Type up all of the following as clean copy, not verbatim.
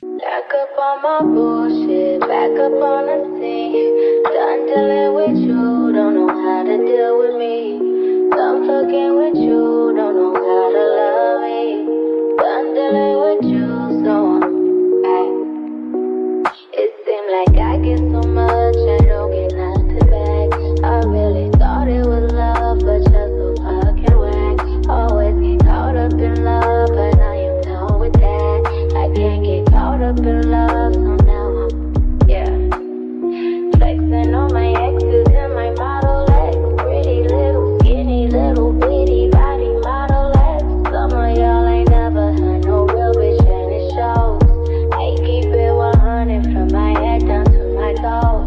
Back up on my bullshit, back up on the scene. Done dealing with you, don't know how to deal with me. Done fucking with you, don't know how to love me. Done dealing with you, so I'm back. It seemed like I get so much, I don't get nothing back. I really thought it was love, but you're so fucking whack. Always get caught up in love, but I am done with that. I can't get caught up in love, so now I'm, yeah, flexing on my exes and my Model X. Pretty little, skinny, little bitty body Model X. Some of y'all ain't never had no real bitch and it shows. I keep it 100 from my head down to my toes.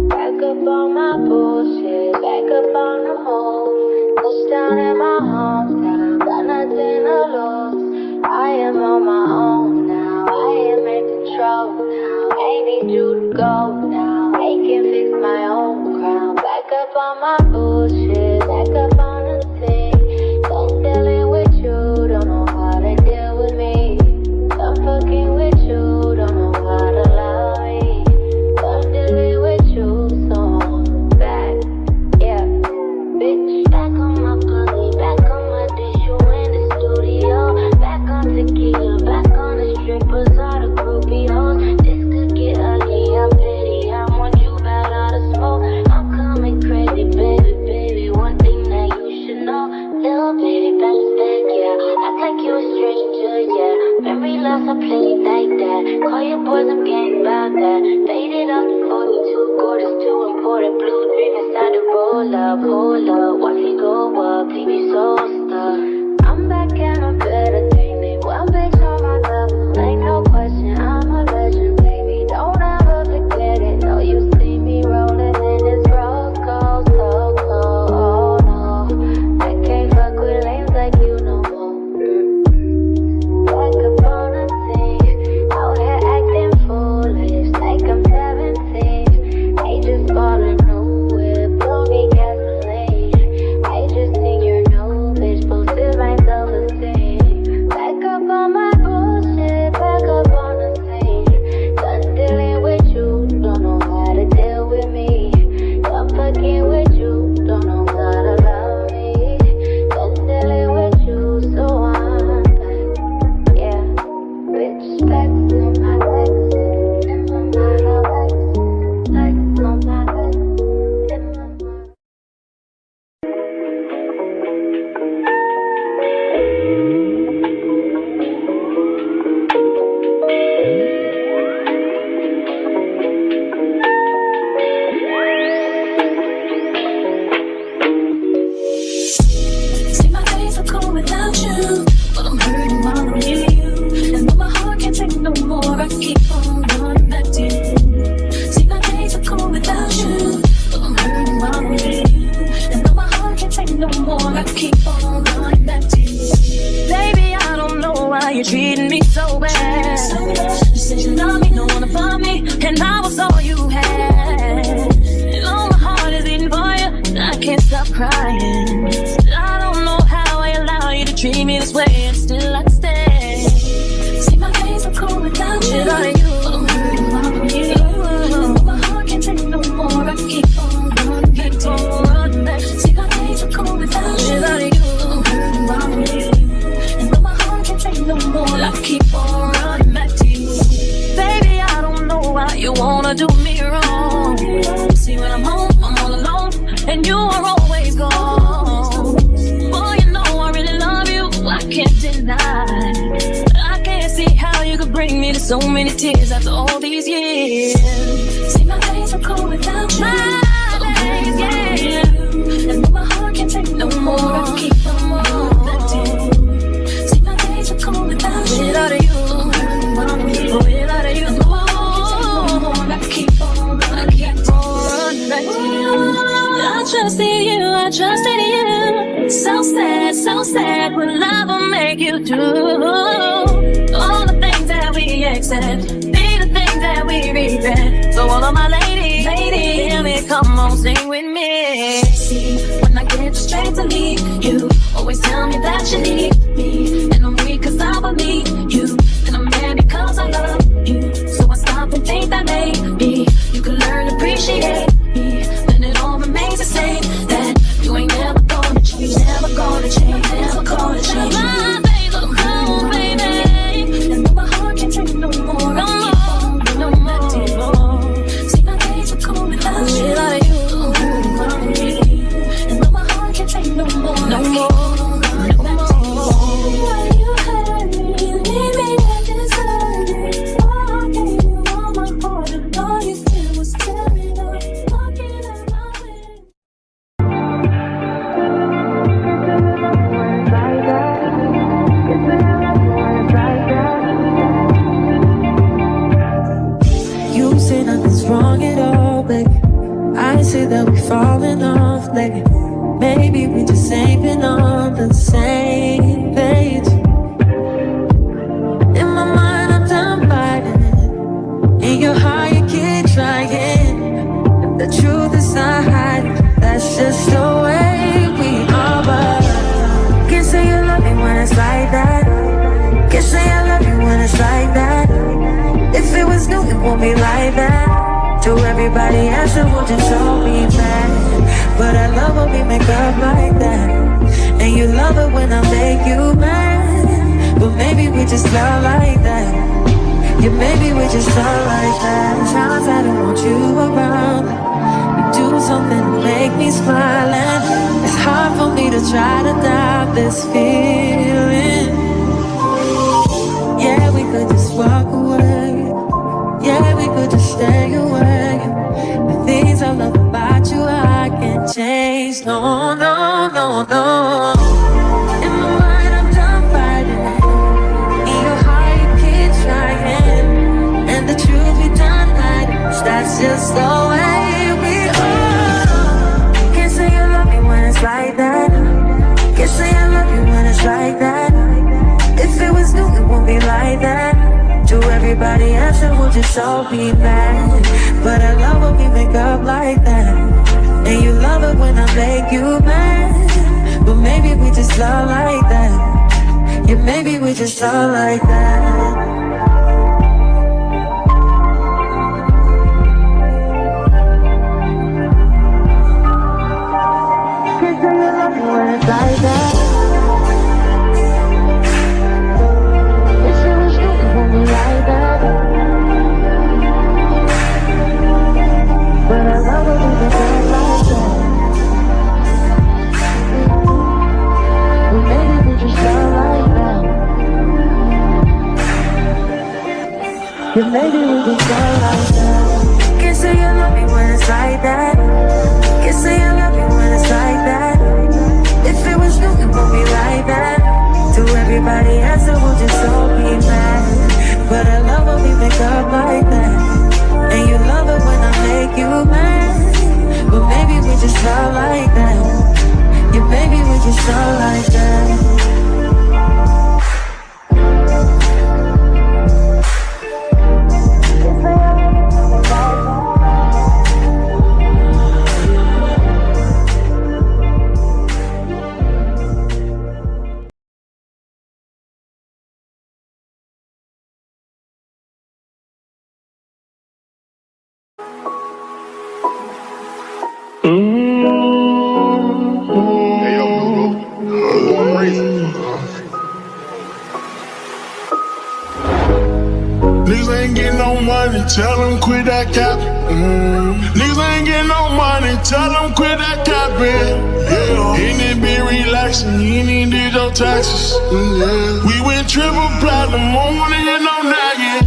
Back up on my bullshit, back up on the move. Touchdown in my hometown, got nothing to lose. I am on my own now, I am in control now. I need you to go now, I can fix my own crown. Back up on my bullshit, back up on the scene. Don't dealing with you, don't know how to deal with me. Done fucking with you, don't know how to love me. Done dealing with you, so I'm back, yeah. Bitch, back on my pussy, back on my dish, you in the studio. Back on tequila, back on the strippers, all the groupie hoes. This could get ugly, I'm petty, I want you bad out of smoke. I'm coming crazy, baby, baby, one thing that you should know. Little baby, bounce back, yeah, act like you a stranger, yeah. Memory loss, I play it like that. Call your boys, I'm getting about that. Faded off the 42, gorgeous, too important. Blue dream inside the roll up, hold up. Watch me go up, leave me so stuck. I'm back and I'm better, think me. One bitch on my level, ain't no question, I'm a legend, baby. Don't ever forget it, know you see me rolling in this rose gold, so cold, oh no. I can't fuck with lanes like you no more. Back up on the scene, out here acting foolish, like I'm 17. I just bought a new whip, don't need gasoline. I just think you're new, bitch, boosted my self-esteem. Back up on my bullshit, back up on the scene. Done dealing with you, don't know how to deal with me. Done fucking with you, don't know how to love me. Done dealing with you, so I'm back, yeah. Bitch, that's on my legs, and my Model X. That's on my legs, and my Model X. See, my days are cold without you, but I'm hurting while I'm near you. And though my heart can't take no more, I keep on running back to you. See, my days are cold without you, but I'm hurting while I'm near you. And though my heart can't take no more, I keep on running back to you. Baby, I don't know why you're treating me so bad. You said you love me, don't wanna find me, and I was all you had. And all my heart is beating for you, and I can't stop crying. I don't know how I allow you to treat me this way, and still I stay. See, my days are cold without you, but I'm hurting while I'm near you. And though my heart can't take no more, I keep on running back to you. See, my days are cold without you, but I'm hurting while I'm near you. And though my heart can't take no more, I keep on running back to you. Baby, I don't know why you wanna do me wrong. See, when I'm home, I'm all alone, and you are always gone. Boy, you know I really love you, I can't deny. I can't see how you could bring me to so many tears after all these years. See, my days are cold without you. My days, yeah. And though my heart can't take no more, I keep on running back to you. See, my days are cold without you. Without you, without you, I keep on running back to you. I trusted you, I trusted you. So sad what love will make you do. All the things that we accept, be the things that we regret. So all of my ladies, hear me, come on, sing with me. See, when I get the strength to leave you, always tell me that you need me. And I'm weak cause I believe you, and I'm mad because I love you. say that we falling off lately. Maybe we just ain't been on the same page. In my mind, I'm done fighting it. In your heart, you keep trying. The truth is not hiding. That's just the way we are. But can't say you love me when it's like that. Can't say I love you when it's like that. If it was new, it won't be like that. To everybody else, it would just all be bad. But I love when we make up like that. And you love it when I make you mad. But maybe we just love like that. Yeah, maybe we just love like that. Times I don't want you around. You do something to make me smile. And it's hard for me to try to doubt this feeling. Yeah, we could just walk away. Yeah, we could just stay away. The things I love about you, I can't change. No, no, no, no. In my mind, I'm done fighting it. In your heart, you keep trying. And the truth we done hiding. That's just the way we are. Can't say you love me when it's like that. Can't say I love you when it's like that. If it was new, it won't be like that. To everybody else, it would just all be bad. But I love when we make up like that. And you love it when I make you mad. But maybe we just love like that. Yeah, maybe we just love like that. Can't say you love me when it's like that. Like that. But I love it when we get like that. But maybe we just love like that. Yeah, maybe we just love like that. Can't say you love me when it's like that. Can't say I love you when it's like that. If it was new, it won't be like that. To everybody else, it will just all be mad. But I love when we make up like that. And you love it when I make you mad. But maybe we just love like that. Yeah, maybe we just love like that. Hey, yo, Google. Crazy. Niggas ain't getting no money, tell them quit that cap. Niggas ain't getting no money, tell them quit that capping. Yeah. He need be relaxing, he need did your taxes. Yeah. We went triple platinum, don't wanna hear no nagging.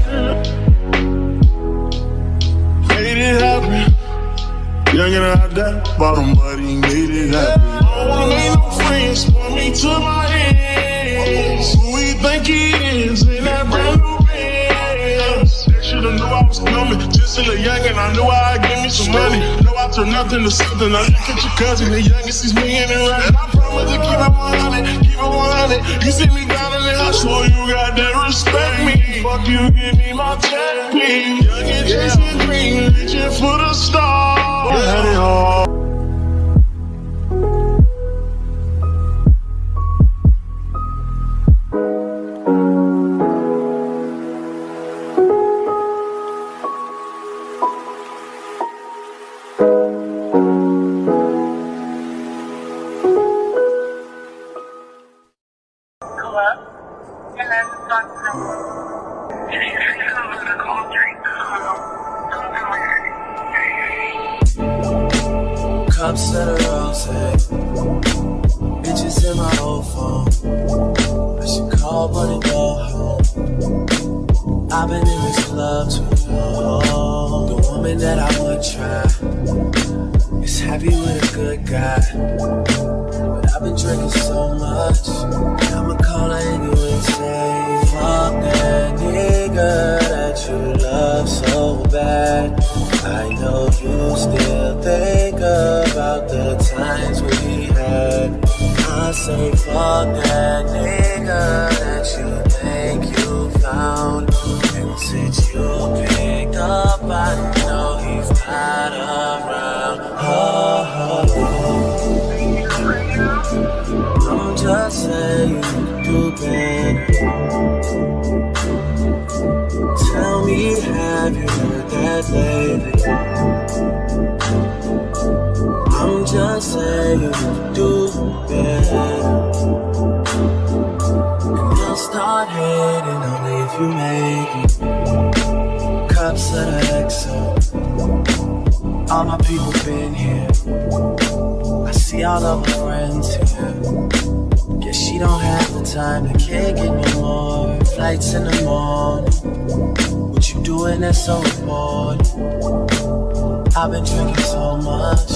Made it happen. Young and out there, bottom buddy, made it happen. I don't wanna make no friends, put me to my ends. Who we think he is in that brand new Benz? Should've knew I was coming, just still a young and I knew I'd give me some money. Know I turn nothing to something, I look at your cousin, the youngest, he's me and running. I promise to keep it 100, keep it 100. You see me down in the house, so you got that respect me. Fuck you, give me my check, please. Young and chasing dreams, reaching for the stars. Had it all. Cups of the rose, bitches in my old phone. I should call one and go home. I've been in this love too long. The woman that I would try is happy with a good guy, but I've been drinking so much, I'ma call her anyway and say, fuck that nigga that you love so bad. I know you still think not around. I'm just saying you do better. Tell me, have you heard that lately? I'm just saying you do better. And I'll start hating only if you make it. Cups of the XO. All my people been here. I see all of my friends here. Guess she don't have the time to kick it no more. Flights in the morning. What you doing that's so important? I've been drinking so much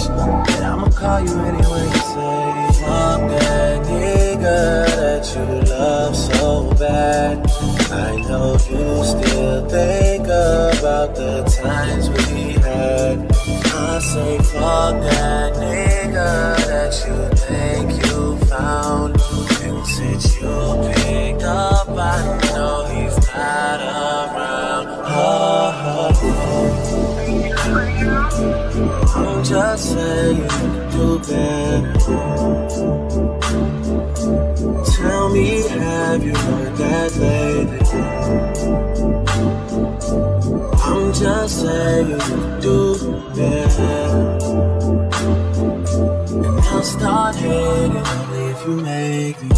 that I'ma call you anyway and say, fuck that nigga that you love so bad. I know you still think about the times we had. I say fuck that nigga that you think you found. And since you picked up, I know he's not around. I'm just saying you do better. Tell me, have you heard that lately? I'm just saying you do better. And I'll start hating only if you make me.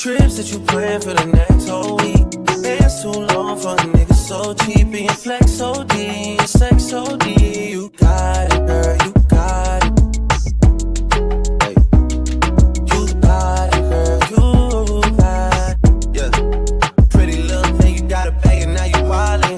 Trips that you plan for the next whole week. Bands too long for a nigga so cheap. And your flex OD, your sex OD. You got it, girl, you got it. Hey. You got it, girl, you got it. Yeah. Pretty little thing, you got a bag and now you wildin'.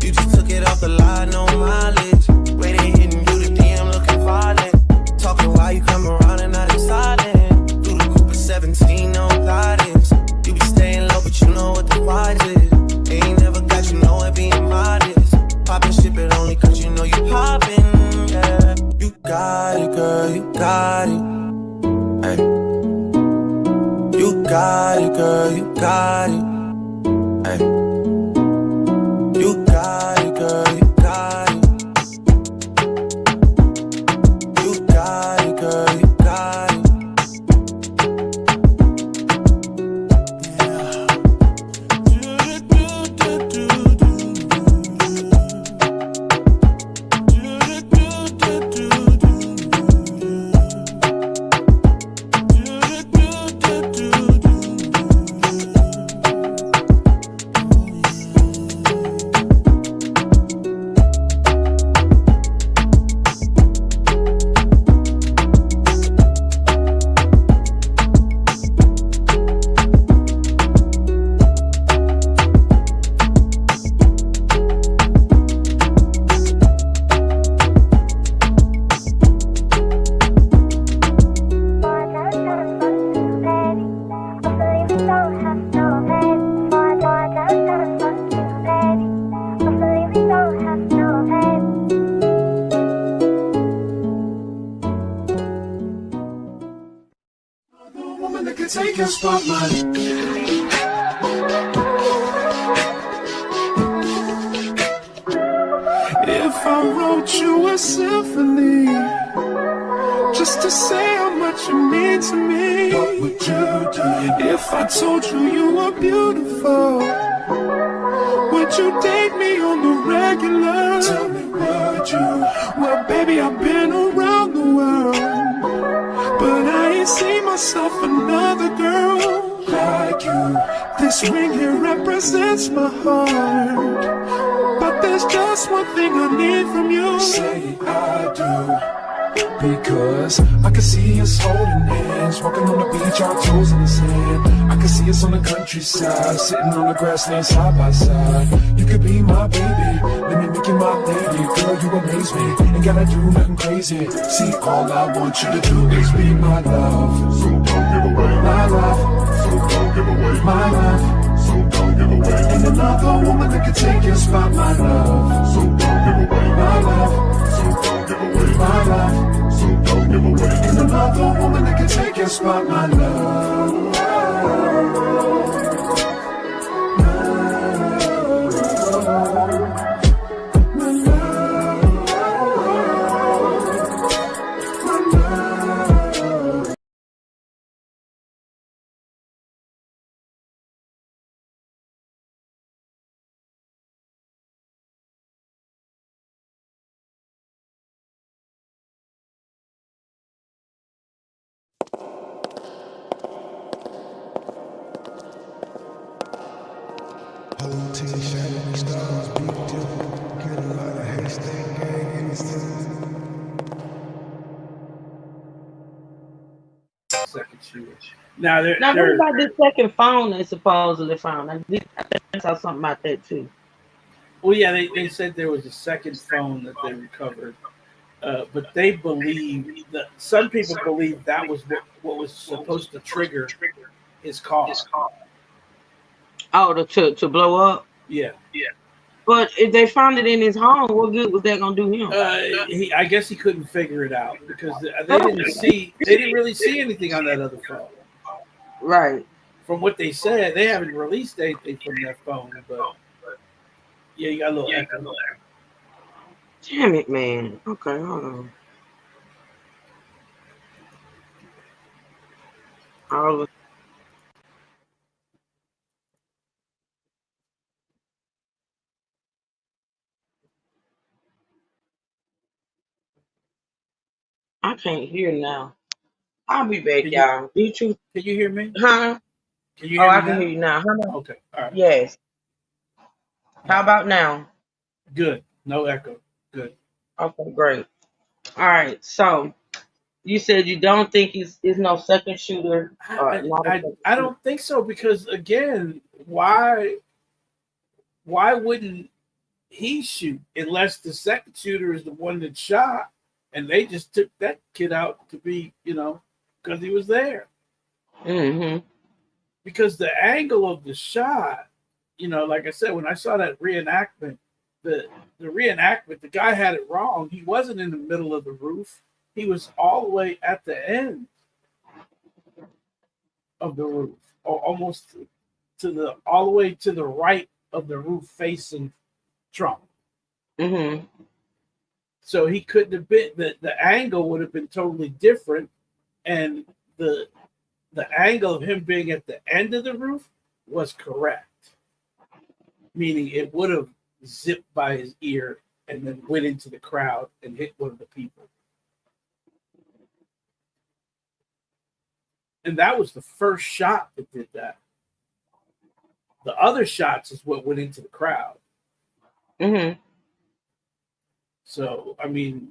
You just took it off the line, no mileage. Waiting, hitting you the DM looking violent. Talking while you come around and not silent. Through the Cooper 17, no guidance. You be staying low, but you know what the price is. Ain't never got you know it being modest. Poppin' shit, it only cause you know you poppin', yeah. You got it, girl, you got it. Hey. You got it, girl, you got it. Hey. You got it, girl, you got it. You got it, girl, you got it. Take your spotlight. If I wrote you a symphony, just to say how much you mean to me, what would you do? If I told you you were beautiful, would you date me on the regular? Tell me, would you? Well, baby, I've been around the world, but I ain't seen myself another girl like you. This ring here represents my heart, but the there's just one thing I need from you. Say I do. Because I can see us holding hands, walking on the beach, our toes in the sand. I can see us on the countryside, sitting on the grassland side by side. You could be my baby, let me make you my lady. Girl, you amaze me, ain't gotta do nothing crazy. See, all I want you to do is be my love. So don't give away My love, so don't give away my love. so don't give away Ain't another woman that can take your spot, my love. so don't give away My love, so don't give away my love. so don't give away Ain't another woman that can take your spot, my love. Whole team shining stars, big deal. Get a lot of hashtag gang in this. Second shooter. Now, Now, what about this second phone they supposedly found? I saw something about that too. well, yeah, they said there was a second phone that they recovered, but they believe that some people believe that was what was supposed to trigger his car. Oh, to blow up. Yeah, But if they found it in his home, what good was that gonna do him? I guess he couldn't figure it out because they didn't really see anything on that other phone. Right. From what they said, they haven't released anything from that phone, but yeah, you got a little echo. Damn it, man. Okay, hold on. All of I can't hear now. I'll be back, Can you y'all. Did you? can you hear me? Huh? Can you Oh, hear me I can now? hear you now. Huh? Okay, all right, Yes. all How right. about now? Good. No echo. Good. Okay, great. All right. So you said you don't think it's no second shooter or I, not a I second I shooter. don't think so because again, why wouldn't he shoot unless the second shooter is the one that shot and they just took that kid out to be because he was there Mm-hmm. because the angle of the shot like I said when I saw that reenactment the the guy had it wrong. He wasn't in the middle of the roof. He was all the way at the end of the roof or almost to the all the way to the right of the roof facing Trump. Mm-hmm. So he couldn't have been the angle would have been totally different, and the the angle of him being at the end of the roof was correct, meaning it would have zipped by his ear and then went into the crowd and hit one of the people. And that was the first shot that did that. The other shots is what went into the crowd. Mm-hmm. So I mean,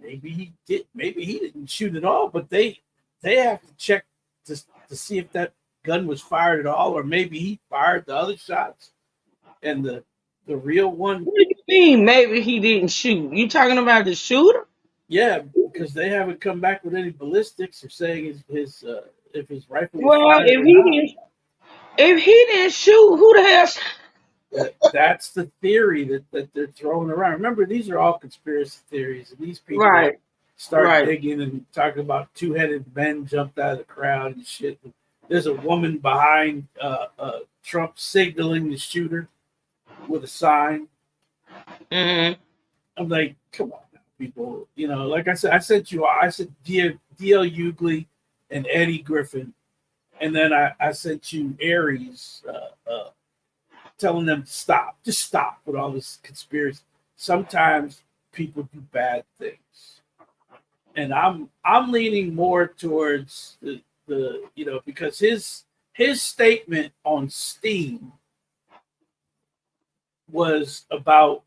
maybe he didn't shoot at all, but they have to check to see if that gun was fired at all, or maybe he fired the other shots and the real one. What do you mean? Maybe he didn't shoot. You talking about the shooter? Yeah, because they haven't come back with any ballistics or saying his if his rifle was Well, fired or not. if he didn't shoot, who the hell? That's the theory that they're throwing around. Remember, these are all conspiracy theories, and these people Right. start Right. digging and talking about two-headed men jumped out of the crowd and shit. There's a woman behind Trump signaling the shooter with a sign. Mm-hmm. I'm like, come on, now, people. Like I said, I sent D.L. Hughley and Eddie Griffin, and then I sent you Aries, telling them to stop. Just stop with all this conspiracy. Sometimes people do bad things, and I'm leaning more towards the because his statement on Steam was about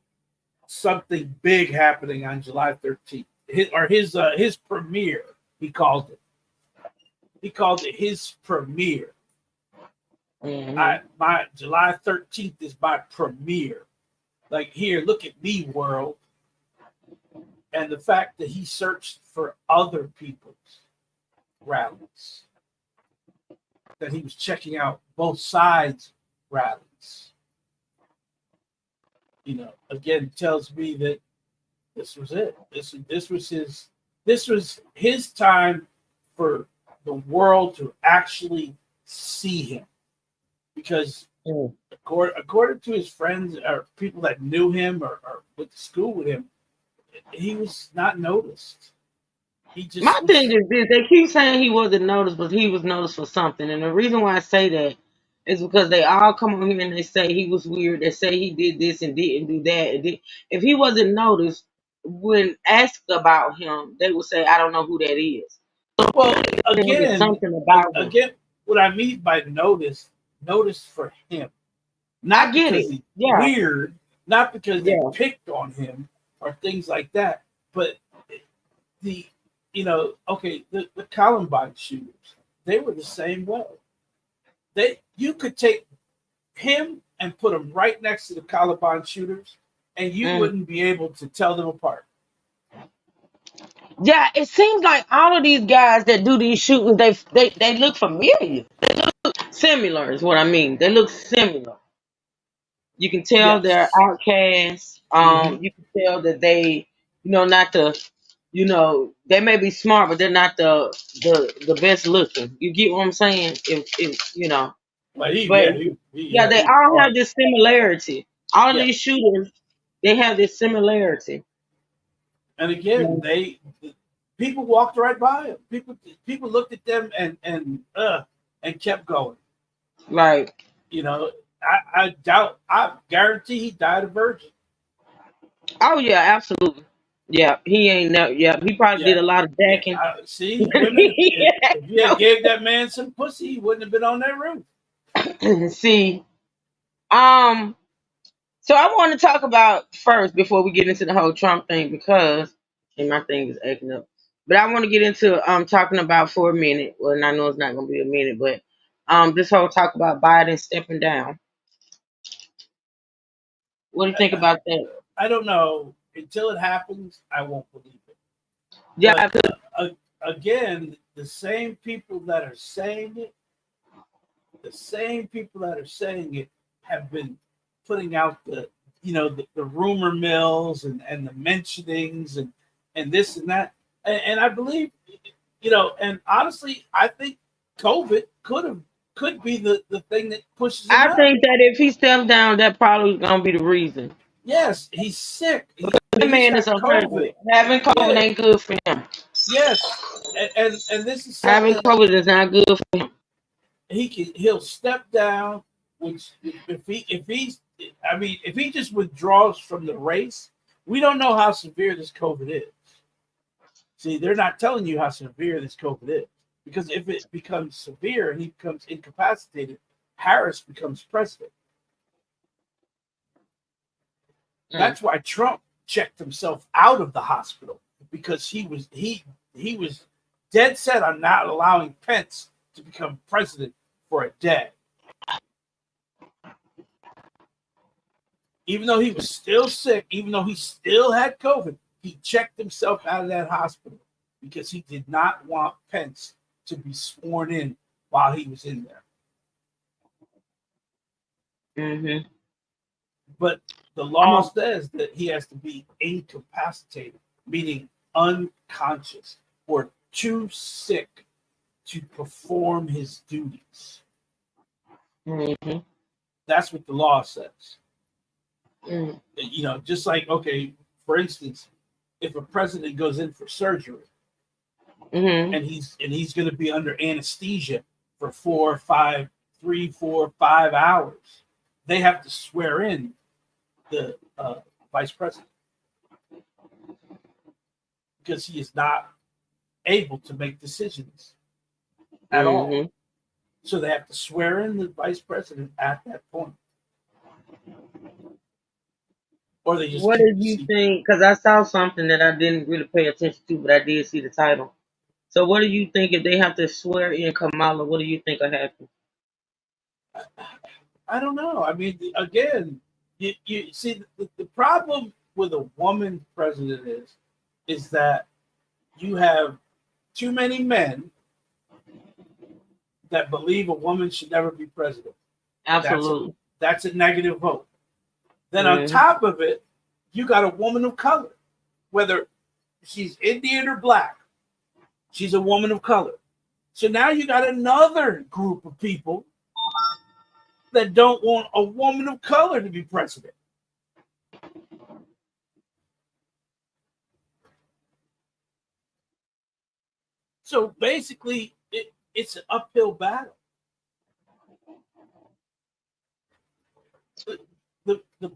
something big happening on July 13th. His premiere, he called it. He called it his premiere. My July 13th is my premiere. Like, here, look at me, world. And the fact that he searched for other people's rallies, that he was checking out both sides' rallies, again tells me that this was it. This was his time for the world to actually see him, because according to his friends or people that knew him or went to school with him, he was not noticed. My thing is this: they keep saying he wasn't noticed, but he was noticed for something. And the reason why I say that is because they all come on here and they say he was weird. They say he did this and didn't do that. If he wasn't noticed, when asked about him, they would say, "I don't know who that is." Well, There's something about him. again, what I mean by notice for him, not I get because it. he's Yeah. weird, not because they Yeah. picked on him or things like that, but the the Columbine shooters, they were the same way. You could take him and put him right next to the Columbine shooters, and you wouldn't be able to tell them apart. Yeah, it seems like all of these guys that do these shootings, they look familiar. They look similar, is what I mean. They look similar. You can tell they're Yes. outcasts. Mm-hmm. You can tell that they, not the, they may be smart, but they're not the best looking. You get what I'm saying? If But but yeah, they he's all have hard. this similarity. All of Yeah. these shooters, they have this similarity. And again, people walked right by him. People looked at them and kept going. Like, I guarantee he died a virgin. oh yeah, absolutely. Yeah, he ain't no. Yeah, he probably did Yeah. a lot of Yeah. jacking. See, women, if you had gave that man some pussy, he wouldn't have been on that roof. See, um, so I want to talk about first before we get into the whole Trump thing because and my thing is acting up. But I want to get into talking about for a minute. Well, and I know it's not going to be a minute, but this whole talk about Biden stepping down. What do you think about that? I don't know. Until it happens, I won't believe it. Yeah, But again, the same people that are saying it, have been putting out the rumor mills and the mentionings and this and that. And I believe, and honestly, I think COVID could be the thing that pushes him I out. think that if he steps down, that probably is going to be the reason. Yes, he's sick. That He's man got is 100. COVID. Having COVID Yeah. ain't good for him. Yes, and this is Having something COVID is not good for him. he'll step down. Which if he just withdraws from the race, we don't know how severe this COVID is. See, they're not telling you how severe this COVID is, because if it becomes severe and he becomes incapacitated, Harris becomes president. That's why Trump checked himself out of the hospital, because he was dead set on not allowing Pence to become president for a day. Even though he was still sick, even though he still had COVID, he checked himself out of that hospital because he did not want Pence to be sworn in while he was in there. Mm-hmm. But the law says that he has to be incapacitated, meaning unconscious or too sick to perform his duties. Mm-hmm. That's what the law says. Mm-hmm. Just like, okay, for instance, if a president goes in for surgery, Mm-hmm. and he's going to be under anesthesia for 3, 4, 5 hours, they have to swear in the vice president because he is not able to make decisions at all. So they have to swear in the vice president at that point. or they just What keep did it you secret. think? Because I saw something that I didn't really pay attention to, but I did see the title. So, what do you think if they have to swear in Kamala? What do you think will happen? I don't know. I mean, again, you see the problem with a woman president is that you have too many men that believe a woman should never be president. That's a Absolutely. that's a negative vote. Then on Hmm. top of it, you got a woman of color, whether she's Indian or black, she's a woman of color. So now you got another group of people that don't want a woman of color to be president. So basically, it's an uphill battle. The the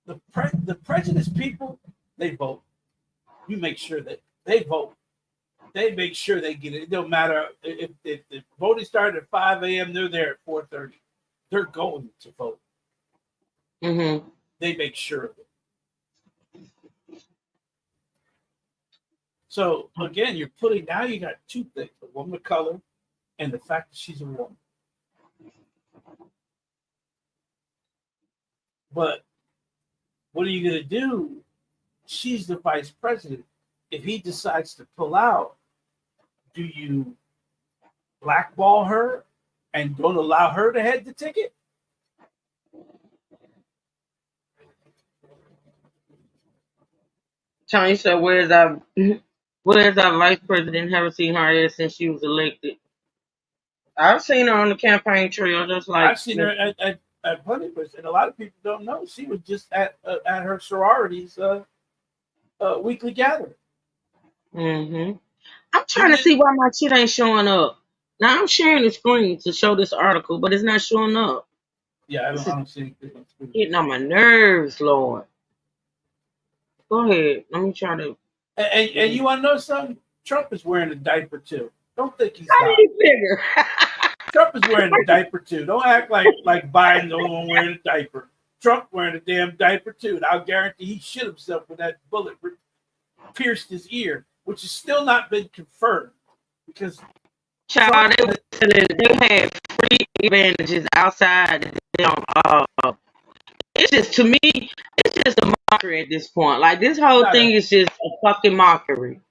the, the prejudiced people, they vote. You make sure that they vote. They make sure they get it. It don't matter if the voting started at 5 a.m. They're there at 4:30. They're going to vote. Hmm. They make sure of it. So again, you're putting now you got two things: a woman of color and the fact that she's a woman. But what are you going to do? She's the vice president. If he decides to pull out, do you blackball her and don't allow her to head the ticket? Tony said, where's our vice president? Haven't seen her ass since she was elected. I've seen her on the campaign trail, just like. I've seen her at plenty of places, and a lot of people don't know she was just at her sorority's weekly gathering. Hmm. I'm She trying to did. see why my shit ain't showing up. Now I'm sharing the screen to show this article, but it's not showing up. Yeah, This I is don't see anything. getting on my nerves, Lord. Go ahead. Let me try to. And you want to know something? Trump is wearing a diaper too. Don't think he's How did not. you figure? Trump is wearing a diaper too. Don't act like Biden's the only one wearing a diaper. Trump wearing a damn diaper too. And I'll guarantee he shit himself when that bullet pierced his ear, which has still not been confirmed because Child, Trump. they were telling they had free advantages outside. It's just to me, it's just a mockery at this point. Like this whole Not thing a is just a fucking mockery.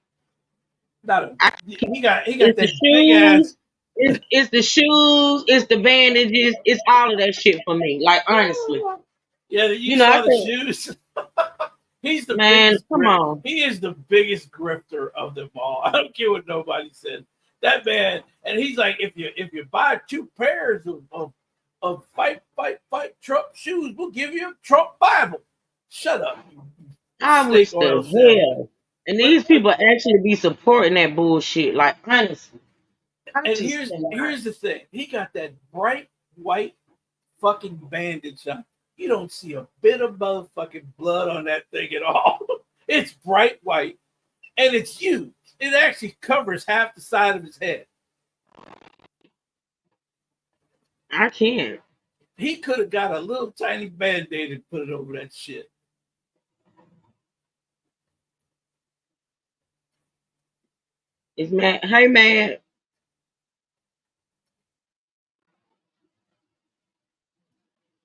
not a I, he got it's the that big ass. shoes, it's the shoes, it's the bandages, it's all of that shit for me. Like honestly, Yeah, you I saw the think, shoes. He's the man, biggest come grip. on. He is the biggest grifter of them all. I don't care what nobody says. That man, and he's like, if you buy two pairs of fight Trump shoes, we'll give you a Trump Bible. Shut up, you I snake wish the oil salesman. hell. And But these people actually be supporting that bullshit. Like honestly, I and just cannot. here's the thing. He got that bright white fucking bandage on. You don't see a bit of motherfucking blood on that thing at all. It's bright white and it's huge. It actually covers half the side of his head. I can't. He could have got a little tiny band-aid and put it over that shit. It's mad. Hey man,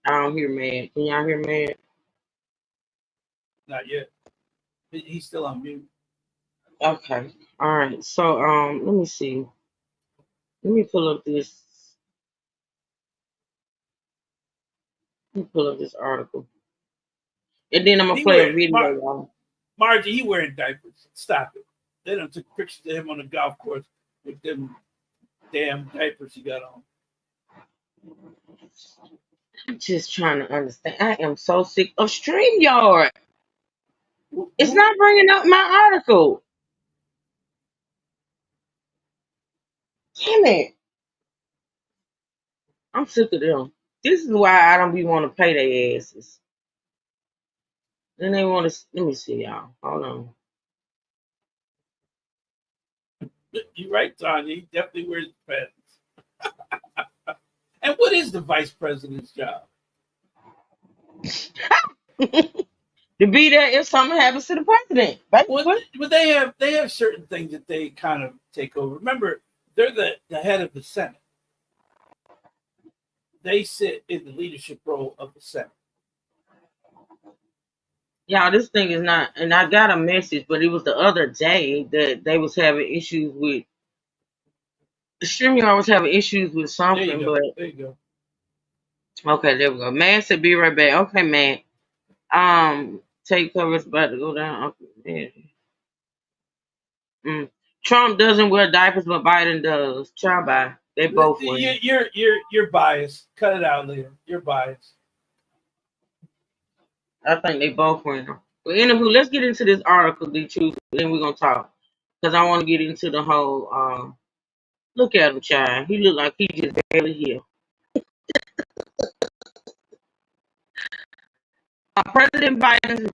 I don't hear man. Can y'all hear man? Not yet. He's still on mute. Okay. All right. So let me see. Let me pull up this. Let me pull up this article, and then I'm gonna He play a wear video, y'all. Margie. He wearing diapers. Stop it. They done took pictures of him on the golf course with them damn diapers he got on. I'm just trying to understand. I am so sick of StreamYard. It's Who? not bringing up my article. Damn it. I'm sick of them. This is why I don't be want to pay their asses. Then they want to. Let me see, y'all. Hold on. You right, Tanya. He definitely wears pants. And what is the vice president's job? to be there if something happens to the president, Well, basically. but they have certain things that they kind of take over. Remember, they're the head of the Senate. They sit in the leadership role of the Senate. Y'all, this thing is not, and I got a message, but it was the other day that they was having issues with, StreamYard was having issues with There you something, go. but There you go. okay, there we go. Man said be right back. Okay, man. Take cover is about to go down. Okay, man. Trump doesn't wear diapers, but Biden does. Try by. They both wear. You're biased. Cut it out, Leah. You're biased. I think they both wear them. But anywho, let's get into this article, the truth, then we're gonna talk. Because I want to get into the whole look at him, child. He look like he just barely here. President Biden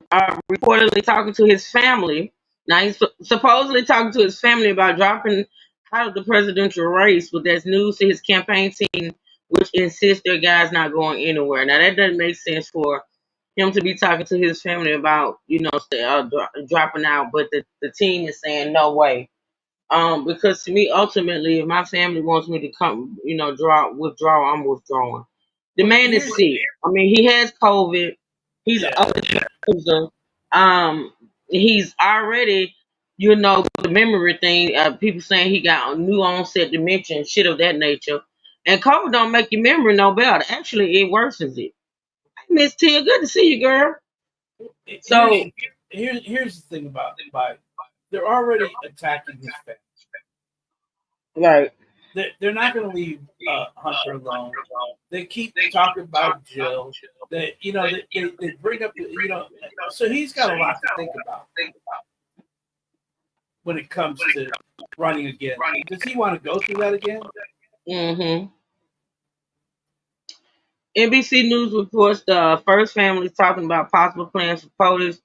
reportedly talking to his family. Now he's supposedly talking to his family about dropping out of the presidential race, but that's news to his campaign team, which insists their guy's not going anywhere. Now that doesn't make sense for him to be talking to his family about, dropping out, but the team is saying no way. Because to me, ultimately, if my family wants me to come, withdraw, I'm withdrawing. The Well, man is here's sick. I mean, he has COVID. He's yeah. an user. He's already, the memory thing. People saying he got new onset dementia and shit of that nature. And COVID don't make your memory no better. Actually, it worsens it. Hey, Miss Tia, good to see you, girl. Here's So, here's the thing about Biden. They're already attacking his family. right. They're not going to leave Hunter alone. They keep talking about Jill. They bring up so he's got a lot to think about when it comes to running again. Does he want to go through that again? Mm-hmm. NBC News reports the first family is talking about possible plans for Polish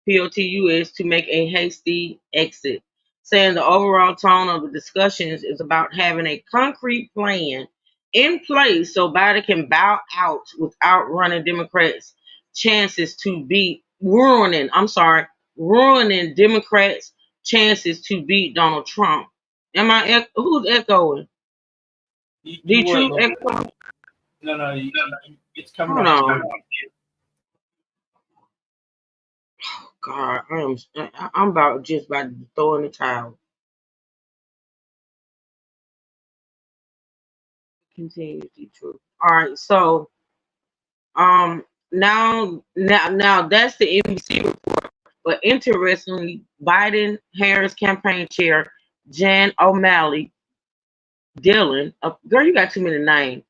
POTUS to make a hasty exit, saying the overall tone of the discussions is about having a concrete plan in place so Biden can bow out without running Democrats' chances to beat ruining Democrats' chances to beat Donald Trump. Who's echoing? You Did were a you little bit. echo? No. It's coming Hold off on. you. God, I'm about to throw in the towel. Continue to be true. All right, so now that's the NBC report. But interestingly, Biden Harris campaign chair Jan O'Malley Dillon, girl, you got too many names,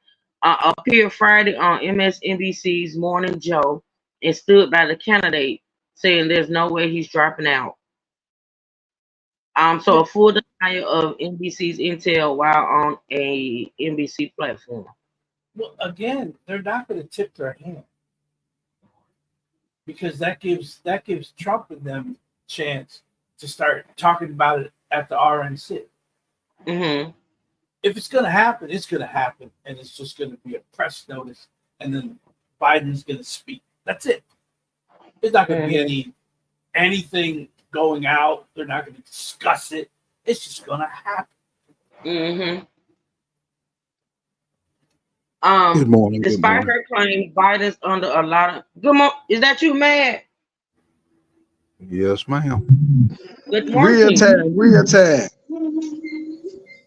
appeared Friday on MSNBC's Morning Joe and stood by the candidate, saying there's no way he's dropping out. So Well, a full denial of NBC's intel while on a NBC platform. well, again, they're not going to tip their hand because that gives Trump and them chance to start talking about it at the RNC. Mm-hmm. If it's going to happen, it's going to happen, and it's just going to be a press notice, and then Biden's going to speak. That's it. There's not going to be Mm-hmm. anything going out. They're not going to discuss it. It's just going to happen. Mm-hmm. Good morning. Good Despite morning. her claim, Biden's under a lot of good morning. Is that you, Mad? Yes, ma'am. Good Real morning. time, real time.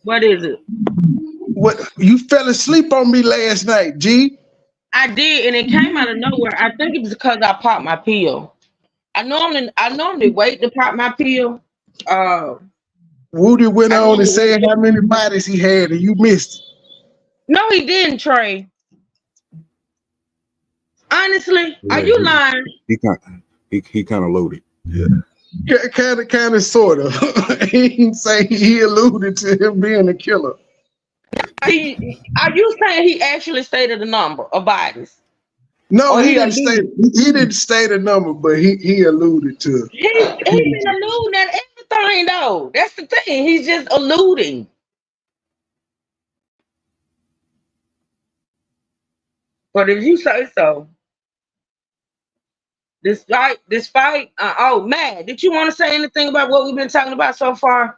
What is it? What you fell asleep on me last night, G? I did, and it came out of nowhere. I think it was because I popped my pill. I normally wait to pop my pill. Uh, Woody went I on and normally wait. said how many bodies he had, and you missed it. No, he didn't, Trey. Honestly, are Yeah, you lying? he kind of loaded. Yeah. Kind of, sort of. He didn't say he alluded to him being a killer. Are you saying he actually stated the number of bodies, No, or he he didn't state. alluded? He didn't state a number, but he alluded to. He been alluding at everything though. That's the thing. He's just alluding. But if you say so, This fight. Oh, Matt, did you want to say anything about what we've been talking about so far?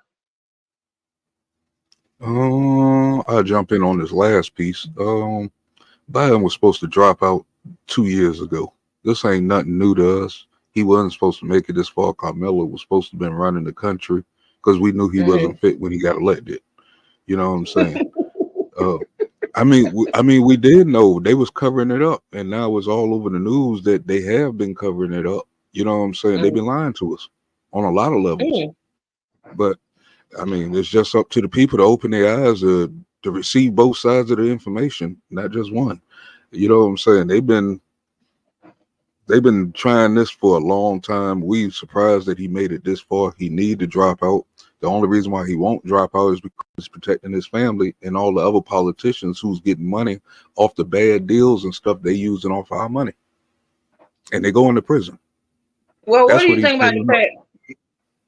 I'll jump in on this last piece. Biden was supposed to drop out 2 years ago. This ain't nothing new to us. He wasn't supposed to make it this far. Carmelo was supposed to have been running the country because we knew he wasn't fit when he got elected. You know what I'm saying? We did know they was covering it up, and now it's all over the news that they have been covering it up. You know what I'm saying? They've been lying to us on a lot of levels. But I mean, it's just up to the people to open their eyes to receive both sides of the information, not just one. You know what I'm saying? They've been trying this for a long time. We surprised that he made it this far. He need to drop out. The only reason why he won't drop out is because he's protecting his family and all the other politicians who's getting money off the bad deals and stuff they using off our money. And they go into prison. Well, what do you think about the fact?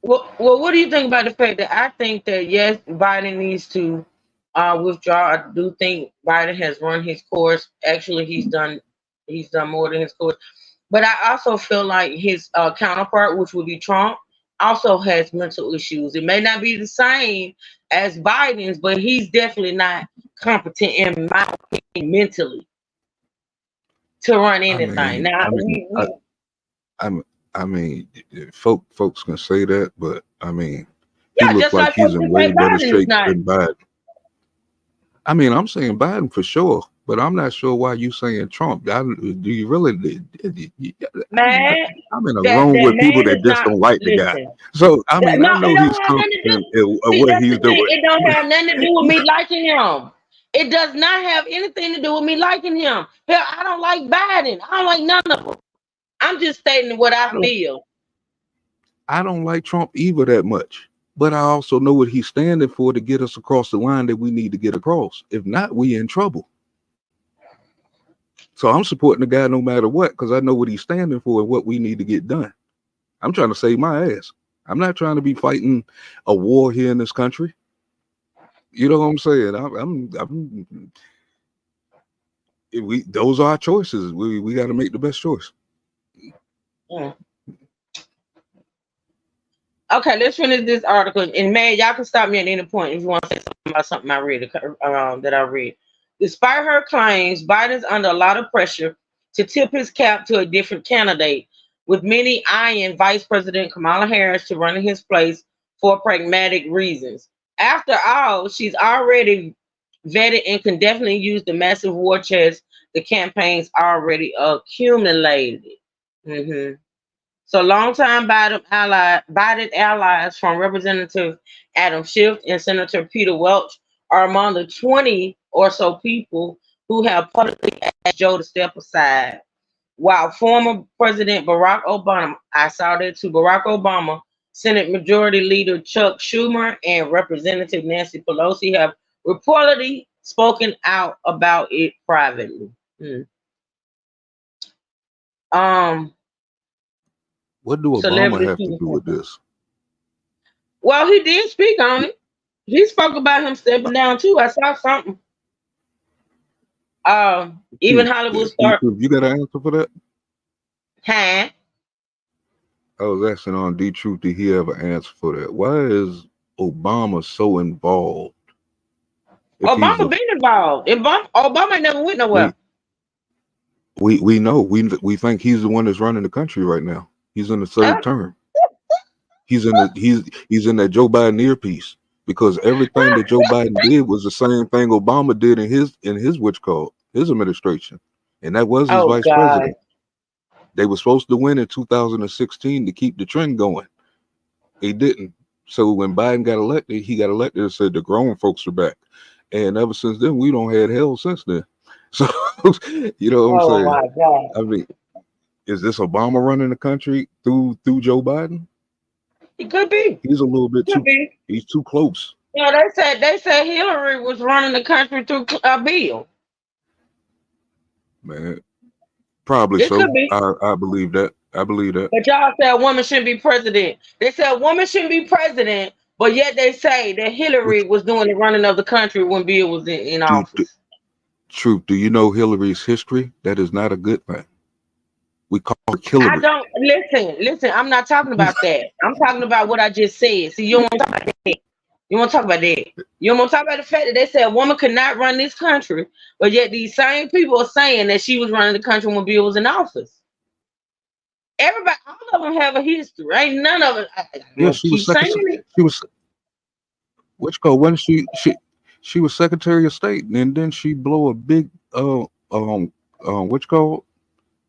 Well, what do you think about the fact that I think that yes, Biden needs to withdraw. I do think Biden has run his course. Actually, he's done more than his course. But I also feel like his counterpart, which would be Trump, also has mental issues. It may not be the same as Biden's, but he's definitely not competent in my opinion mentally to run anything. Folks can say that, but I mean, yeah, he looks like he's in way better shape than Biden. I mean, I'm saying Biden for sure, but I'm not sure why you saying Trump. Do you really? Man, I'm in a room with people that just don't like the guy. So I mean, I know he's competent at what he's doing. It don't have nothing to do with me liking him. It does not have anything to do with me liking him. Hell, I don't like Biden. I don't like none of them. I'm just stating what I feel. I don't like Trump either that much. But I also know what he's standing for to get us across the line that we need to get across. If not, we in trouble. So I'm supporting the guy no matter what, because I know what he's standing for and what we need to get done. I'm trying to save my ass. I'm not trying to be fighting a war here in this country. You know what I'm saying? Those are our choices. We got to make the best choice. Mm. Okay, let's finish this article. And man, y'all can stop me at any point if you want to say something about something I read that I read. Despite her claims, Biden's under a lot of pressure to tip his cap to a different candidate, with many eyeing Vice President Kamala Harris to run in his place for pragmatic reasons. After all, she's already vetted and can definitely use the massive war chest the campaign's already accumulated. Mm-hmm. So longtime Biden allies from Representative Adam Schiff and Senator Peter Welch are among the 20 or so people who have publicly asked Joe to step aside. While former President Barack Obama, Senate Majority Leader Chuck Schumer, and Representative Nancy Pelosi have reportedly spoken out about it privately. What do Obama have to do with this? Well, he did speak on it. He spoke about him stepping down too. I saw something. Even Hollywood star. You got an answer for that? Huh? I was asking on D-Truth, did he have an answer for that? Why is Obama so involved? Obama been involved. Obama never went nowhere. We know. We think he's the one that's running the country right now. He's in the third term. He's in that Joe Biden earpiece, because everything that Joe Biden did was the same thing Obama did in his his administration, and that was his vice president. They were supposed to win in 2016 to keep the trend going. He didn't. So when Biden got elected, he got elected and said the grown folks are back, and ever since then we don't had hell since then. So you know what I'm saying? My God. I mean, is this Obama running the country through Joe Biden? It could be. He's a little bit he's too close. Yeah, they said Hillary was running the country through Bill. Man, probably so. I believe that. But y'all said a woman shouldn't be president. They said a woman shouldn't be president, but yet they say that Hillary was doing the running of the country when Bill was in office. Truth. Do you know Hillary's history? That is not a good thing. We call her I Hillary. don't listen. I'm not talking about that. I'm talking about what I just said. See, you don't want to talk about that. You want to talk about that. You don't want to talk about the fact that they said a woman could not run this country, but yet these same people are saying that she was running the country when Bill was in office. Everybody, all of them have a history. Ain't none of it. I'm Yeah, gonna she was keep saying it. she was which call when she was Secretary of State, and then she blow a big which call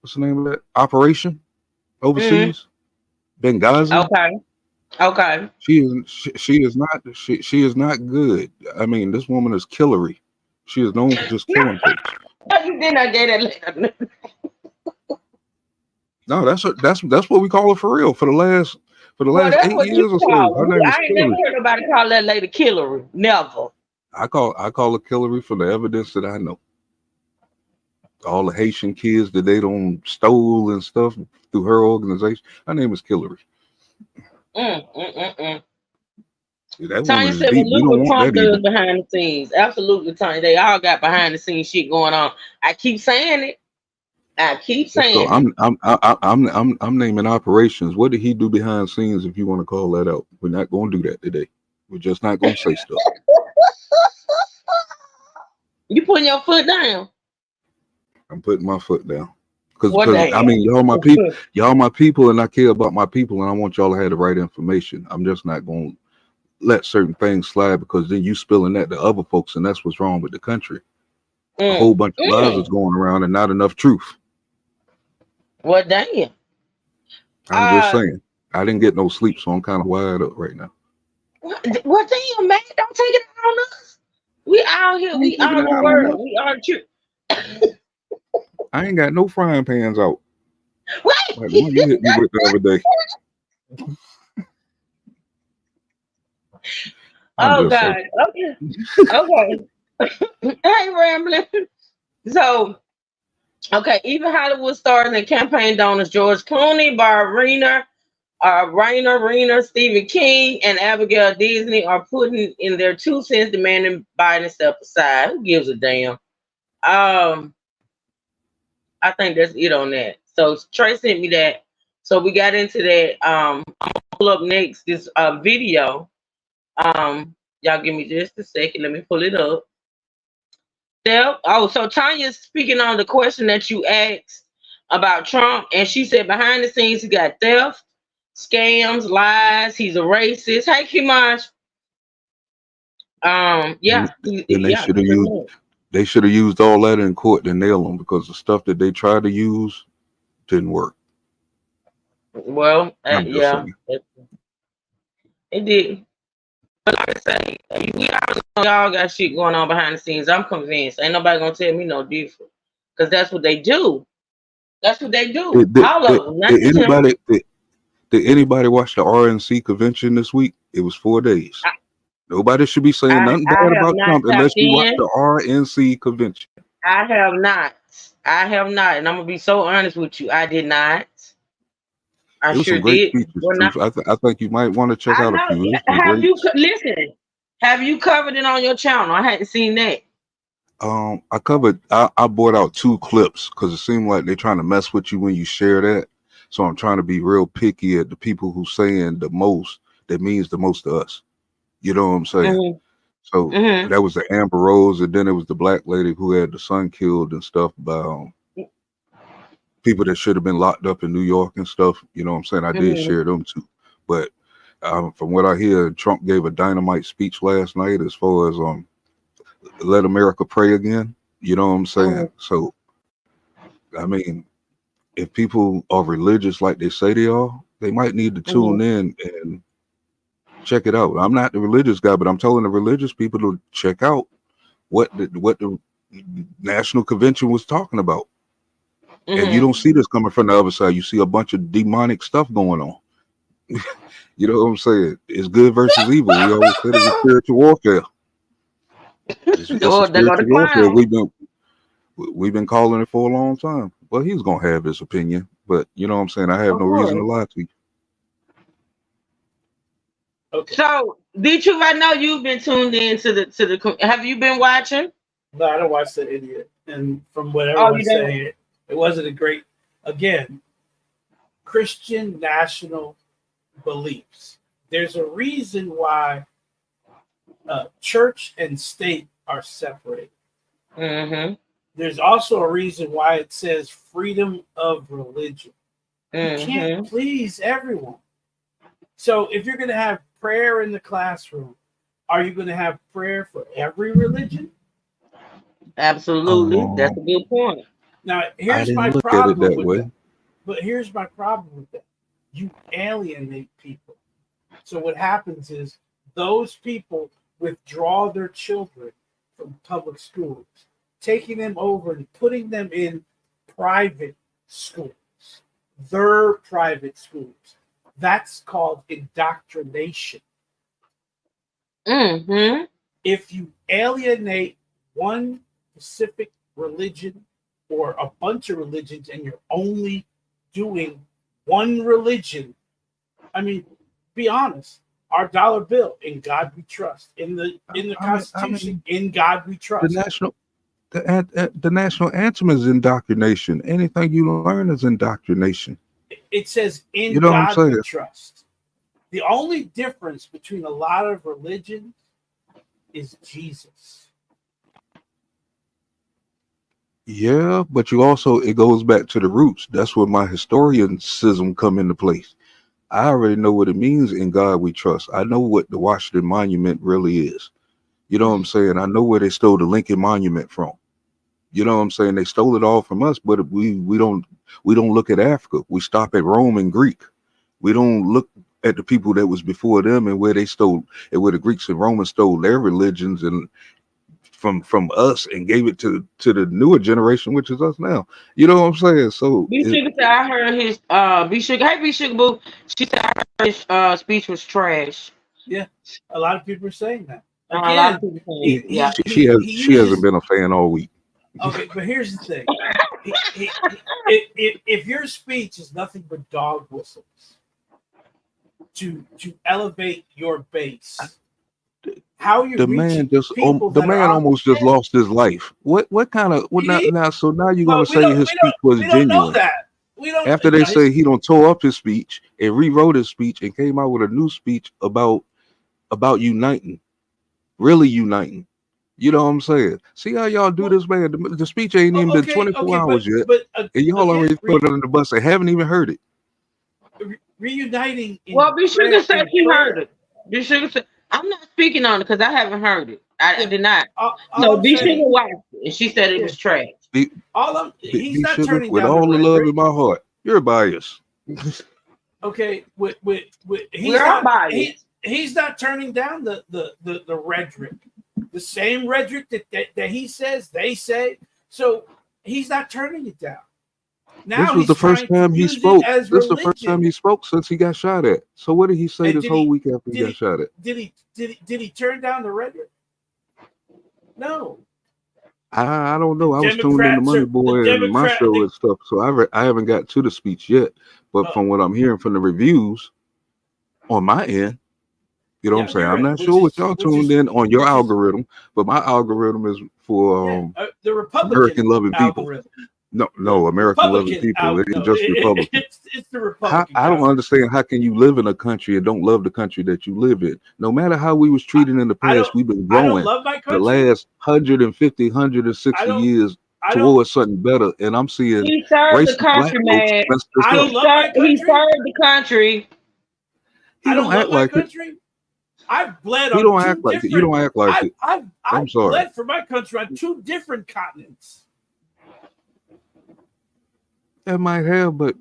what's the name of that operation Mm-hmm. overseas, Benghazi. Okay. Okay. She is not good. I mean, this woman is killery. She is known for just killing folks. You did not get that letter. No, that's what we call her for real. For the Well, last that's eight what you years or so, call her it. name is I ain't never Hillary. heard nobody call that lady Killery. Never. I call her Hillary for the evidence that I know. All the Haitian kids that they don't stole and stuff through her organization. Her name is Hillary. Mm, mm, mm, mm. That woman Tanya is said, deep. well, We look don't what want Trump that either. does behind the scenes. Absolutely, Tanya. They all got behind the scenes shit going on. I keep saying it. I keep Let's go. saying it. I'm naming operations. What did he do behind scenes? If you want to call that out, we're not going to do that today. We're just not going to say stuff. You putting your foot down. I'm putting my foot down What because the I hell? mean y'all my people, and I care about my people, and I want y'all to have the right information. I'm just not going to let certain things slide because then you spilling that to other folks, and that's what's wrong with the country. A whole Mm, bunch of lies is mm. going around and not enough truth. Well, damn. I'm just Uh, saying. I didn't get no sleep, so I'm kind of wired up right now. what damn, man? Don't take it out on us. We out here. I ain't We taking are it the out on world. you. We are the truth. I ain't got no frying pans out like the Wait. one you hit me with the other day. I'm Oh just God. saying. Okay. Okay. Hey, rambling. So, okay, even Hollywood stars and campaign donors George Clooney, Rainer, Stephen King, and Abigail Disney are putting in their 2 cents demanding Biden step aside. Who gives a damn? Um, I think that's it on that. So Trey sent me that. So we got into that. I'm gonna pull up next this video. Y'all give me just a second. Let me pull it up. Yep. Oh, so Tanya's speaking on the question that you asked about Trump, and she said behind the scenes he got theft, scams, lies. He's a racist. Hey, Kimash. And, Yeah, and yeah, he pretty much. they should have used all that in court to nail him because the stuff that they tried to use didn't work. Well, I'm just yeah, saying. it did. But like I say, we all know y'all got shit going on behind the scenes. I'm convinced. Ain't nobody gonna tell me no different. Because that's what they do. That's what they do. All of them, not just him. Did anybody watch the RNC convention this week? It was 4 days. I, Nobody should be saying nothing I bad have about not Trump unless tapped you watch in. the RNC convention. I have not. I have not. And I'm gonna be so honest with you. I did not. I It was sure some great did. speeches, Well, not. Truth. I think you might want to check I out a know. few. It was some Have great. you listen? Have you covered it on your channel? I hadn't seen that. I brought out 2 clips because it seemed like they're trying to mess with you when you share that. So I'm trying to be real picky at the people who saying the most that means the most to us. You know what I'm saying? Mm-hmm. So Mm-hmm. that was the Amber Rose, and then it was the black lady who had the son killed and stuff by people that should have been locked up in New York and stuff. You know what I'm saying? I did Mm-hmm. share them too. But from what I hear, Trump gave a dynamite speech last night as far as let America pray again. You know what I'm Mm-hmm. saying? So I mean, if people are religious like they say they are, they might need to Mm-hmm. tune in and check it out. I'm not the religious guy, but I'm telling the religious people to check out what the national convention was talking about. And you Mm-hmm. don't see this coming from the other side. You see a bunch of demonic stuff going on. You know what I'm saying? It's good versus evil. We always said it's a spiritual warfare. It's a Oh, there go the spiritual warfare. clown. We've been calling it for a long time. Well, he's gonna have his opinion, but you know what I'm saying? I have Of no reason to course. lie to you. Okay. So, D-Truth, I know you've been tuned in to the. Have you been watching? No, I don't watch the idiot. And from what Oh, you everyone's don't. saying, it wasn't a great. Again, Christian national beliefs. There's a reason why church and state are separated. Mm-hmm. There's also a reason why it says freedom of religion. You Mm-hmm. can't please everyone. So if you're going to have prayer in the classroom, are you going to have prayer for every religion? Absolutely. That's a good point. Now, I here's didn't my look at it problem that with way. that. But here's my problem with that. You alienate people. So what happens is those people withdraw their children from public schools, taking them over and putting them in private schools, their private schools. That's called indoctrination. Mm-hmm. If you alienate one specific religion or a bunch of religions and you're only doing one religion, I mean, be honest. Our dollar bill, in God we trust. In the Constitution, in God we The trust. the national anthem is indoctrination. Anything you learn is indoctrination. It says, You in know what I'm God we saying? trust. The only difference between a lot of religions is Jesus. Yeah, but you also it goes back to the roots. That's where my historianism come into place. I already know what it means in God we trust. I know what the Washington Monument really is. You know what I'm saying? I know where they stole the Lincoln Monument from. You know what I'm saying? They stole it all from us, but we don't look at Africa. We stop at Rome and Greek. We don't look at the people that was before them and where they stole and where the Greeks and Romans stole their religions and from us and gave it to the newer generation, which is us now. You know what I'm saying? So B Sugar said I heard his B Sugar. Hey B Sugar Boo. She said I heard his speech was trash. Yeah, a lot of people are saying that. A lot of Again, people saying he, yeah. he, he she hasn't uses. been a fan all week. Okay, but here's the thing. If your speech is nothing but dog whistles to elevate your base, how are you The reaching man just people the that are man on almost the just fence? lost his life. What kind of what He- now? So now you're Well, gonna say his speech was we don't know genuine. that. We don't. After they No, say he don't tore up his speech and rewrote his speech and came out with a new speech about uniting, really uniting. You know what I'm saying? See how y'all do well, this, man? The speech ain't even been 24 okay, hours yet, but and y'all again, already throw it under the bus and haven't even heard it. reuniting in Well B Sugar prayer. said she heard it. B Sugar said I'm not speaking on it because I haven't heard it. I Yeah, did not. all No, I'm B Sugar saying, watched it and she said it yeah, was trash. Be, he's be not sugar turning with down the all the love in rhetoric. my heart. You're biased. Okay, with We are biased. he's not turning down the rhetoric, the same rhetoric that he says they say. So he's not turning it down. This Now was the he's first trying to time he use it spoke. as This is the first time religion. he spoke since he got shot at. So what did he say And this whole week after he did got shot at? did he turn down the rhetoric? No. I don't The know. I was tuned into Money the Boy and my Democrat. show and stuff, so I haven't got to the speech yet. But Uh, from what I'm hearing from the reviews on my end, you know what I'm yeah, saying. you're I'm right. not sure what y'all tuned in on your algorithm, but my algorithm is for The Republican American loving people. algorithm. The No, American loving Republican people. It ain't no, just Republican. it's the Republican. I don't algorithm. understand how can you live in a country and don't love the country that you live in. No matter how we was treated in the I past, don't we've been I don't growing love my the country. last 150, I 160 don't years I don't towards something better. And I'm seeing He served the racist black country, folks man. mess this I up. don't love my He country. served the country. He I don't don't act love my like it. country. I've bled He on don't two act like it. You different. don't act like it. I'm I've sorry. bled for my country on two different continents. That might have, but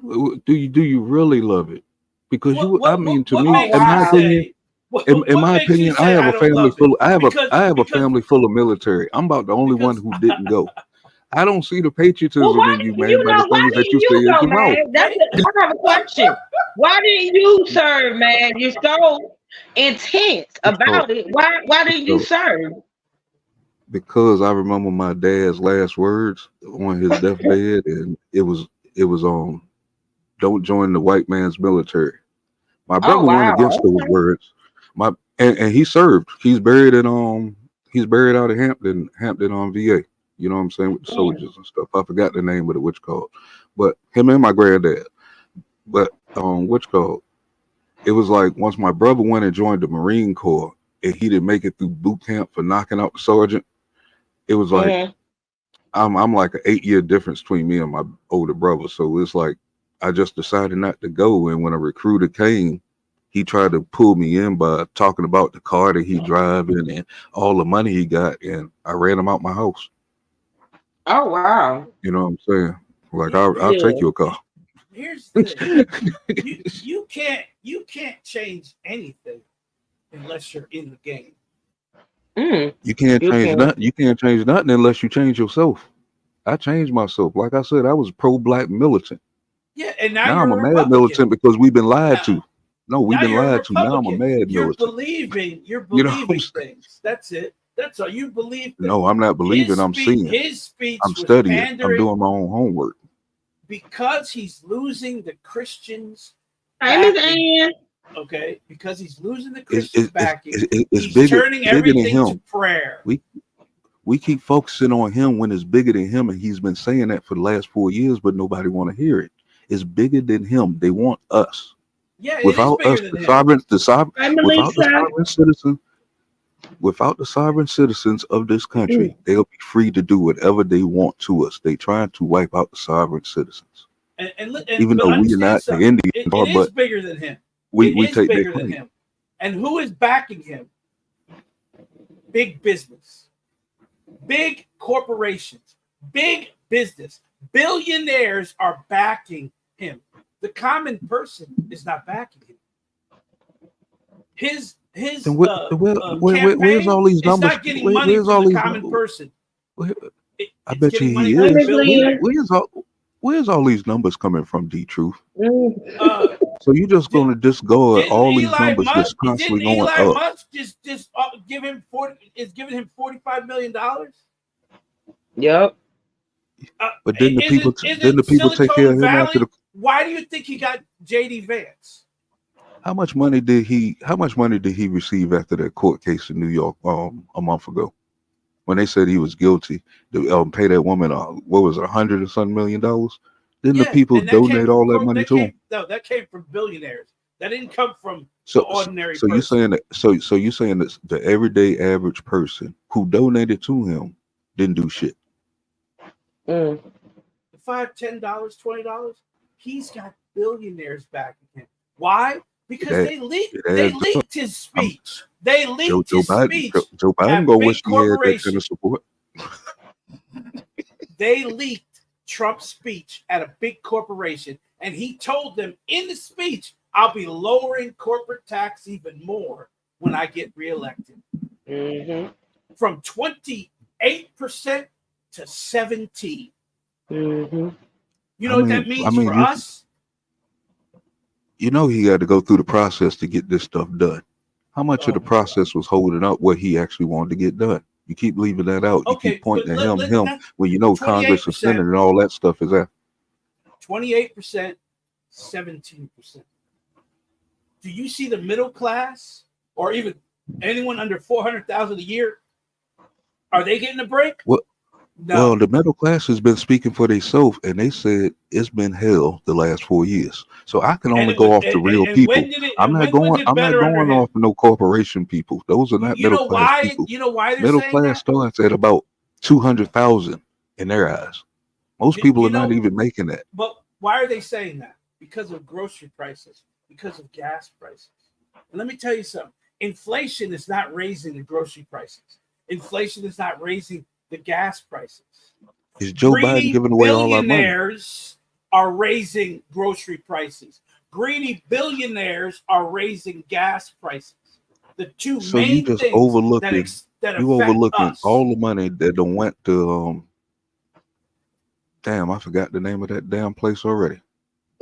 do you really love it? Because I mean, to What me, Oh makes in you my wow. opinion, say what in my makes you opinion, I say have I a don't family love it? full. I have a Because family full of military. I'm about the only one because who didn't go. I don't see the Well, patriotism why in you, didn't man, you by the know? Why things that didn't you say you is go, your mouth. man? I have a question. Why didn't you serve, man? You're so intense So, about it. Why didn't you so serve? because I remember my dad's last words on his deathbed, and it was don't join the white man's military. My Oh brother went against wow. those Okay. words. And he served. He's buried out of Hampton on VA. You know what I'm saying, with the Mm. soldiers and stuff. I forgot the name of it, which called. But him and my granddad. But What's called? It was like once my brother went and joined the Marine Corps, and he didn't make it through boot camp for knocking out the sergeant. It was like Mm-hmm. I'm like an 8 year difference between me and my older brother. So it's like I just decided not to go. And when a recruiter came, he tried to pull me in by talking about the car that he driving and all the money he got, and I ran him out my house. Oh wow. You know what I'm saying? Like You, I'll take Yeah. your car. here's the thing. You can't change anything unless you're in the game. Mm. You can't Good change point. nothing. You can't change nothing unless you change yourself. I changed myself. Like I said, I was pro-black militant. Yeah, and now Now you're I'm a a mad Republican. militant because we've been lied Now, to. No, we've now been you're a lied to. Now I'm a Republican. mad You're militant. believing. You're You know what I'm believing saying? things. That's it. That's all. You believe things. No, I'm not believing. I'm seeing. His I'm speech was studying. I'm pandering doing my own homework. because he's losing the Christians Hey, Miss backing. Ann. Okay, because he's losing the It's Christian backing, it's he's turning bigger than everything to him. prayer. We keep focusing on him when it's bigger than him, and he's been saying that for the last 4 years, but nobody want to hear it. It's bigger than him. They want us. Yeah, it is Without us, bigger than him. Hey, without the Melissa. sovereign citizen, without the sovereign citizens of this country, they'll be free to do whatever they want to us. They trying to wipe out the sovereign citizens, even But though we are understand not the something. Indians It are, is but bigger than him. we It is take their bigger than claim. him. And who is backing him? Big business, big corporations, big business. Billionaires are backing him. The common person is not backing him. His Then where's campaign all these is numbers? not getting money Where's from all the these? common person. I It's bet you getting money he from Hey, the is. Miss billionaire. Where's all these numbers coming from, D Truth? Leanne. Uh, So you just did, gonna discard didn't all these Eli numbers that's Musk? constantly Didn't going Eli up? Musk just give him giving him $45 million? Yep. But then Is then the it people take care Silicon of him after Valley? the. Why do you think he got JD Vance? How much money did he receive after that court case in New York a month ago when they said he was guilty to pay that woman what was it, $100 or something $1 million? Didn't the Yeah, people and that came donate from all that money to him? that came from billionaires. That didn't come from the So ordinary so you person. saying that so you saying that the everyday average person who donated to him didn't do shit? Mm. $5, $10, $20. He's got billionaires backing him. Why? Because That they it adds up. leaked his speech. They leaked Joe his Biden speech Joe Biden at gonna big wish he had that kind corporations. of support. They leaked Trump's speech at a big corporation, and he told them in the speech, "I'll be lowering corporate tax even more when I get reelected, Mm-hmm. from 28% to 17." Mm-hmm. You know what that I means mean, for us? you know he had to go through the process to get this stuff done. How much of Oh the my God. process was holding up what he actually wanted to get done? You keep leaving that out. You keep Okay, but pointing at him, that's when you know Congress and 28%, Senate and all that stuff is there. 28%, 17%. Do you see the middle class or even anyone under 400,000 a year? Are they getting a break? Well, No. the middle class has been speaking for themselves, and they said it's been hell the last 4 years. So I can And only it was, go off the real and people. when did it? I'm And not when was going. it I'm not better under going him? off no corporation people. Those are not You middle know class why? people. You know why they're Middle saying class that? starts at about 200,000 in their eyes. Most people You are not know, even making that. but why are they saying that? Because of grocery prices, because of gas prices. And let me tell you something. Inflation is not raising the grocery prices. Inflation is not raising the gas prices. Is Joe Biden Greedy giving away all our money? billionaires are raising grocery prices. Greedy billionaires are raising gas prices. The two So you main just things overlooking that you affect overlooking us. all the money that done went to damn, I forgot the name of that damn place already.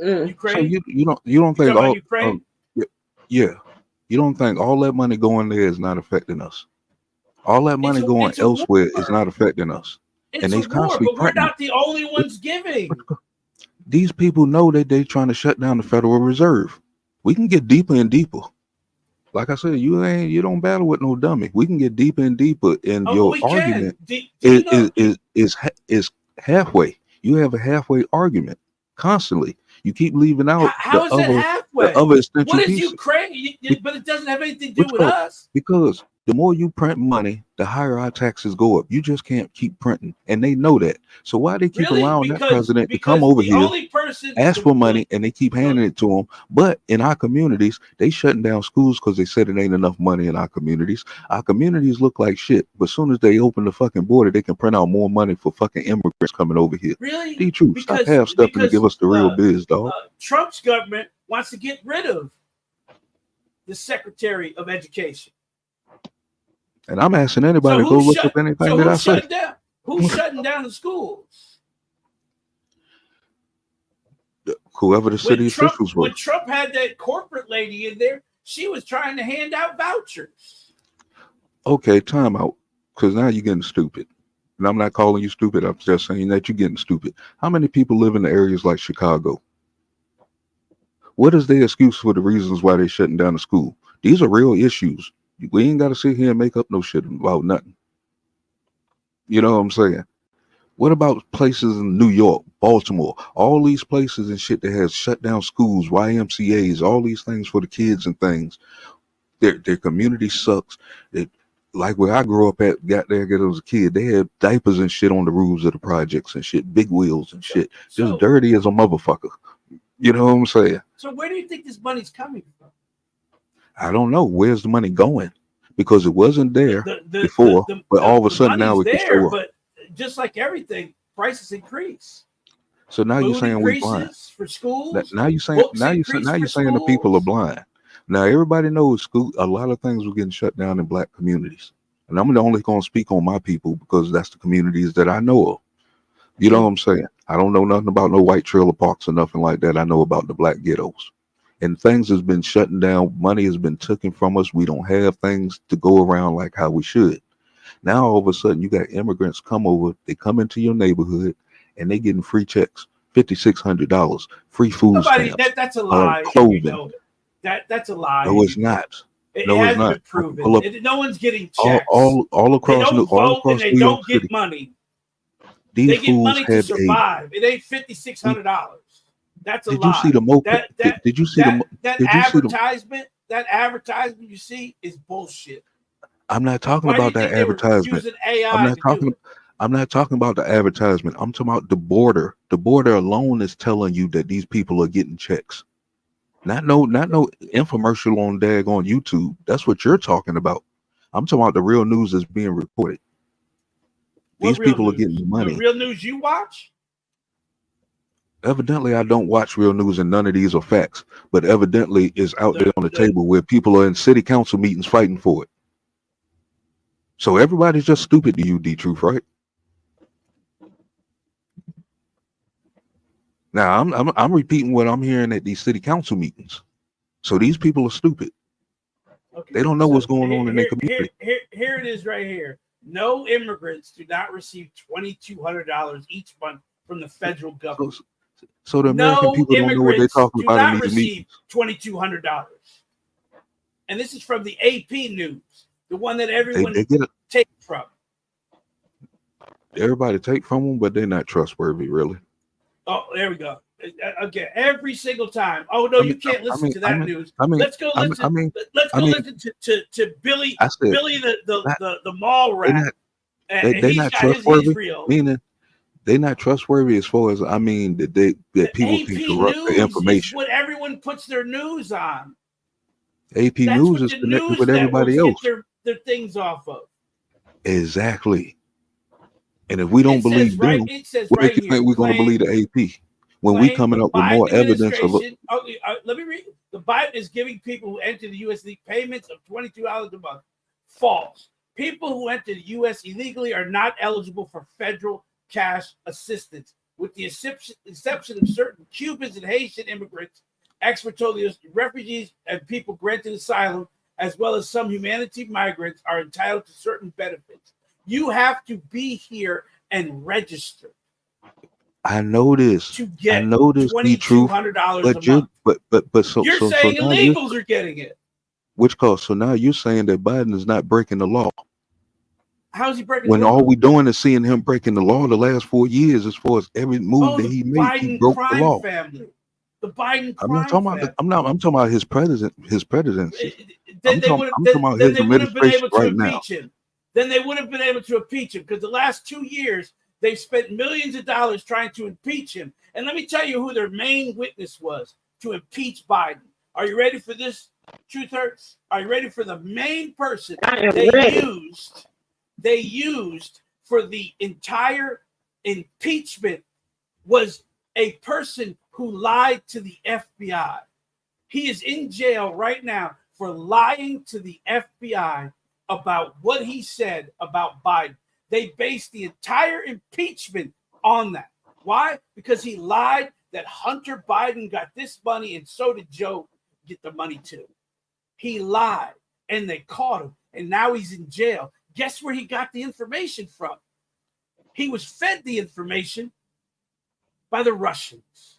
Mm. So Ukraine? you don't You think talking about all Ukraine? yeah, yeah, you don't think all that money going there is not affecting us? All that money going It's a elsewhere is war. not affecting us. And It's a they war, constantly but we're printing. not the only ones giving. These people know that they trying to shut down the Federal Reserve. We can get deeper and deeper. Like I said, you don't battle with no dummy. We can get deeper and deeper, and Oh, your we can. argument Do you know? is halfway. You have a halfway argument constantly. You keep leaving out How is that the halfway? other essential What is pieces. Ukraine? But it doesn't have anything to do Which with part? us. Because the more you print money, the higher our taxes go up. You just can't keep printing, and they know that. So why they keep Really? allowing that president to come Because over the here, only person ask for money, and they keep handing it to them? But in our communities, they shutting down schools because they said it ain't enough money in our communities. Our communities look like shit, but as soon as they open the fucking border, they can print out more money for fucking immigrants coming over here. really D Truth, stop half stepping to give us the real biz, dog. Trump's government wants to get rid of the Secretary of Education. And I'm asking anybody to go look up anything that I say. Down? Who's shutting down the schools? Whoever the city officials were. When Trump had that corporate lady in there, she was trying to hand out vouchers. Okay, time out. Because now you're getting stupid. And I'm not calling you stupid. I'm just saying that you're getting stupid. How many people live in the areas like Chicago? What is their excuse for the reasons why they're shutting down the school? These are real issues. We ain't got to sit here and make up no shit about nothing. You know what I'm saying? What about places in New York, Baltimore, all these places and shit that has shut down schools, YMCAs, all these things for the kids and things? Their community sucks. Like where I grew up at, got there as a kid, they had diapers and shit on the roofs of the projects and shit, big wheels and shit, just dirty as a motherfucker. You know what I'm saying? So where do you think this money's coming from? I don't know. Where's the money going? Because it wasn't there before, but all of a sudden now it can show up. But just like everything, prices increase. So now you're saying we're blind for schools. Now you're saying the people are blind. Now everybody knows school. A lot of things were getting shut down in black communities, and I'm only going to speak on my people because that's the communities that I know of. You know what I'm saying? I don't know nothing about no white trailer parks or nothing like that. I know about the black ghettos. And things has been shutting down. Money has been taken from us. We don't have things to go around like how we should. Now all of a sudden you got immigrants come over. They come into your neighborhood and they getting free checks, $5,600, free food stamps. That's a lie. Clothing. That's a lie. No, it's not. It hasn't been proven. No one's getting checks. All across New York City. They don't get money. They get money to survive. It ain't $5,600. That's a lie. Did you see the Did you see that advertisement? That advertisement you see is bullshit. I'm not talking about that advertisement. I'm not talking about the advertisement. I'm talking about the border. The border alone is telling you that these people are getting checks. Not no infomercial on daggone YouTube. That's what you're talking about. I'm talking about the real news that's being reported. These people are getting money. The real news you watch? Evidently, I don't watch real news, and none of these are facts. But evidently, it's out there on the table where people are in city council meetings fighting for it. So everybody's just stupid to you, D Truth, right? Now I'm repeating what I'm hearing at these city council meetings. So these people are stupid. Okay, they don't know what's going on in their community. Here it is right here. No immigrants do not receive $2,200 each month from the federal government. So the American people don't know what they're talking about in these meetings. $2,200. And this is from the AP News, the one that everyone takes from. Everybody take from them, but they're not trustworthy, really. Oh, there we go. Okay, every single time. Oh no, you can't listen to that news. Let's go listen. Let's go listen to Billy. Billy, the mall rat. They're not trustworthy. Meaning, they're not trustworthy as far as that people can corrupt the information. What everyone puts their news on. AP News is connected with everybody else. Get their things off of. Exactly. And if we don't believe them, what do you think we're going to believe the AP? When we coming up with more evidence of it. Let me read. The Biden is giving people who enter the U.S. payments of $22 a month. False. People who enter the U.S. illegally are not eligible for federal cash assistance, with the exception of certain Cubans and Haitian immigrants. Experts told us refugees and people granted asylum, as well as some humanitarian migrants, are entitled to certain benefits. You have to be here and register. I know this. To get $2,200 a month. But you're saying illegals are getting it. Which cause? So now you're saying that Biden is not breaking the law. How is he breaking when the law? All we doing is seeing him breaking the law the last 4 years, as far as every move that he made, he broke the law. Family. the Biden I'm not crime talking about. family. I'm talking about his presidency. Then they would have. I'm talking about Then his they would have been administration able to right now. impeach him. Then they would have been able to impeach him because the last 2 years they've spent millions of dollars trying to impeach him. And let me tell you who their main witness was to impeach Biden. Are you ready for this, Truth Hurts? Are you ready for the main person they used for the entire impeachment was a person who lied to the FBI. He is in jail right now for lying to the FBI about what he said about Biden. They based the entire impeachment on that. Why? Because he lied that Hunter Biden got this money and so did Joe get the money too. He lied and they caught him and now he's in jail. Guess where he got the information from? He was fed the information by the Russians.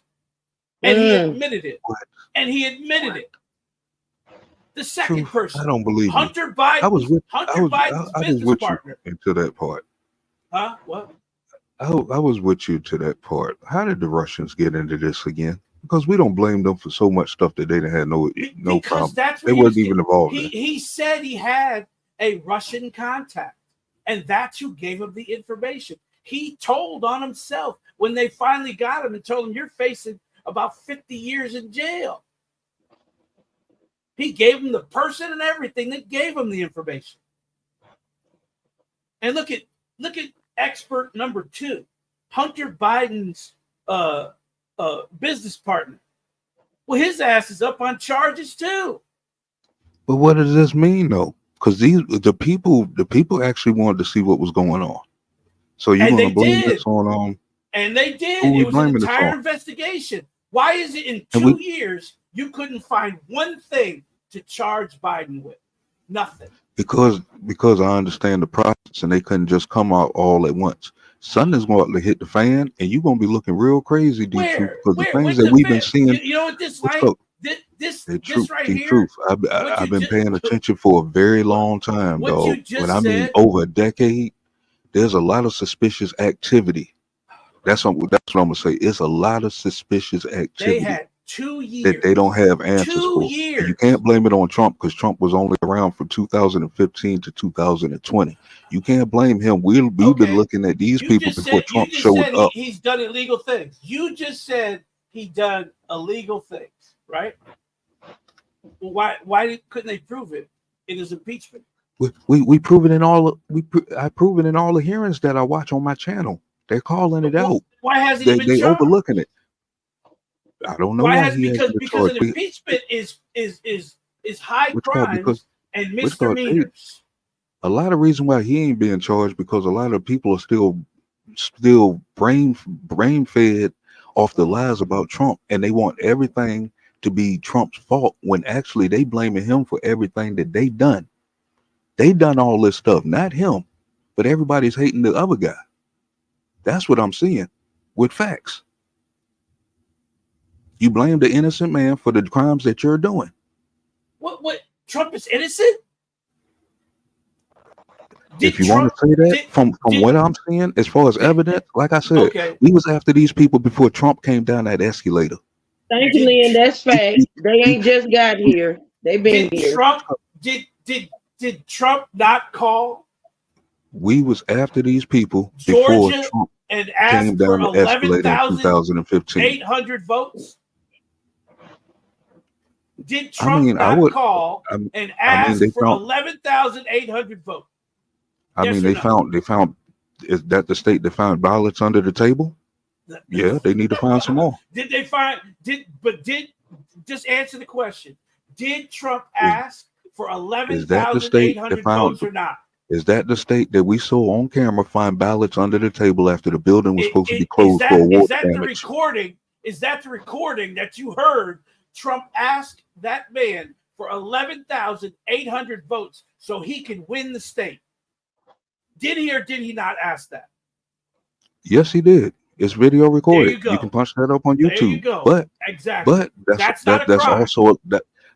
And he admitted it. And he admitted it. The second person, I don't believe Hunter you. Biden, I was with Biden's I was business with partner. you into that part. Huh? What? I was with you to that part. How did the Russians get into this again? Because we don't blame them for so much stuff that they didn't have no Because problem. that's what They wasn't even involved in. He said he had a Russian contact, and that's who gave him the information. He told on himself when they finally got him and told him, "You're facing about 50 years in jail." He gave him the person and everything that gave him the information. And look at expert number 2, Hunter Biden's business partner. Well, his ass is up on charges too. But what does this mean though? Because the people actually wanted to see what was going on. So you're going to blame this on And they did. Who It was an blaming this entire on? investigation. Why is it in 2 years you couldn't find one thing to charge Biden with? Nothing. Because I understand the process and they couldn't just come out all at once. Something's going to hit the fan and you're going to be looking real crazy, D-Truth, because the things that we've been seeing. You know what this like? This right here. Truth. I've been paying attention for a very long time, dog. When I mean over a decade, there's a lot of suspicious activity. That's what I'm gonna say. It's a lot of suspicious activity. They had 2 years that they don't have answers 2 for. years. And you can't blame it on Trump because Trump was only around from 2015 to 2020. You can't blame him. We've been looking at these people before Trump showed up. He's done illegal things. You just said he done illegal things, right? Why couldn't they prove it in his impeachment? We prove it in all. I prove it in all the hearings that I watch on my channel. They're calling it out. Why hasn't he been they charged? overlooking it? I don't know why he hasn't been charged. Because an impeachment is high crimes and misdemeanors. A lot of reason why he ain't being charged because a lot of people are still brain fed off the lies about Trump, and they want everything to be Trump's fault when actually they blaming him for everything that they done. They done all this stuff, not him, but everybody's hating the other guy. That's what I'm seeing with facts. You blame the innocent man for the crimes that you're doing. What? Trump is innocent? If you want to say that, from what I'm seeing, as far as evidence, like I said, we was after these people before Trump came down that escalator. Thank you, Lynn. That's fact. They ain't just got here. They been here. Did Trump not call? We was after these people before Georgia Trump and asked came for down the escalator in 2015. 800 votes. Did Trump call and ask for 11,800 votes? I mean, they found. Is that the state that found ballots under the table? Yeah, they need to find some more. Did they find? Just answer the question? Did Trump ask for 11,800 votes or not? Is that the state that we saw on camera find ballots under the table after the building was supposed to be closed for a war damage? Is that the recording that you heard? Trump asked that man for 11,800 votes so he can win the state. Did he or did he not ask that? Yes, he did. It's video recorded. There you go. You can punch that up on YouTube. There you go. But that's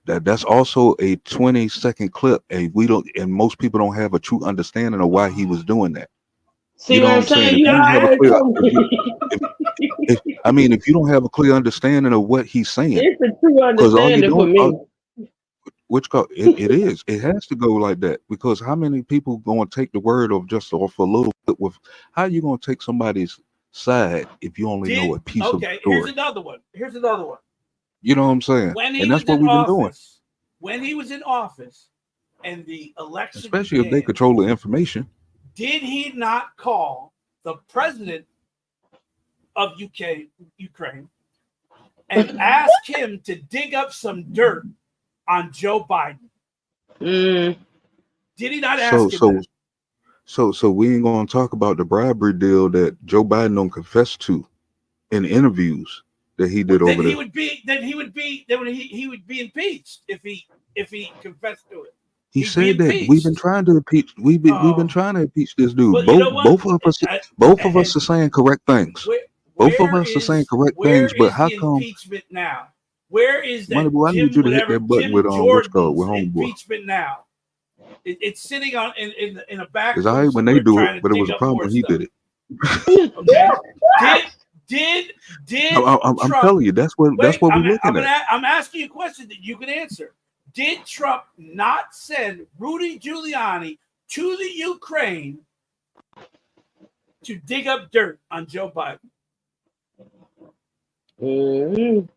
that's also a 20-second clip, and most people don't have a true understanding of why he was doing that. See You what know what I'm I'm saying? saying? If You you don't have a always clear, come. I mean, if you don't have a clear understanding of what he's saying, It's a true because all you're understanding for doing, me. it is, it has to go like that. Because how many people going to take the word of just off a little bit? With how you going to take somebody's side if you only know a piece of the Okay, here's story? another one. Here's another one. You know what I'm saying? When he And that's was what in we've been doing. office, when he was in office, and the election Especially if they began, control the information. did he not call the president of Ukraine, and ask him to dig up some dirt on Joe Biden? Mm. Did he not So ask him that? so we ain't gonna talk about the bribery deal that Joe Biden don't confess to in interviews that he did Then over he there. would be he would be impeached if he confessed to it. He He'd be said that we've been impeached. trying to impeach. We've been Oh, trying to impeach this dude. well, you know what? Both of us, are And saying correct things. where Both of where us are saying is correct where things. But is how the come, impeachment now? Where is Money that Boy? I need you to hit that button with Tim what's called Jordan's with homeboy. impeachment now? It's sitting on in a back It's all room right when they somewhere do it, trying to but it dig was a up problem more when he stuff. did it. Okay, did did did I'm Trump? telling you, that's Wait, what we're looking at. I'm asking you a question that you can answer. Did Trump not send Rudy Giuliani to the Ukraine to dig up dirt on Joe Biden? Mm.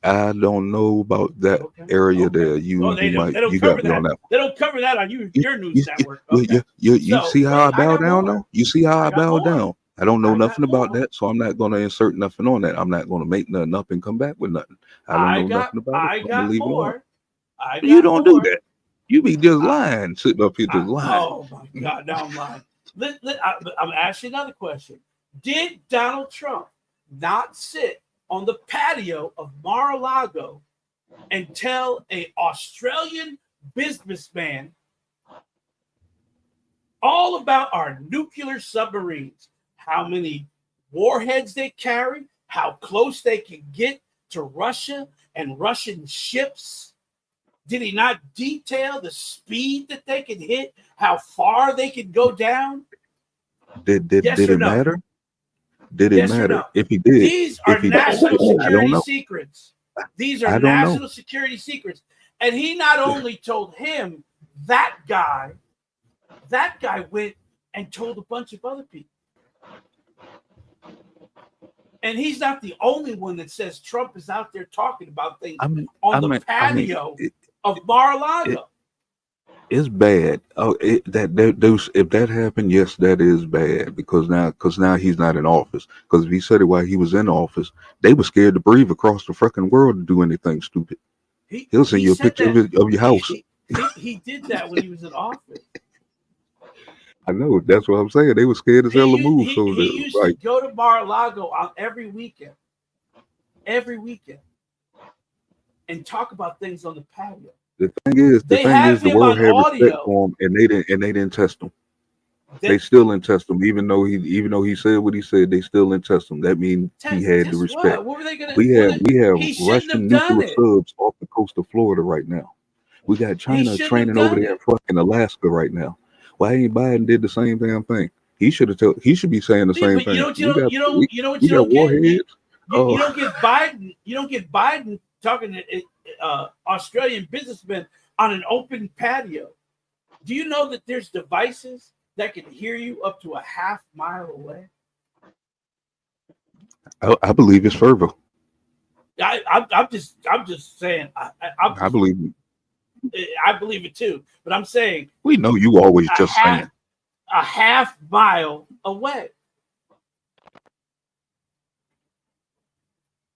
I don't know about that Okay. area Okay. there. Oh, They don't got cover me on that. that. They don't cover that on You, your news you, network. you, Okay. you So see how I I bow got down more. though? You see how I I got bow more. down? I don't know I got nothing about more. that, so I'm not going to insert nothing on that. I'm not going to make nothing up and come back with nothing. I don't know nothing about it, I so I'm going to got leave it alone. more. I You got don't do more. that. You be just I, lying, sitting up here just lying. oh my God! Now I'm lying. I'm asking another question. Did Donald Trump not sit on the patio of Mar-a-Lago and tell an Australian businessman all about our nuclear submarines, how many warheads they carry, how close they can get to Russia and Russian ships? Did he not detail the speed that they can hit, how far they can go down? Yes Did or it no? matter? Did it Yes or matter? no? If he did, These are if he, national I don't security know. secrets. These are I don't know. national security secrets. And he not only told him, that guy went and told a bunch of other people. And he's not the only one that says Trump is out there talking about things on the I mean, patio of Mar-a-Lago. it's bad. Oh, those, if that happened, yes, that is bad because now he's not in office. Because if he said it while he was in office, they were scared to breathe across the fucking world to do anything stupid. He'll send He you a said picture that of your house. he did that when he was in office. I know. That's what I'm saying. They were scared as hell to move. So He used to like go to Mar-a-Lago on every weekend, and talk about things on the patio. the They thing have is, the him world on had respect audio. for him, and they didn't test him. They That still didn't test him, even though he said what he said. They still didn't test him. That means he had the test respect. what? What were they gonna? We have He shouldn't have Russian done nuclear it. subs off the coast of Florida right now. We got He China shouldn't have training over done there in it. fucking Alaska right now. Why ain't Biden did the same damn thing? He should have he should be saying the Yeah, same but thing. We got don't get. warheads. You Oh, don't get Biden. You don't get Biden talking to Australian businessmen on an open patio. Do you know that there's devices that can hear you up to a half mile away? I believe it's fervor. I'm just saying. I believe I believe it too. But I'm saying we know you always a just saying. half mile away.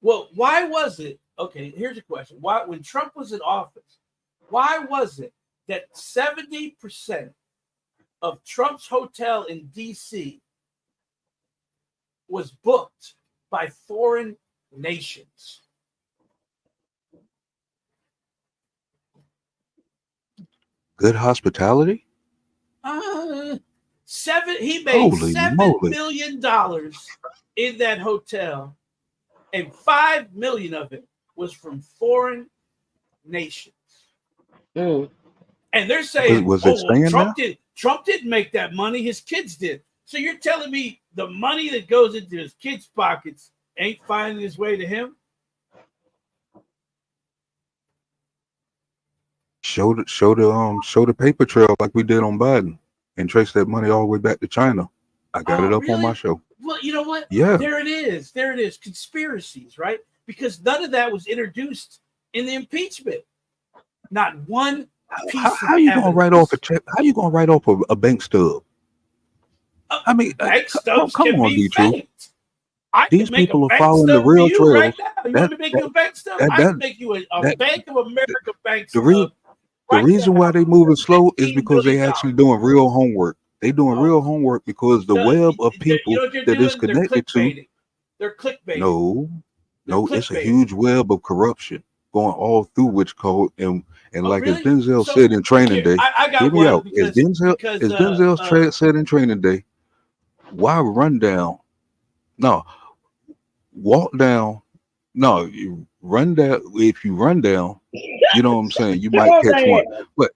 Well, why was it? Okay, here's a question. Why, when Trump was in office, why was it that 70% of Trump's hotel in D.C. was booked by foreign nations? Good hospitality. He made Holy $7 moly! million in that hotel, and $5 million of it was from foreign nations. Mm. And they're saying, Was "Oh it well, staying there? Trump didn't make that money. His kids did." So you're telling me the money that goes into his kids' pockets ain't finding its way to him? Show the paper trail like we did on Biden, and trace that money all the way back to China. I got it Oh, up on my really? show. Well, you know what? Yeah. There it is. There it is. Conspiracies, right? Because none of that was introduced in the impeachment. Not one piece How of you evidence. gonna write off a check? How you gonna write off a bank stub? I mean, bank stubs come can on, be D-Truth. faked. I These can make a people are bank following the stub for real you right trails. now. You That want me to make you a bank stub? that I that can make you a that Bank of America bank the re, stub the right reason why now they moving for slow is $15 because they billion. actually doing real homework. They doing Oh, real homework because the web of you people know what they're that is doing? They're connected to. clickbaiting. They're clickbaiting. No, They're it's a clickbaiting. huge web of corruption going all through which code and Oh, like as really? Denzel So said in Training here, Day. I Hear got me one out. because Said in Training Day, why run down? No, walk down. No, you run down. If you run down, you know what I'm saying. You might Come catch one. on, But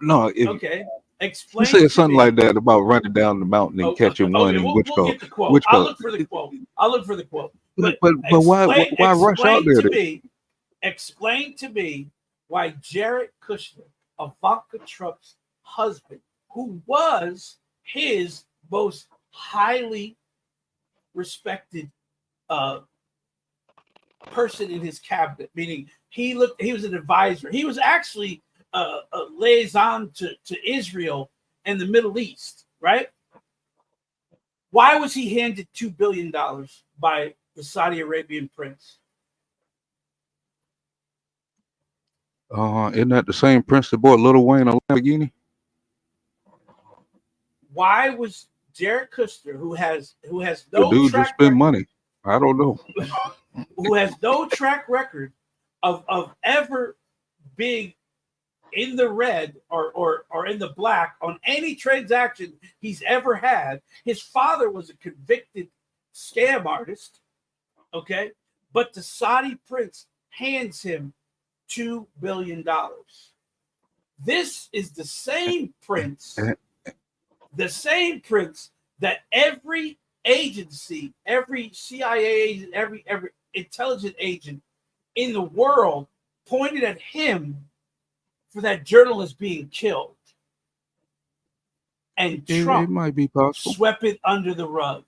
no, if okay. he Explain said to something me. like that about running down the mountain and Oh, catching one okay, in we'll get the quote. which I'll color? look for the quote. I'll look for the quote. But But why rush out explain there to then? me, explain to me why Jared Kushner, Ivanka Trump's husband, who was his most highly respected uh, person in his cabinet, meaning he was an advisor. He was actually a liaison to Israel and the Middle East, right? Why was he handed $2 billion by the Saudi Arabian prince? Isn't that the same prince that bought Lil Wayne a Lamborghini? Why was Jared Kushner, who has The no dude just track spend record, money. I don't know. who has no track record of ever being in the red or in the black on any transaction he's ever had? His father was a convicted scam artist, okay? But the Saudi prince hands him $2 billion. This is the same prince that every agency, every CIA agent, every intelligence agent in the world pointed at him for that journalist being killed. And It Trump might be possible. swept it under the rug.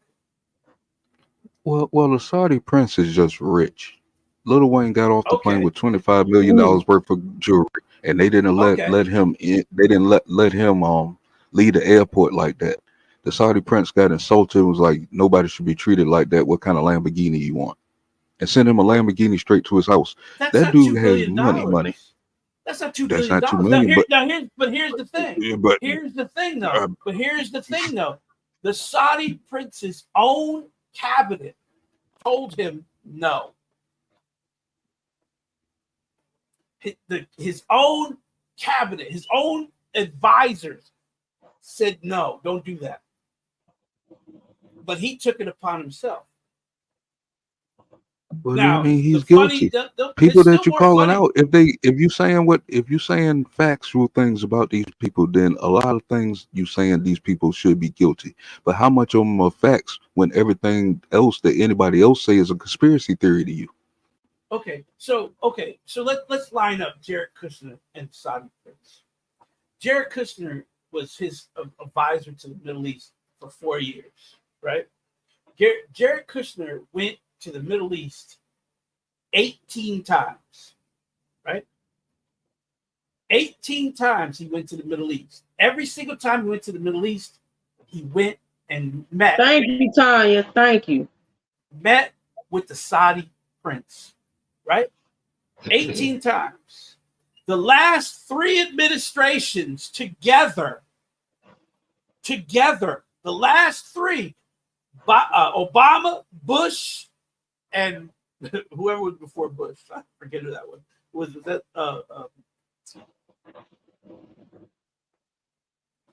Well, the Saudi prince is just rich. Lil Wayne got off the plane Okay. with $25 million worth of jewelry, and they didn't let him in. They didn't let him leave the airport like that. The Saudi prince got insulted and was like, nobody should be treated like that. What kind of Lamborghini you want? And sent him a Lamborghini straight to his house. That's That not dude $2 has billion. money. That's not $2 That's billion. not 2 Now, million, but here's the thing. but Here's the thing, though. The Saudi prince's own cabinet told him no. His own cabinet, his own advisors said no, don't do that. But he took it upon himself. Well, Now, I mean, he's funny, guilty. People that you calling funny. out, if you saying factual things about these people, then a lot of things you saying these people should be guilty. But how much of them are facts when everything else that anybody else say is a conspiracy theory to you? Okay, so let's line up Jared Kushner and Saudi prince. Jared Kushner was his advisor to the Middle East for 4 years, right? Jared Kushner went to the Middle East 18 times, right? 18 times he went to the Middle East. Every single time he went to the Middle East, he went and met. Thank you, Tanya. Thank you. Met with the Saudi prince, right? 18 times. The last 3 administrations together, the last 3, Obama, Bush, and whoever was before Bush, I forget who that was.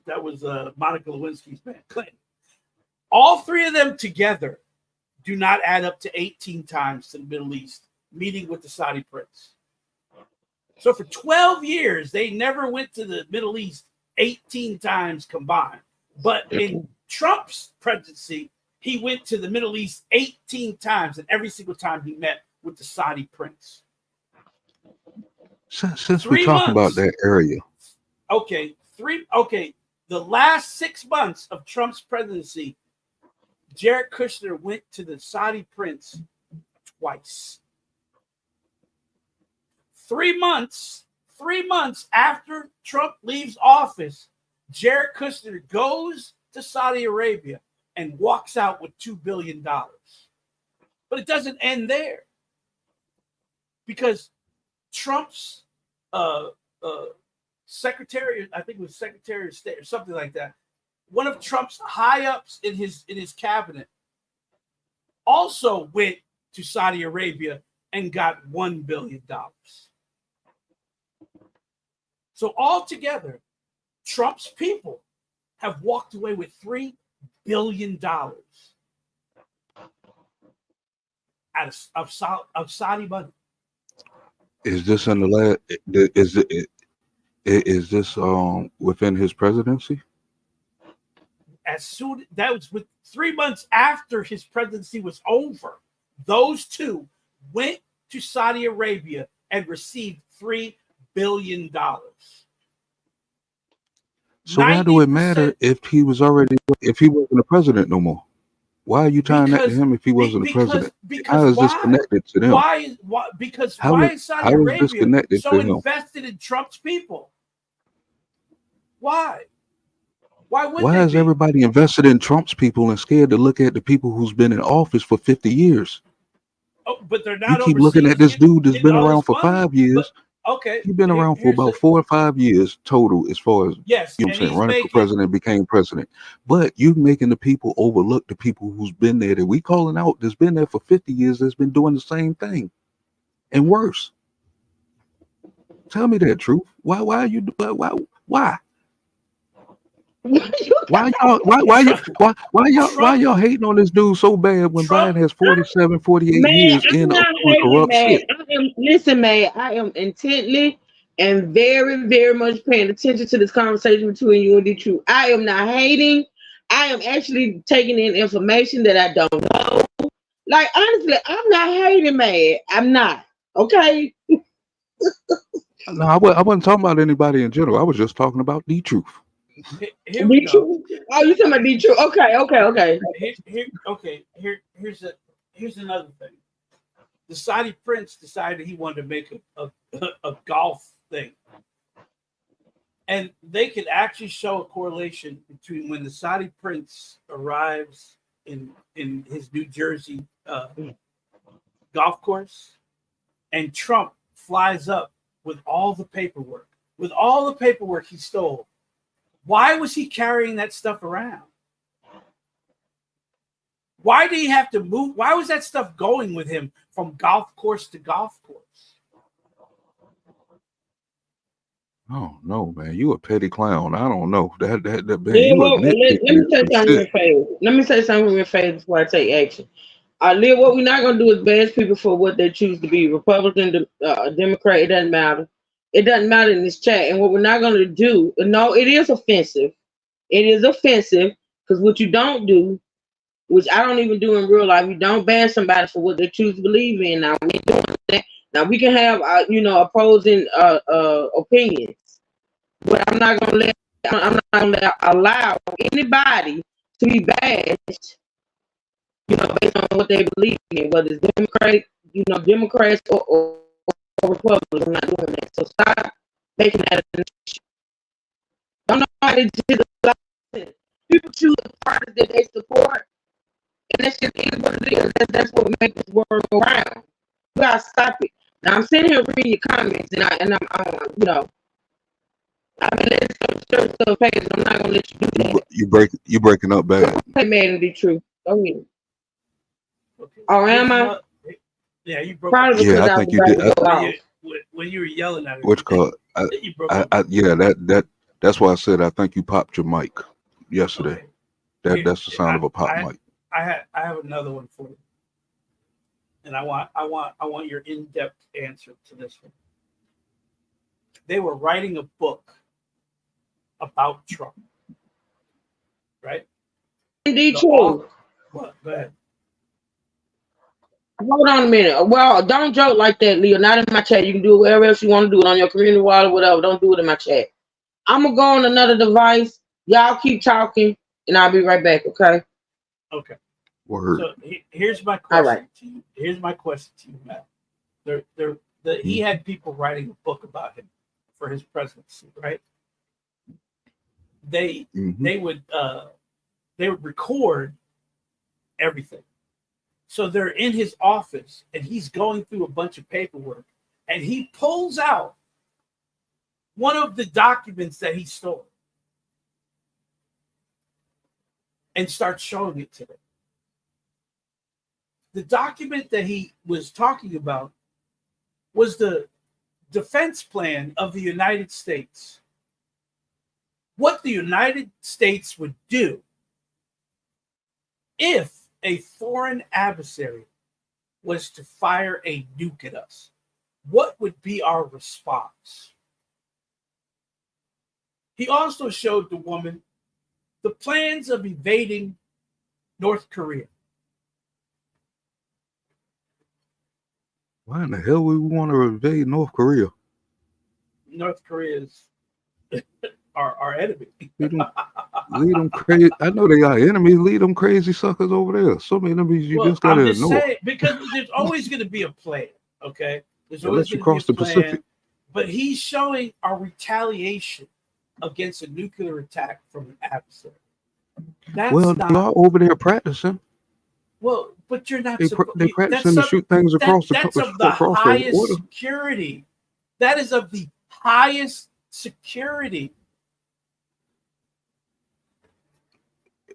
That was Monica Lewinsky's man, Clinton. All 3 of them together do not add up to 18 times to the Middle East, meeting with the Saudi prince. So for 12 years, they never went to the Middle East 18 times combined. But in Trump's presidency, he went to the Middle East 18 times, and every single time he met with the Saudi prince. Since we're talking about that area, okay, the last 6 months of Trump's presidency, Jared Kushner went to the Saudi prince twice. 3 months after Trump leaves office, Jared Kushner goes to Saudi Arabia and walks out with $2 billion. But it doesn't end there, because Trump's secretary, I think it was Secretary of State or something like that, one of Trump's high ups in his cabinet, also went to Saudi Arabia and got $1 billion. So altogether, Trump's people have walked away with $3 billion out of Saudi money. is this in the last? Is this within his presidency? That was with 3 months after his presidency was over. Those two went to Saudi Arabia and received $3 billion. So why do it matter if he wasn't the president no more? Why are you tying that to him if he wasn't the president? How is this connected to them? Why is Saudi Arabia so invested in Trump's people? Why? Why is everybody invested in Trump's people and scared to look at the people who's been in office for 50 years? Oh, but they're not. You keep looking at this dude that's been around for 5 years. Okay, he's been around for about 4 or 5 years total, as far as yes, you know what I'm saying, running for president, became president. But you're making the people overlook the people who's been there that we calling out, that's been there for 50 years, that's been doing the same thing and worse. Tell me that, truth. Why are you why? Why y'all hating on this dude so bad when Biden has 47, 48 years in corrupt shit? Listen, man, I am intently and very, very much paying attention to this conversation between you and the truth. I am not hating. I am actually taking in information that I don't know. Like, honestly, I'm not hating, man. I'm not. Okay? No, I wasn't talking about anybody in general. I was just talking about the truth. Here we go. Oh, you talking about the truth? Okay. Here's another thing. The Saudi prince decided he wanted to make a golf thing, and they could actually show a correlation between when the Saudi prince arrives in his New Jersey golf course, and Trump flies up with all the paperwork he stole. Why was he carrying that stuff around? Why did he have to move? Why was that stuff going with him from golf course to golf course? Oh no, man! You a petty clown. I don't know that man. Let me say something in your face before I take action. Leah, what we're not gonna do is bash people for what they choose to be, Republican, Democrat. It doesn't matter. It doesn't matter in this chat. And what we're not gonna do, no, it is offensive. It is offensive because what you don't do, which I don't even do in real life, you don't ban somebody for what they choose to believe in. Now we doing that. Now we can have opposing opinions, but I'm not gonna allow anybody to be bashed, based on what they believe in, whether it's Democrats or Republicans. I'm not doing that. So stop making that an issue. Don't know how to do it. People choose the parties that they support, and that's just what it is. That's what makes this world go round. You gotta stop it. Now I'm sitting here reading your comments, and I'm letting some page. I'm not gonna let you do that. You breaking up bad. Hey, man, to be true. Go ahead. Okay. Or am I? Yeah, you broke. Probably because I think you did. When you were yelling at her. Which called? That's why I said I think you popped your mic yesterday. Okay. That's the sound of a pop mic. I have another one for you, and I want your in-depth answer to this one. They were writing a book about Trump, right? Indeed, The true. what? Go ahead. Hold on a minute. Well, don't joke like that, Leo. Not in my chat. You can do it wherever else you want to do it on your community wall or whatever. Don't do it in my chat. I'm gonna go on another device. Y'all keep talking, and I'll be right back. Okay. Okay. Word. So here's my All right. question to you. Here's my question to you, Matt. He had people writing a book about him for his presidency, right? They Mhm. they would record everything. So they're in his office and he's going through a bunch of paperwork and he pulls out one of the documents that he stole and starts showing it to them. The document that he was talking about was the defense plan of the United States. What the United States would do if a foreign adversary was to fire a nuke at us. What would be our response? He also showed the woman the plans of invading North Korea. Why in the hell would we want to invade North Korea? North Korea is our enemy. Lead them crazy. I know they got enemies. Lead them crazy suckers over there. So many enemies you just I'm gotta just ignore. saying, because there's always going to be a plan, okay? There's always Unless you going to be cross a the plan. Pacific. But he's showing our retaliation against a nuclear attack from an adversary. That's Well, not they are over there practicing. well, but you're not They supposed. practicing to shoot things across That's of the across the highest water. security. That is of the highest security.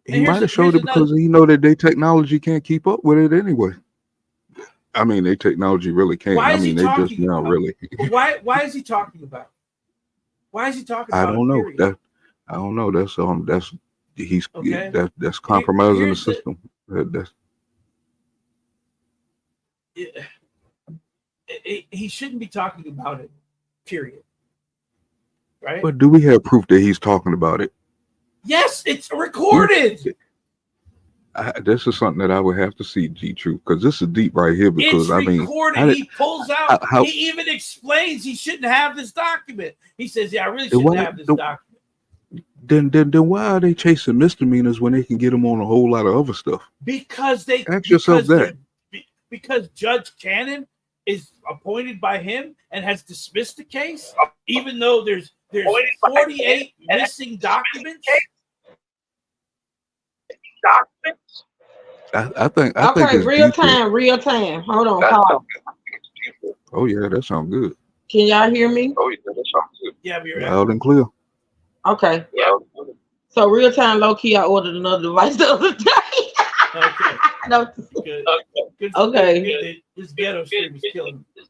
He might have showed it because he know that their technology can't keep up with it anyway. I mean, their technology really can't. Why I is he mean, they just talking now about? really. Why is he talking about? Why is he talking I about? don't know. Period. I don't know. That's he's Okay. that's compromising the Here's the- system. That's he shouldn't be talking about it. Period. Right? But do we have proof that he's talking about it? Yes, it's recorded. This is something that I would have to see, G Truth, because this is deep right here. Because It's I mean, recorded. He pulls out. how He even explains he shouldn't have this document. He says, "Yeah, I really Then shouldn't why- have this document." then why are they chasing misdemeanors when they can get them on a whole lot of other stuff? Because they Ask yourself that. because Judge Cannon is appointed by him and has dismissed the case, even though there's 48 missing documents. I think Okay, it's real deeper. time, real time. Hold on, pause. Oh yeah, that sounds good. Can y'all hear me? Yeah, we're Loud and clear. Okay. So real time, low key, I ordered another device the other day. okay. No, Good. Okay. Good. This ghetto stream is killing me.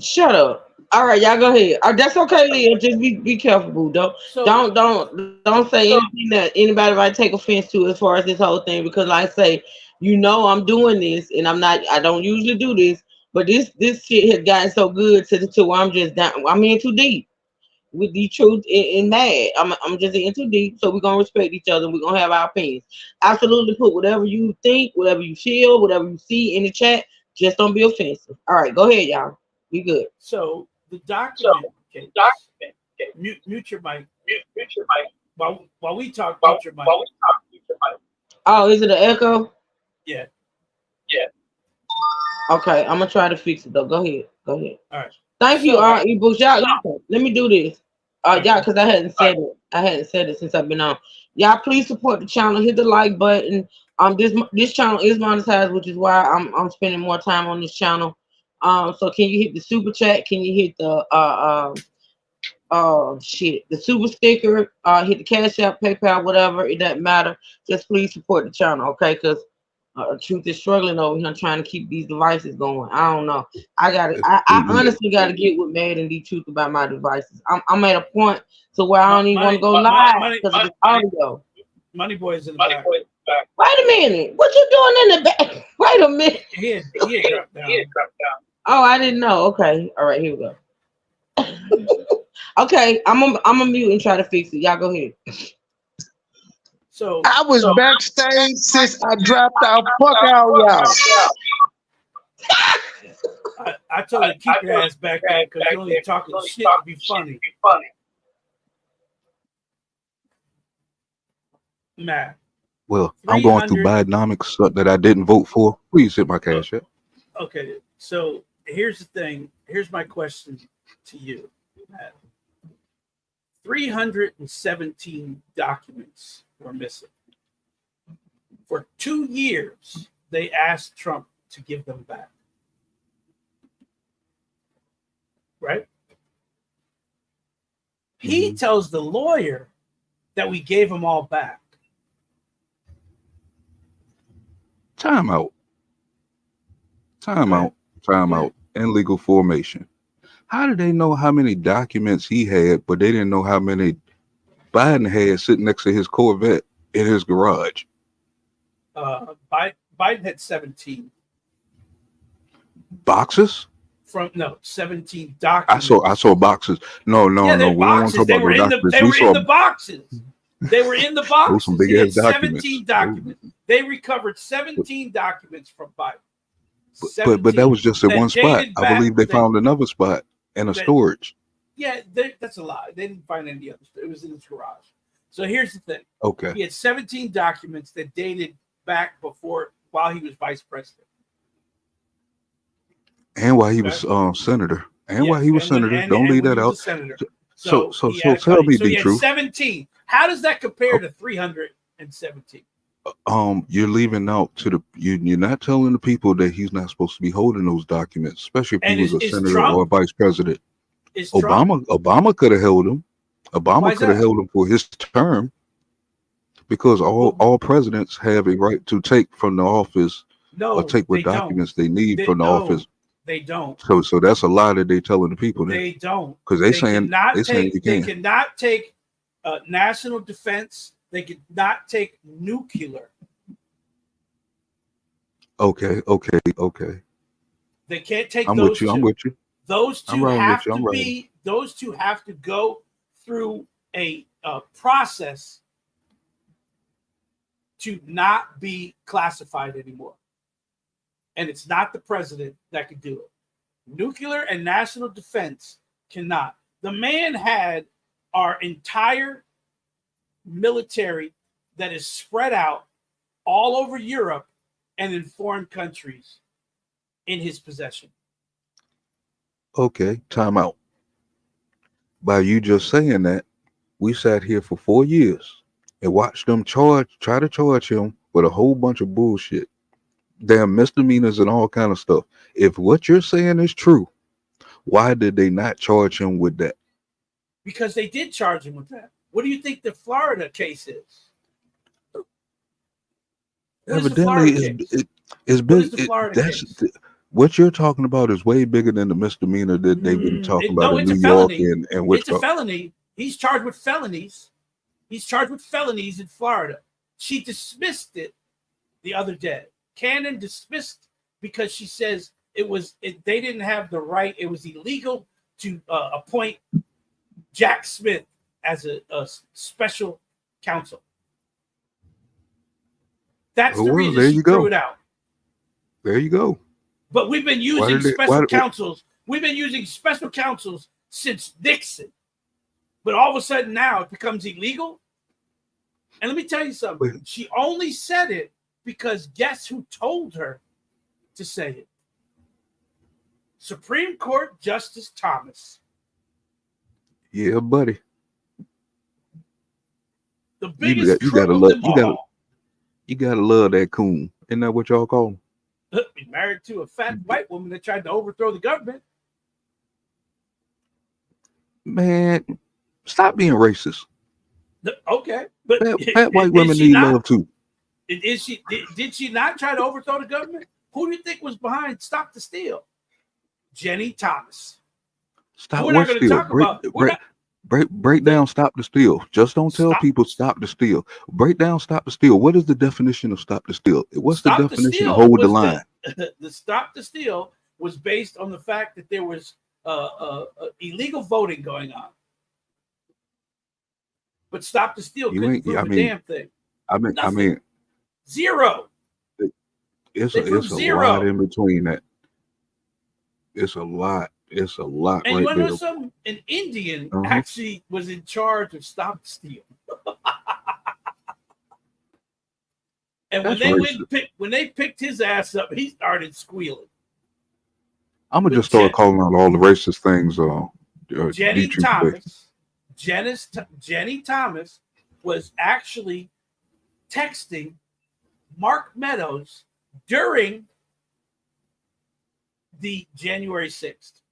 shut up. All right, y'all go ahead. That's okay, Leah. Just be careful, boo. Don't say anything that anybody might take offense to as far as this whole thing, because like I say, I'm doing this and I don't usually do this, but this shit has gotten so good to where I'm just down. I'm in too deep with the truth and mad. I'm just in too deep, so we're gonna respect each other. We're gonna have our opinions. Absolutely, put whatever you think, whatever you feel, whatever you see in the chat. Just don't be offensive. All right, go ahead, y'all. Be good. So the document. Okay. Mute your mic. While we talk, mute your mic. Oh, is it an echo? Yeah. Okay, I'm gonna try to fix it though. Go ahead. All right. Thank you, ebooks. Y'all, listen, let me do this. Y'all, because I hadn't said it. I hadn't said it since I've been on. Y'all, please support the channel. Hit the like button. This channel is monetized, which is why I'm spending more time on this channel. So can you hit the super chat? Can you hit the the super sticker? Hit the Cash App, PayPal, whatever. It doesn't matter. Just please support the channel, okay? Because Truth is struggling over here trying to keep these devices going. I don't know. I honestly got to get with Mad and the Truth about my devices. I'm at a point to where I don't even want to go live because of this audio. Money Boy is in the back. Wait a minute. What you doing in the back? Wait a minute. He had dropped down. Oh, I didn't know. Okay. All right. Here we go. Okay. I'm a mute and try to fix it. Y'all go ahead. So I was backstage since I dropped out. Fuck out, y'all. I told her keep your ass back there because you're only talking shit to be funny. Matt, Well, I'm going through 300. Bidenomics that I didn't vote for. Please hit my cash app. Okay, so here's the thing. Here's my question to you, Matt. 317 documents were missing. For 2 years, they asked Trump to give them back. Right? He tells the lawyer that we gave them all back. Time out. Time out. Time out. And legal formation. How did they know how many documents he had, but they didn't know how many Biden had sitting next to his Corvette in his garage? Biden had 17 boxes. 17 documents. I saw boxes. No. We don't want to talk about no documents. They were in the boxes. They were in the boxes. Those some big ass documents. 17 documents. They recovered 17 documents from Biden. But that was just in one spot. I believe they found another spot in a storage. Yeah, that's a lie. They didn't find any others. It was in his garage. So here's the thing. Okay. He had 17 documents that dated back while he was vice president. And while he was senator. And while he was senator. Don't leave that out. So tell me the truth. 17. How does that compare to 317? You're leaving out you're not telling the people that he's not supposed to be holding those documents, especially if he was a senator or a vice president. Obama could have held him. Obama could have held him for his term because all presidents have a right to take from the office or take what documents they need from the office. They don't. So that's a lie that they telling the people. They don't. Because they saying they cannot take national defense. They could not take nuclear. Okay. They can't take I'm those with you. two. I'm with you. Those two have to be. Those two have to go through a process to not be classified anymore. And it's not the president that can do it. Nuclear and national defense cannot. The man had our entire military that is spread out all over Europe and in foreign countries in his possession. Okay, time out. By you just saying that, we sat here for 4 years and watched them try to charge him with a whole bunch of bullshit. Damn misdemeanors and all kind of stuff. If what you're saying is true, why did they not charge him with that? Because they did charge him with that. What do you think the Florida case is? Evidently, it's big. What you're talking about is way bigger than the misdemeanor that they've been talking about in New York and It's a felony. He's charged with felonies. He's charged with felonies in Florida. She dismissed it the other day. Cannon dismissed because she says they didn't have the right. It was illegal to appoint Jack Smith as a special counsel. That's the reason she threw it out. There you go. But we've been using special counsels. We've been using special counsels since Nixon. But all of a sudden now it becomes illegal. And let me tell you something. She only said it because guess who told her to say it? Supreme Court Justice Thomas. Yeah, buddy. The biggest crook of them all. You gotta love that coon. Isn't that what y'all call him? Be married to a fat white woman that tried to overthrow the government. Man, stop being racist. Okay, but fat white women need love too. Did she not try to overthrow the government? Who do you think was behind Stop the Steal? Jenny Thomas. Stop what steal? Break down Stop the Steal. Just don't tell people Stop the Steal. Break down Stop the Steal. What is the definition of Stop the Steal? What's the definition of hold the line? The Stop the Steal was based on the fact that there was illegal voting going on. But Stop the Steal couldn't prove a damn thing. I mean, I Nothing. mean, Zero. it's They a proved it's a lot zero. in between that. It's a lot. It's a lot And you right want to know there. something? An Indian Uh-huh. actually was in charge of stop the steal. And when That's they racist. when they picked his ass up, he started squealing. I'm gonna But just start calling out all the racist things Jenny YouTube today. Thomas, Jenny Thomas was actually texting Mark Meadows during the January 6th.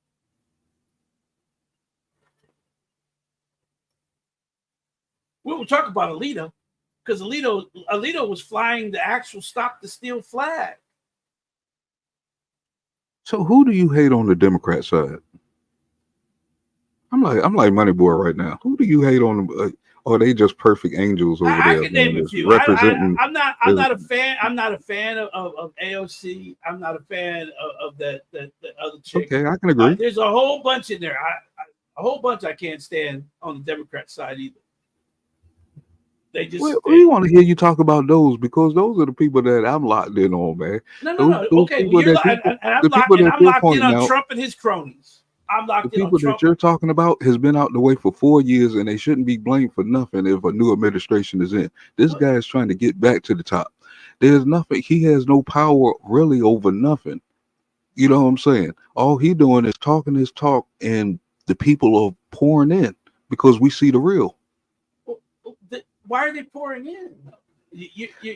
We will talk about Alito because Alito was flying the actual stop the steal flag. So who do you hate on the Democrat side? I'm like Moneyball right now. Who do you hate on? Are they just perfect angels over I there, can name man? a That's few. representing. I'm not a fan. I'm not a fan of AOC. I'm not a fan of the other chick. Okay, I can agree. There's a whole bunch in there. A whole bunch I can't stand on the Democrat side either. They just We want to hear you talk about those because those are the people that I'm locked in on, man. no. Those Okay, well, people you're the people that I'm you're locked in pointing on out, Trump and his cronies. I'm the locked in on people that Trump. you're talking about has been out the way for 4 years, and they shouldn't be blamed for nothing if a new administration is in. This guy is trying to get back to the top. There's nothing. He has no power really over nothing. You know what I'm saying? All he doing is talking his talk, and the people are pouring in because we see the real. Why are they pouring in?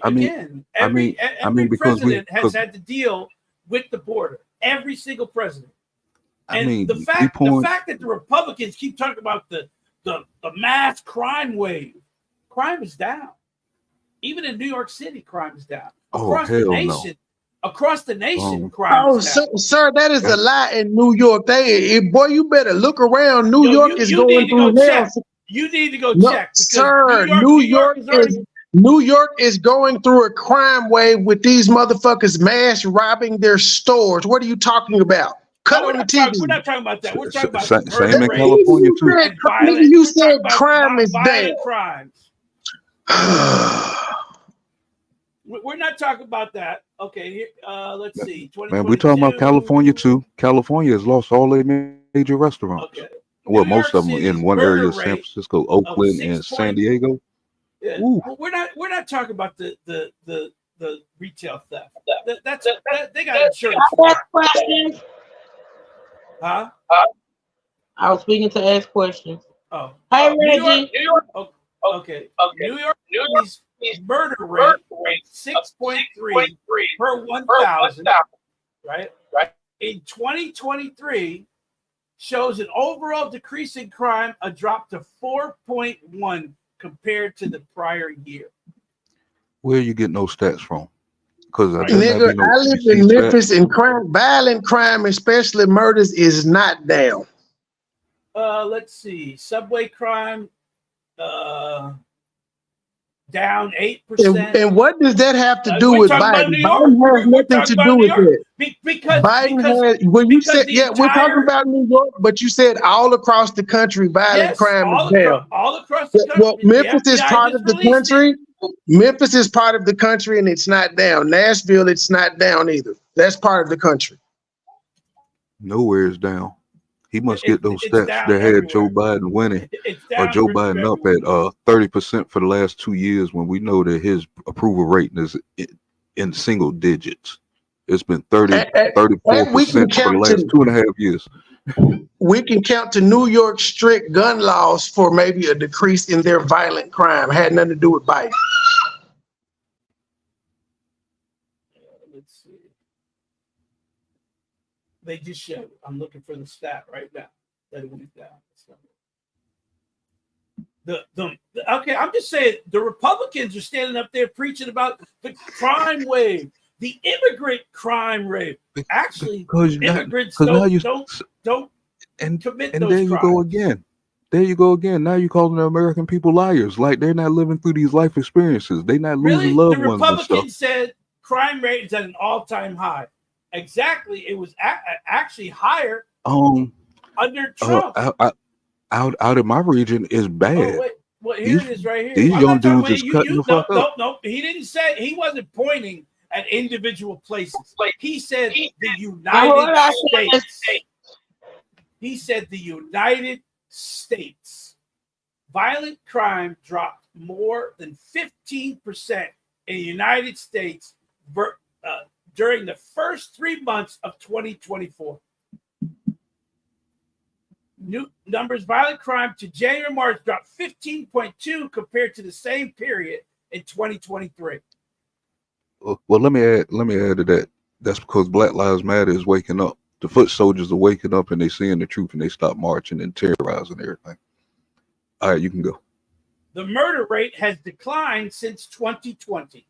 I mean, Again, I mean, every because president has had to deal with the border. Every single president. And the fact that the Republicans keep talking about the mass crime wave, crime is down. Even in New York City, crime is down. Across the nation, crime is down. Sir, that is a lie in New York. Boy, you better look around. New York is You going need to go through hell. check. You need to go No, check. sir, New York is going through a crime wave with these motherfuckers mass robbing their stores. What are you talking about? Cut on the TV. We're not talking about that. We're talking about same in California too. You said crime is bad. Crimes. We're not talking about that. Okay, here, let's see. Man, we're talking about California too. California has lost all their major restaurants. Okay. Well, most of them in one area: San Francisco, Oakland, and San Diego. Yeah. Well, we're not talking about the retail theft. They got insurance. Questions? Huh? I was speaking to ask questions. Oh. Hey, Reggie. New York. Okay. New York murder rate 6.3 per 1,000. Right. In 2023, shows an overall decrease in crime, a drop to 4.1 compared to the prior year. Where you get no stats from? Because nigga, I live in Memphis, and violent crime, especially murders, is not down. Let's see. Subway crime down 8%. And what does that have to do with Biden? Biden has nothing to do with it. Because Biden has, when you said, we're talking about New York, but you said all across the country, violent crime is down. All across the country. Well, Memphis is part of the country. Memphis is part of the country, and it's not down. Nashville, it's not down either. That's part of the country. Nowhere is down. He must get those stats that had Joe Biden winning, or Joe Biden up at 30% for the last 2 years, when we know that his approval rating is in single digits. It's been 34% for the last 2.5 years. We can count to New York's strict gun laws for maybe a decrease in their violent crime. Had nothing to do with Biden. Let's see. They just showed. I'm looking for the stat right now that it went down. Okay, I'm just saying the Republicans are standing up there preaching about the crime wave, the immigrant crime wave. Actually, immigrants don't commit those there you crimes. go again. There you go again. Now you're calling the American people liars. Like they're not living through these life experiences. They're not losing loved ones and stuff. The Republicans said crime rate is at an all-time high. Exactly, it was actually higher under Trump. Out of my region is bad. Well, here These it is right here. these I'm young not talking dudes about is you. cutting the No, fuck up. no, no. He didn't say. He wasn't pointing at individual places. He said the United States. He said the United States. Violent crime dropped more than 15% in the United States during the first 3 months of 2024. New numbers, violent crime to January March dropped 15.2 compared to the same period in 2023. Well, let me add to that. That's because Black Lives Matter is waking up. The foot soldiers are waking up and they seeing the truth and they stop marching and terrorizing everything. All right, you can go. The murder rate has declined since 2020.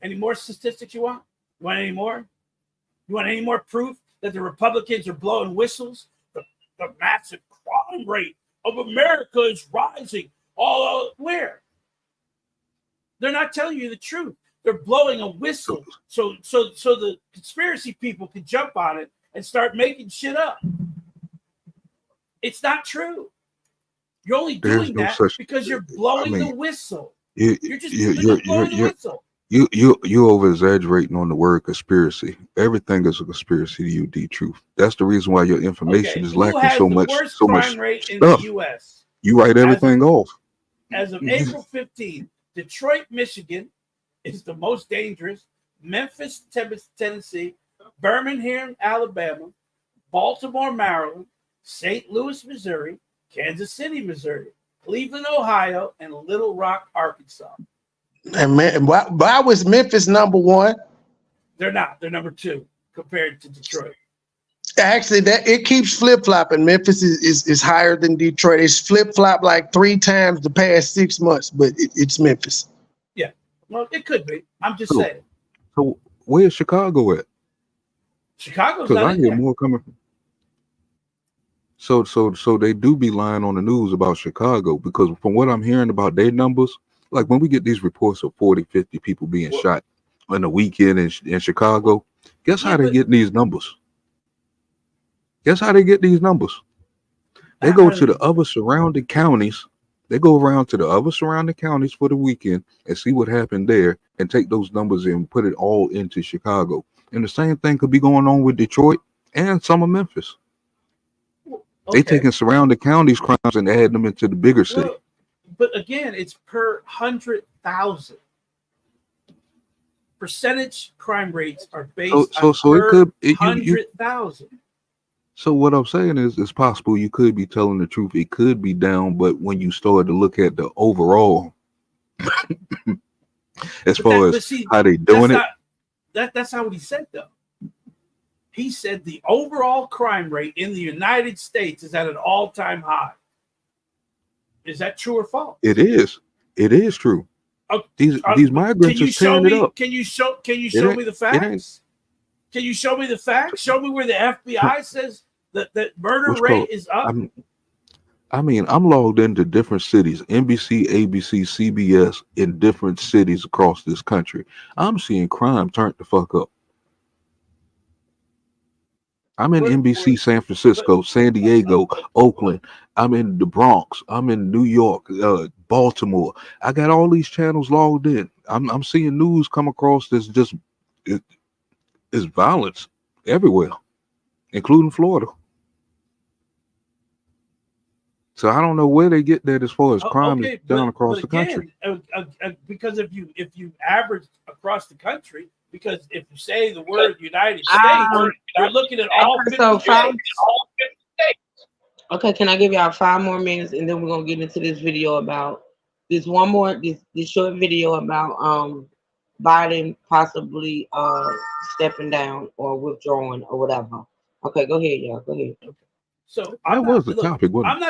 Any more statistics you want? You want any more? You want any more proof that the Republicans are blowing whistles? The massive crime rate of America is rising. All where? They're not telling you the truth. They're blowing a whistle so the conspiracy people can jump on it and start making shit up. It's not true. You're only doing that because you're blowing the whistle. You're just blowing the whistle. You over exaggerating on the word conspiracy. Everything is a conspiracy to you, D-Truth. That's the reason why your information is lacking so much. Worst so crime much rate stuff. In the U.S. You write everything off. As of April 15th, Detroit, Michigan is the most dangerous. Memphis, Tennessee, Birmingham, Alabama, Baltimore, Maryland, St. Louis, Missouri, Kansas City, Missouri, Cleveland, Ohio, and Little Rock, Arkansas. And man, why was Memphis number one? They're not. They're number two compared to Detroit. Actually, that it keeps flip flopping. Memphis is higher than Detroit. It's flip flop like 3 times the past 6 months, but it's Memphis. Yeah, well, it could be. I'm just saying. So where's Chicago at? Chicago's not in there. More coming. So they do be lying on the news about Chicago because from what I'm hearing about their numbers, like when we get these reports of 40, 50 people being shot on the weekend in Chicago, guess how they get these numbers? Guess how they get these numbers? They go to the other surrounding counties. They go around to the other surrounding counties for the weekend and see what happened there and take those numbers and put it all into Chicago. And the same thing could be going on with Detroit and some of Memphis. They taking surrounding counties crimes and adding them into the bigger city. But again, it's per 100,000. Percentage crime rates are based on per 100,000. So what I'm saying is, it's possible you could be telling the truth. It could be down, but when you start to look at the overall, how they doing it, that's not what he said though. He said the overall crime rate in the United States is at an all-time high. Is that true or false? It is. It is true. These migrants are tearing it up. Can you show me the facts? Can you show me the facts? Show me where the FBI says that murder rate is up. I'm logged into different cities, NBC, ABC, CBS, in different cities across this country. I'm seeing crime turn the fuck up. I'm in NBC, San Francisco, San Diego, Oakland. I'm in the Bronx. I'm in New York, Baltimore. I got all these channels logged in. I'm seeing news come across that's just it's violence everywhere, including Florida. So I don't know where they get that as far as crime is down across the country. Because if you average across the country, because if you say the word United States, you're looking at all 50 states. Okay, can I give y'all 5 more minutes and then we're gonna get into this video about this short video about Biden possibly stepping down or withdrawing or whatever. Okay, go ahead, y'all. Go ahead. So I'm not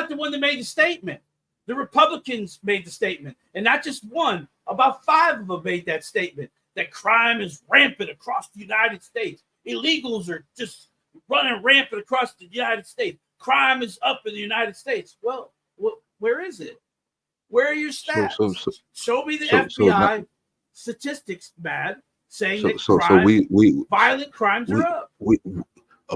the one that made the statement. The Republicans made the statement, and not just one. About 5 of them made that statement that crime is rampant across the United States. Illegals are just running rampant across the United States. Crime is up in the United States. Well, where is it? Where are your stats? Show me the FBI statistics, Matt, saying that violent crimes are up.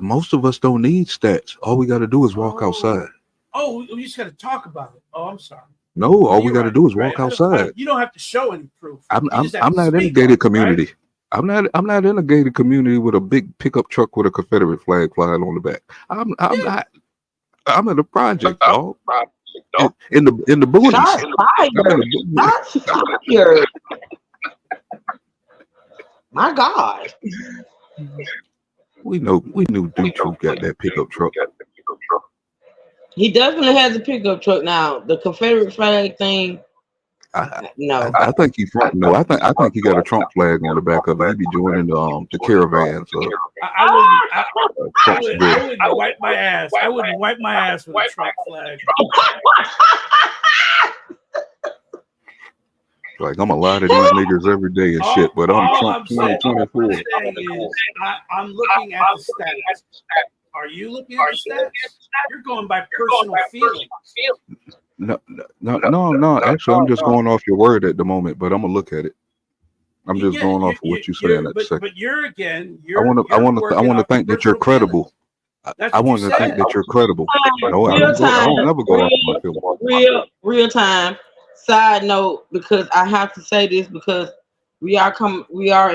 Most of us don't need stats. All we got to do is walk outside. Oh, we just got to talk about it. Oh, I'm sorry. No, all we You're got to right. do is Right. walk outside. You don't have to show any proof. I'm You I'm just have I'm to not in a speak on gated it, right? community. I'm not in a gated community with a big pickup truck with a Confederate flag flying on the back. I'm Yeah. not. I'm in the project, dog. In the boonies. Shots I'm in fired. the boonies. Shots fired. My God. We knew Dude Truth got that pickup truck. He definitely has a pickup truck now. The Confederate flag thing, I, no. I think he front. No, I think he got a Trump flag on the back of it. He be joining the caravans of I Trump supporters. wouldn't wipe my ass. I wouldn't wipe my ass with a Trump flag. Like I'm a lot of these niggas every day and shit, but I'm All Trump I'm saying 2024. is I'm looking at the stats. Are you looking at the stats? You're going by personal feelings. No. Actually, I'm just going off your word at the moment, but I'm gonna look at it. I'm just going off of what you're saying at the second. But you're again. I want to think that you're credible. I want to think that you're credible. No, I don't never go off my feelings. Real time. Side note, because I have to say this because we are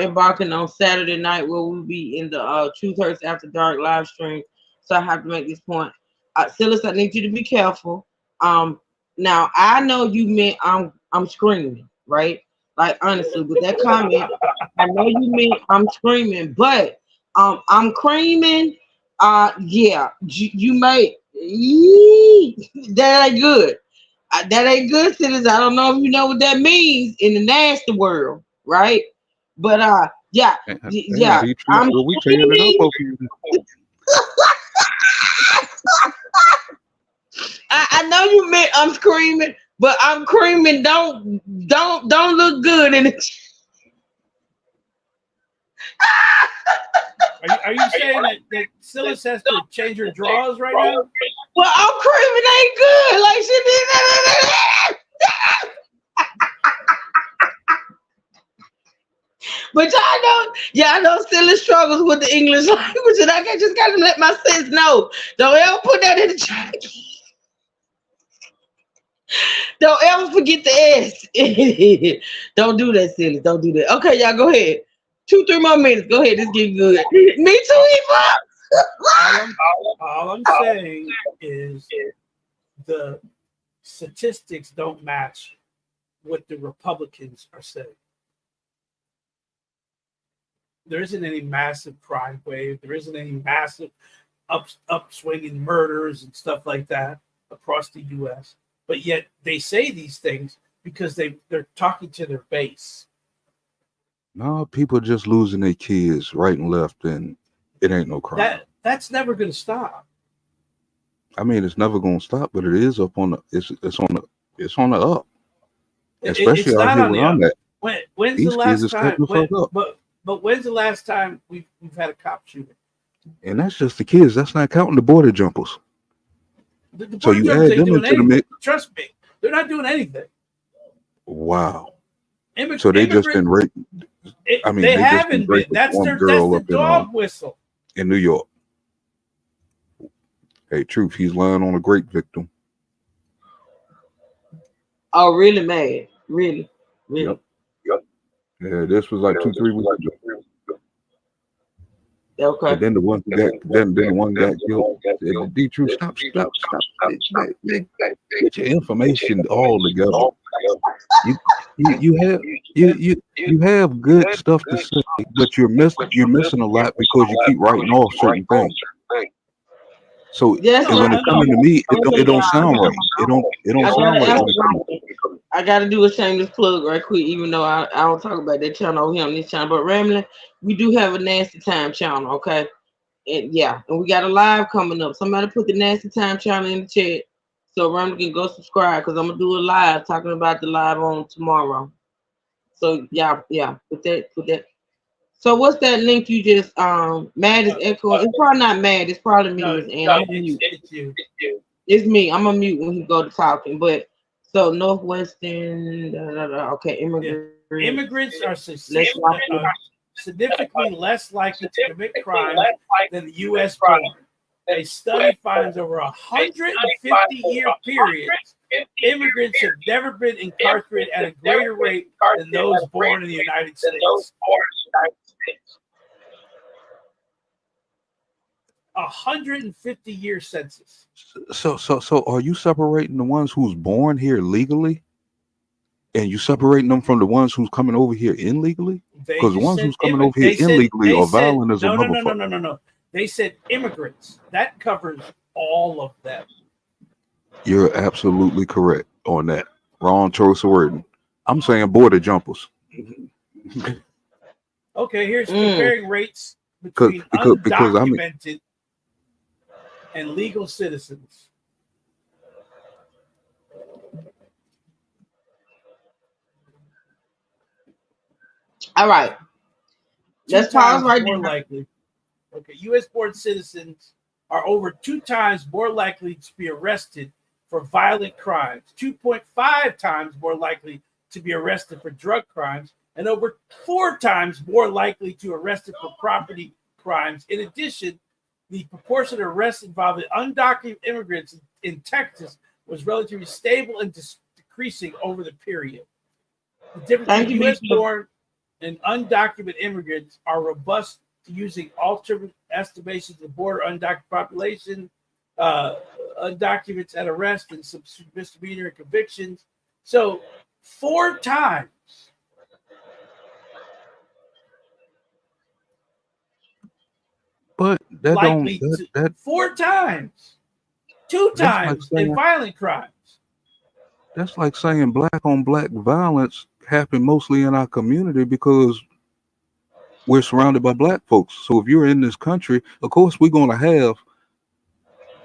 embarking on Saturday night where we'll be in the Truth Hurts After Dark live stream. So I have to make this point. Silas, I need you to be careful. Now I know you meant I'm screaming, right? Like honestly, with that comment, I know you meant I'm screaming, but I'm creaming. Yeah, you may. That ain't good. That ain't good, Silas. I don't know if you know what that means in the nasty world, right? But yeah. I'm we tearing it up over here. I know you meant I'm screaming, but I'm creaming. Don't look good in it. Are you saying that Silas has to change her drawers right now? Well, I'm creaming ain't good. Like she did. But y'all know Silas struggles with the English language, and I just gotta let my sis know. Don't ever put that in the chat. Don't ever forget the S. Don't do that, Silas. Don't do that. Okay, y'all go ahead. 2-3 more minutes. Go ahead. This getting good. Me too, Eva. All I'm saying is the statistics don't match what the Republicans are saying. There isn't any massive crime wave. There isn't any massive upswing in murders and stuff like that across the U.S. But yet they say these things because they're talking to their base. No, people just losing their kids right and left, and it ain't no crime. That's never going to stop. I mean, it's never going to stop, but it is up on the. It's on the up. Especially out here where I'm at. When's These the last kids are time? setting the fuck up. But when's the last time we've had a cop shooting? And that's just the kids. That's not counting the border jumpers. The So you add them into the mix. Trust me, they're not doing anything. Wow. So they just been raped. I mean, they just haven't been. That's the dog whistle in New York. Hey, Truth, he's lying on a great victim. Oh, really mad? Really? Yep. Yeah, this was like 2-3 weeks ago. Okay. And then the one got killed. D Truth, stop. Get your information all together. You have good stuff to say, but you're missing a lot because you keep writing off certain things. So when it's coming to me, it don't sound right. It don't sound right. I gotta do a shameless plug right quick, even though I don't talk about that channel over here on this channel. But Ramblin', we do have a Nasty Time channel, okay? And we got a live coming up. Somebody put the Nasty Time channel in the chat so Ramblin' can go subscribe because I'm gonna do a live talking about the live on tomorrow. So yeah, put that. So what's that link you just Mad is echoing? It's probably not Mad, it's probably me. It's me. I'm gonna mute when he go to talking, but so Northwestern, okay, immigrants are significantly less likely to commit crime than the U.S. born. A study finds over 150-year periods, immigrants have never been incarcerated at a greater rate than those born in the United States. 150-year census. So are you separating the ones who's born here legally, and you separating them from the ones who's coming over here illegally? They Because the just ones said who's coming over here illegally are said violent as a motherfucker. no. They said immigrants. That covers all of them. You're absolutely correct on that. Wrong choice of wording. I'm saying border jumpers. Okay, here's comparing rates Because between because I mean, undocumented and legal citizens. All right. Let's pause right more there. likely. Okay, U.S. born citizens are over 2 times more likely to be arrested for violent crimes, 2.5 times more likely to be arrested for drug crimes, and over 4 times more likely to be arrested for property crimes. In addition, the proportion of arrests involving undocumented immigrants in Texas was relatively stable and decreasing over the period. The difference between U.S. born and undocumented immigrants are robust to using alternate estimations of border undocumented population, undocumented at arrest, and some misdemeanor convictions. So 4 times. but that likely don't that 4 times, 2 times like in violent crimes. that's like saying black on black violence happen mostly in our community because we're surrounded by black folks. So if you're in this country, of course we're gonna have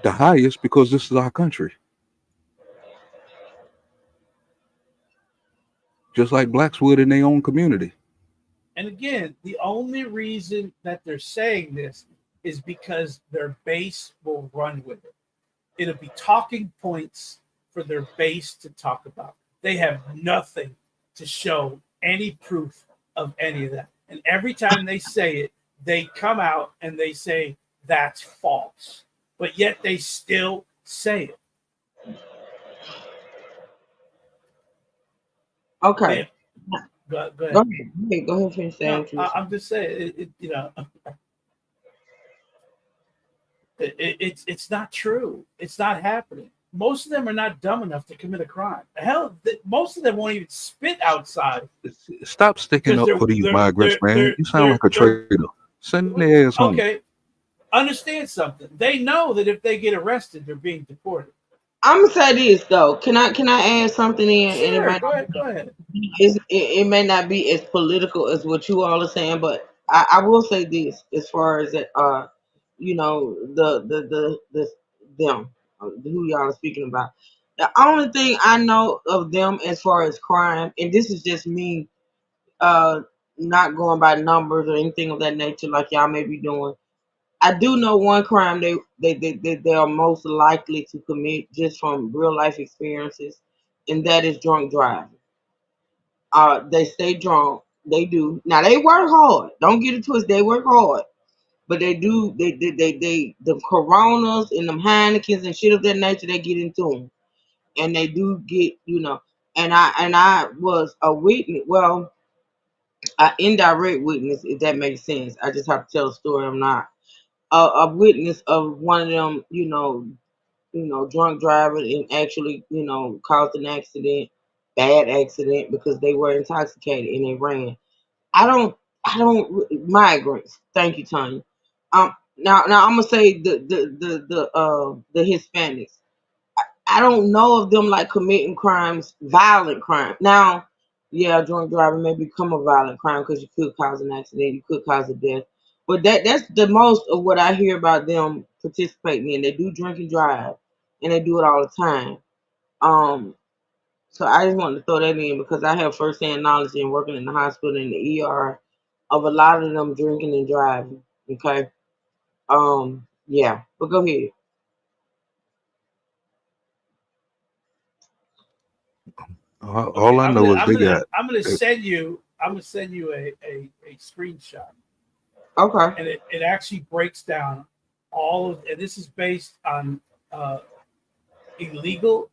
the highest because this is our country. Just like blacks would in their own community. And again, the only reason that they're saying this is because their base will run with it. It'll be talking points for their base to talk about. They have nothing to show any proof of any of that. And every time they say it, they come out and they say that's false. But yet they still say it. Okay. Go ahead. Go ahead. Finish saying. No, I'm just saying, it's not true. It's not happening. Most of them are not dumb enough to commit a crime. Hell, most of them won't even spit outside. Stop sticking up for these migrants, man. You sound like a traitor. Send their ass home. Okay, understand something. They know that if they get arrested, they're being deported. I'm gonna say this though. Can I add something in? Sure, and go ahead. It may not be as political as what you all are saying, but I will say this as far as that the them who y'all are speaking about. The only thing I know of them as far as crime, and this is just me not going by numbers or anything of that nature like y'all may be doing. I do know one crime they are most likely to commit just from real life experiences, and that is drunk driving. They stay drunk. They do. Now they work hard. Don't get it twisted. They work hard, but they do. They the Coronas and them Heinekens and shit of that nature. They get into them, and they do get And I was a witness. Well, an indirect witness, if that makes sense. I just have to tell a story. I'm not a witness of one of them, drunk driving and actually, caused an accident, bad accident because they were intoxicated and they ran. I don't migrants. Thank you, Tanya. Now I'm gonna say the Hispanics. I don't know of them like committing crimes, violent crime. Now, yeah, drunk driving may become a violent crime because you could cause an accident, you could cause a death. But that's the most of what I hear about them participating in. They do drink and drive, and they do it all the time. Um, so I just wanted to throw that in because I have firsthand knowledge in working in the hospital in the ER of a lot of them drinking and driving. Okay. Yeah, but go ahead. All I know is they got. I'm gonna send you a screenshot. Okay. And it actually breaks down all of, and this is based on illegal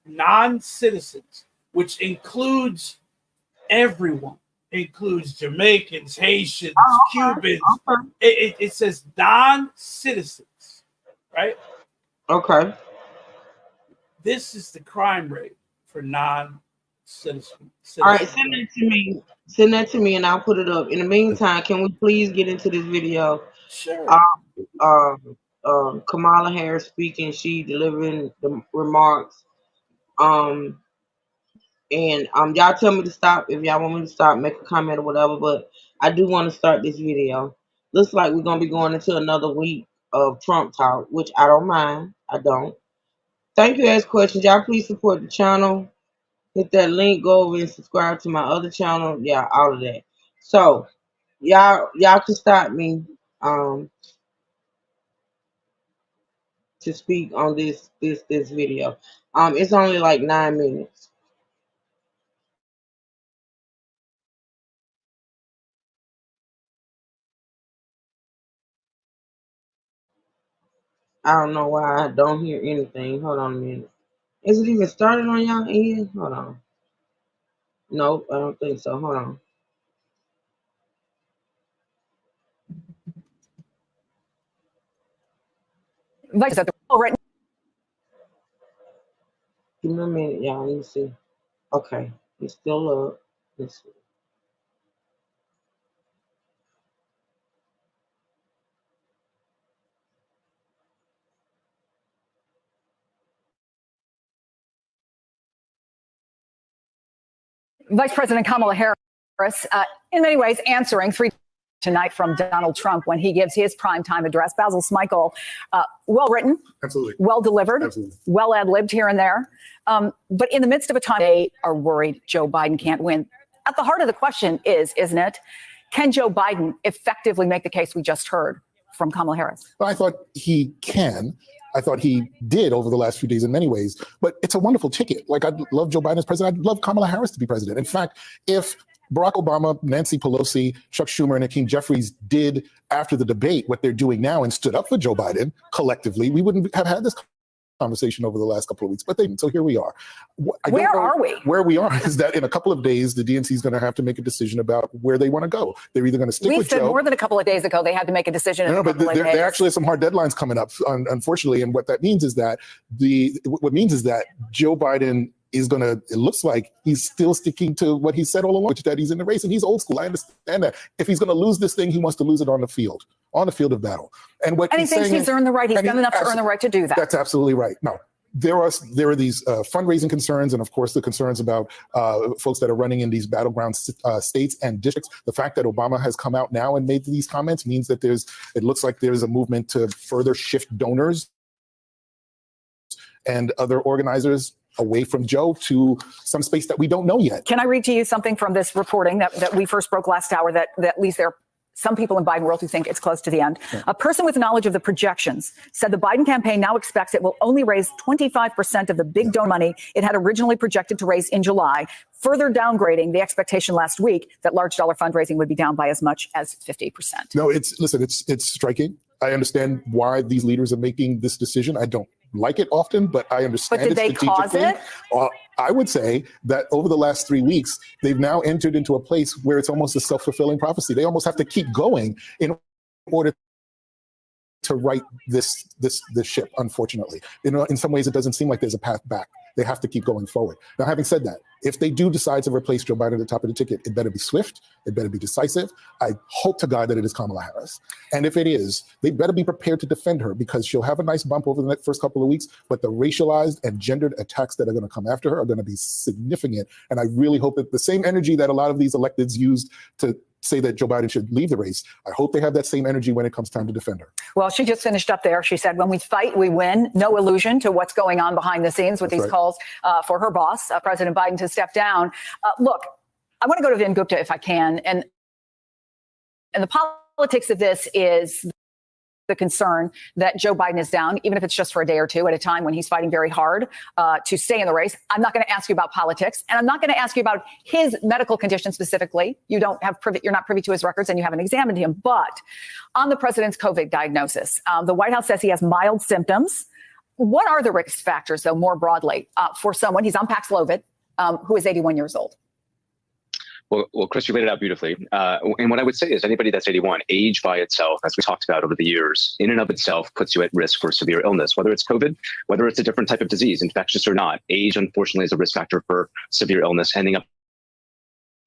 non-citizens, which includes everyone. It includes Jamaicans, Haitians, Cubans. Okay. It says non-citizens, right? Okay. This is the crime rate for non-citizens. All right, send that to me. Send that to me, and I'll put it up. In the meantime, can we please get into this video? Sure. Kamala Harris speaking. She delivering the remarks. And y'all tell me to stop if y'all want me to stop, make a comment or whatever. But I do want to start this video. Looks like we're gonna be going into another week of Trump talk, which I don't mind. I don't. Thank you. Ask questions. Y'all please support the channel. Hit that link. Go over and subscribe to my other channel. Yeah, all of that. So y'all can stop me to speak on this video. It's only like 9 minutes. I don't know why I don't hear anything. Hold on a minute. Is it even started on y'all end? Hold on. Nope, I don't think so. Hold on. Vice at the right. Give me a minute, y'all. Let me see. Okay, it's still up. Let's see. Vice President Kamala Harris, in many ways, answering three tonight from Donald Trump when he gives his primetime address. Basil Smikle, well written, absolutely, well delivered, absolutely, well ad-libbed here and there. But in the midst of a time they are worried Joe Biden can't win. At the heart of the question isn't it, can Joe Biden effectively make the case we just heard from Kamala Harris? Well, I thought he can. I thought he did over the last few days in many ways, but it's a wonderful ticket. Like, I'd love Joe Biden as president. I'd love Kamala Harris to be president. In fact, if Barack Obama, Nancy Pelosi, Chuck Schumer, and Hakeem Jeffries did after the debate what they're doing now and stood up for Joe Biden collectively, we wouldn't have had this conversation over the last couple of weeks, but they didn't. So here we are. Where are we? Where we are is that in a couple of days, the DNC is going to have to make a decision about where they want to go. They're either going to stick with Joe. More than a couple of days ago, they had to make a decision. No, but there actually are some hard deadlines coming up, unfortunately. And what that means is that Joe Biden is going to, it looks like he's still sticking to what he said all along, that he's in the race, and he's old school. I understand that. If he's going to lose this thing, he wants to lose it on the field of battle. And what he thinks he's earned the right. He's done enough to earn the right to do that. That's absolutely right. No, there are these fundraising concerns, and of course the concerns about folks that are running in these battleground states and districts. The fact that Obama has come out now and made these comments means that it looks like there's a movement to further shift donors and other organizers away from Joe to some space that we don't know yet. Can I read to you something from this reporting that we first broke last hour that at least there are some people in Biden world who think it's close to the end. Yeah. A person with knowledge of the projections said the Biden campaign now expects it will only raise 25% of the big donor money it had originally projected to raise in July, further downgrading the expectation last week that large dollar fundraising would be down by as much as 50%. No, it's striking. I understand why these leaders are making this decision. I don't like it often, but I understand. But did they cause it? I would say that over the last 3 weeks, they've now entered into a place where it's almost a self-fulfilling prophecy. They almost have to keep going in order to right this ship, unfortunately. In some ways, it doesn't seem like there's a path back. They have to keep going forward. Now, having said that, if they do decide to replace Joe Biden at the top of the ticket, it better be swift. It better be decisive. I hope to God that it is Kamala Harris. And if it is, they better be prepared to defend her, because she'll have a nice bump over the next first couple of weeks, but the racialized and gendered attacks that are going to come after her are going to be significant. And I really hope that the same energy that a lot of these electeds used to say that Joe Biden should leave the race, I hope they have that same energy when it comes time to defend her. Well, she just finished up there. She said, when we fight, we win. No illusion to what's going on behind the scenes with these calls for her boss, President Biden, to step down. Look, I want to go to Vin Gupta if I can. And the politics of this is the concern that Joe Biden is down, even if it's just for a day or two at a time when he's fighting very hard to stay in the race. I'm not going to ask you about politics, and I'm not going to ask you about his medical condition specifically. You're not privy to his records, and you haven't examined him. But on the president's COVID diagnosis, the White House says he has mild symptoms. What are the risk factors, though, more broadly, for someone, he's on Paxlovid, who is 81 years old? Well, Chris, you laid it out beautifully. And what I would say is anybody that's 81, age by itself, as we talked about over the years, in and of itself puts you at risk for severe illness, whether it's COVID, whether it's a different type of disease, infectious or not. Age, unfortunately, is a risk factor for severe illness, ending up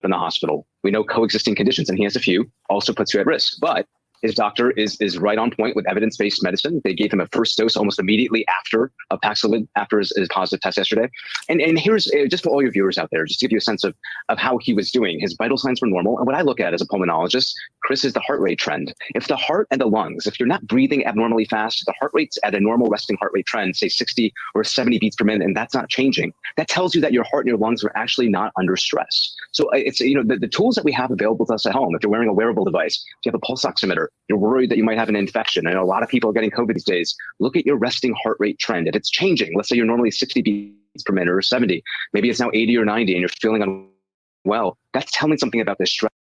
in the hospital. We know coexisting conditions, and he has a few, also puts you at risk. But his doctor is right on point with evidence-based medicine. They gave him a first dose almost immediately after Paxlovid, after his positive test yesterday. And here's, just for all your viewers out there, just to give you a sense of how he was doing. His vital signs were normal. And what I look at as a pulmonologist, Chris, is the heart rate trend. If the heart and the lungs, if you're not breathing abnormally fast, the heart rate's at a normal resting heart rate trend, say 60 or 70 beats per minute, and that's not changing, that tells you that your heart and your lungs are actually not under stress. So it's, the tools that we have available to us at home, if you're wearing a wearable device, if you have a pulse oximeter, you're worried that you might have an infection. I know a lot of people are getting COVID these days. Look at your resting heart rate trend. If it's changing, let's say you're normally 60 beats per minute or 70, maybe it's now 80 or 90 and you're feeling unwell, that's telling something about the stress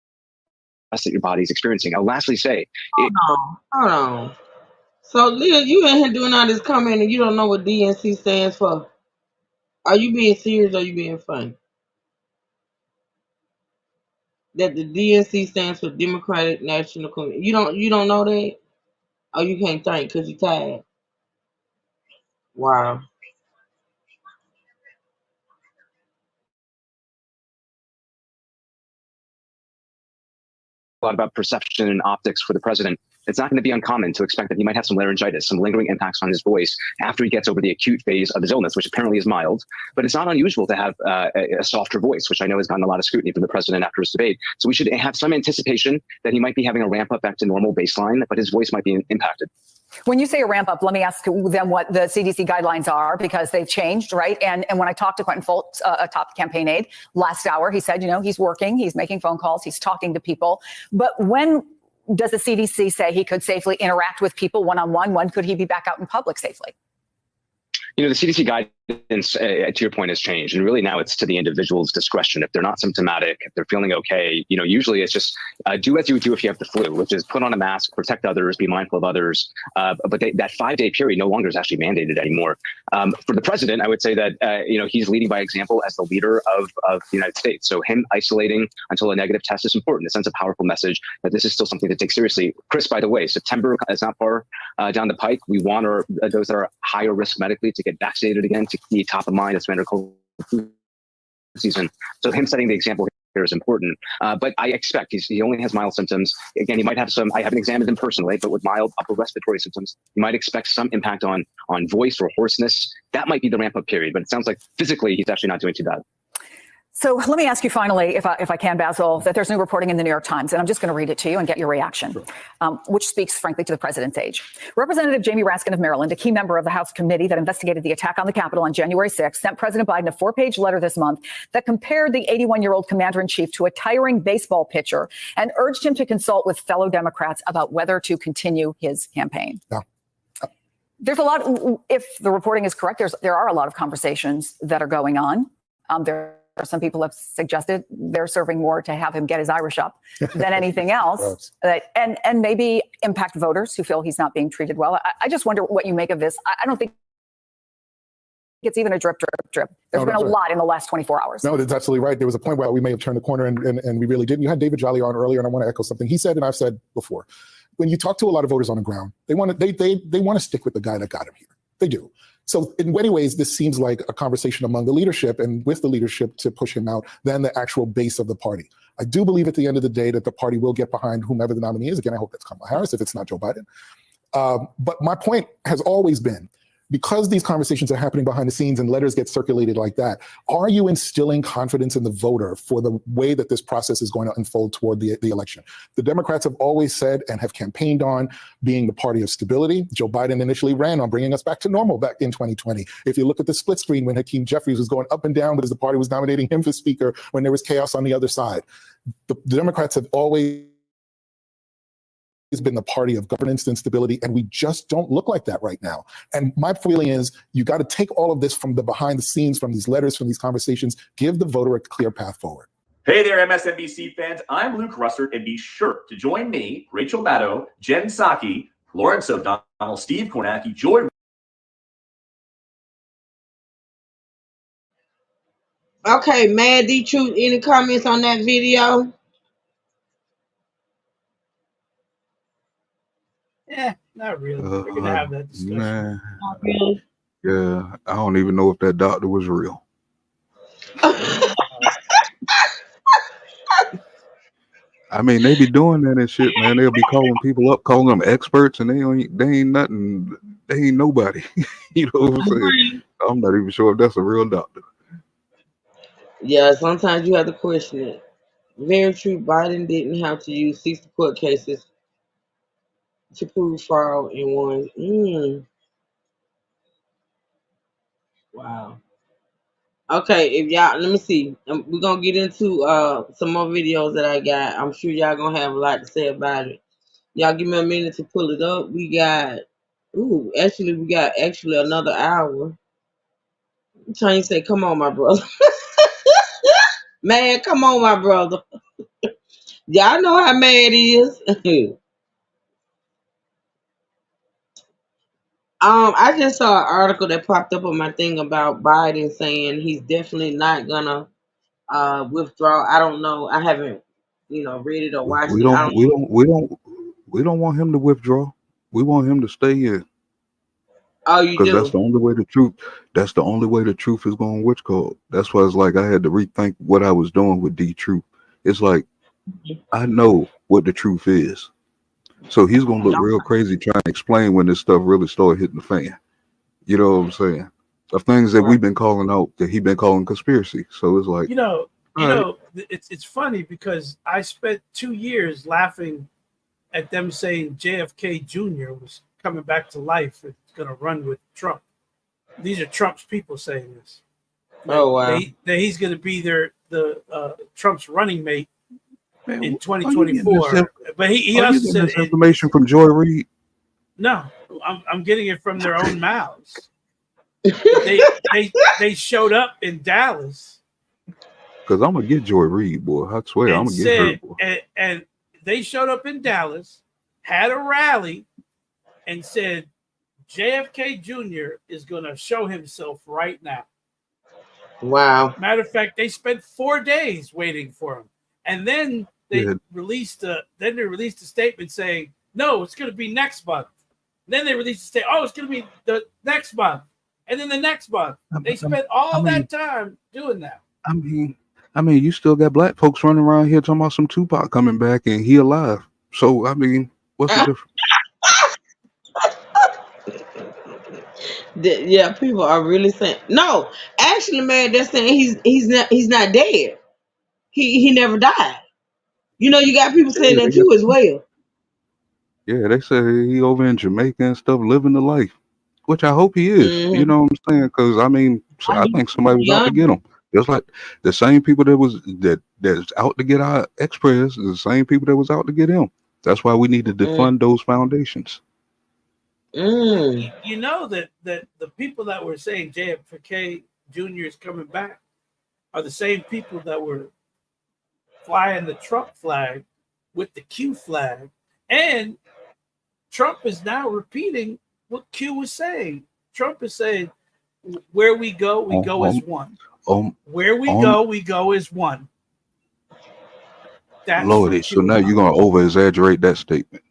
that your body's experiencing. I'll lastly say... Hold on. So, Liz, you in here doing all this comment and you don't know what DNC stands for. Are you being serious or are you being funny? That the DNC stands for Democratic National Committee. You don't know that? Oh, you can't think because you're tired. Wow. A lot about perception and optics for the president. It's not going to be uncommon to expect that he might have some laryngitis, some lingering impacts on his voice after he gets over the acute phase of his illness, which apparently is mild. But it's not unusual to have a softer voice, which I know has gotten a lot of scrutiny from the president after his debate. So we should have some anticipation that he might be having a ramp up back to normal baseline, but his voice might be impacted. When you say a ramp up, let me ask them what the CDC guidelines are, because they've changed, right? And when I talked to Quentin Fultz, a top campaign aide, last hour, he said, he's working, he's making phone calls, he's talking to people. But when does the CDC say he could safely interact with people one-on-one? When could he be back out in public safely? The CDC guidance, to your point, has changed. And really now it's to the individual's discretion. If they're not symptomatic, if they're feeling okay, usually it's just do as you would do if you have the flu, which is put on a mask, protect others, be mindful of others. But that 5-day period no longer is actually mandated anymore. For the president, I would say that, he's leading by example as the leader of the United States. So him isolating until a negative test is important. It sends a powerful message that this is still something to take seriously. Chris, by the way, September is not far down the pike. We want those that are higher risk medically to get vaccinated again, to be top of mind as we enter cold season. So him setting the example here is important. But I expect he only has mild symptoms. Again, he might have some, I haven't examined him personally, but with mild upper respiratory symptoms, you might expect some impact on voice or hoarseness. That might be the ramp up period, but it sounds like physically he's actually not doing too bad. So let me ask you finally, if I can, Basil, that there's new reporting in the New York Times, and I'm just going to read it to you and get your reaction, which speaks, frankly, to the president's age. Representative Jamie Raskin of Maryland, a key member of the House committee that investigated the attack on the Capitol on January 6th, sent President Biden a 4-page letter this month that compared the 81-year-old commander-in-chief to a tiring baseball pitcher and urged him to consult with fellow Democrats about whether to continue his campaign. Yeah. There's a lot, if the reporting is correct, there are a lot of conversations that are going on. Some people have suggested they're serving more to have him get his Irish up than anything else, and maybe impact voters who feel he's not being treated well. I just wonder what you make of this. I don't think it's even a drip. There's been a lot in the last 24 hours. No, that's absolutely right. There was a point where we may have turned the corner and we really didn't. You had David Jolly on earlier, and I want to echo something he said, and I've said before. When you talk to a lot of voters on the ground, they want to stick with the guy that got him here. They do. So in many ways, this seems like a conversation among the leadership and with the leadership to push him out than the actual base of the party. I do believe at the end of the day that the party will get behind whomever the nominee is. Again, I hope that's Kamala Harris if it's not Joe Biden. But my point has always been, because these conversations are happening behind the scenes and letters get circulated like that, are you instilling confidence in the voter for the way that this process is going to unfold toward the election? The Democrats have always said and have campaigned on being the party of stability. Joe Biden initially ran on bringing us back to normal back in 2020. If you look at the split screen when Hakeem Jeffries was going up and down because the party was nominating him for speaker when there was chaos on the other side. The Democrats have always been the party of governance and stability, and we just don't look like that right now. And my feeling is you got to take all of this from the behind the scenes, from these letters, from these conversations, give the voter a clear path forward. Hey there, MSNBC fans. I'm Luke Russert, and be sure to join me, Rachel Maddow, Jen Psaki, Lawrence O'Donnell, Steve Kornacki, Joy. Okay, Mad D Truth, any comments on that video? Yeah, not really. We're gonna have that discussion. Nah, Not really. yeah, I don't even know if that doctor was real. I mean, they be doing that and shit, man. They'll be calling people up, calling them experts, and they ain't nothing. They ain't nobody. You know what I'm saying? I'm not even sure if that's a real doctor. Yeah, sometimes you have to question it. Very true. Biden didn't have to use 60 court cases to prove fraud in one. Wow. Okay, if y'all, let me see. We're gonna get into some more videos that I got. I'm sure y'all gonna have a lot to say about it. Y'all give me a minute to pull it up. We got actually another hour. I'm trying to say, come on, my brother. Man, come on, my brother. Y'all know how mad he is. I just saw an article that popped up on my thing about Biden saying he's definitely not gonna withdraw. I don't know. I haven't, read it or watched We it. I don't, don't we know. don't, we don't, we don't want him to withdraw. We want him to stay in Oh, you because that's do? the only way the truth. That's the only way the truth is going. Which called. That's why it's like I had to rethink what I was doing with D Truth. It's like I know what the truth is, so he's gonna look real crazy trying to explain when this stuff really started hitting the fan. You know what I'm saying? Of things that Right. we've been calling out that he's been calling conspiracy. So it's like, all right. It's funny because I spent 2 years laughing at them saying JFK Jr. was coming back to life and going to run with Trump. These are Trump's people saying this. Oh, wow. That he's going to be Trump's running mate Man, in are you getting this 2024. But he Are also you getting said this information from Joy Reid? no. I'm getting it from their own mouths. They showed up in Dallas. Because I'm gonna get Joy Reid, boy. I swear, I'm gonna get her, boy. And they showed up in Dallas, had a rally, and said JFK Jr. is going to show himself right now. Wow. Matter of fact, they spent 4 days waiting for him, and then they released a statement saying, "No, it's going to be next month." And then they released a statement, "Oh, it's going to be the next month," and then the next month. They spent all that time doing that. I mean, you still got black folks running around here talking about some Tupac coming back and he alive. So I mean, what's the difference? Yeah, people are really saying no. Actually, man, they're saying he's not dead. He never died. You got people saying that too as well. Yeah, they say he over in Jamaica and stuff, living the life, which I hope he is. Mm-hmm. You know what I'm saying? Because I mean, I think somebody was out to get him. Just like the same people that's out to get our ex-prayers is the same people that was out to get him. That's why we need to defund those foundations. You know that the people that were saying JFK Jr. is coming back are the same people that were flying the Trump flag with the Q flag, and Trump is now repeating what Q was saying. Trump is saying, "Where we go as one. Where we go as one." That's Lordy, so now you're gonna over exaggerate that statement.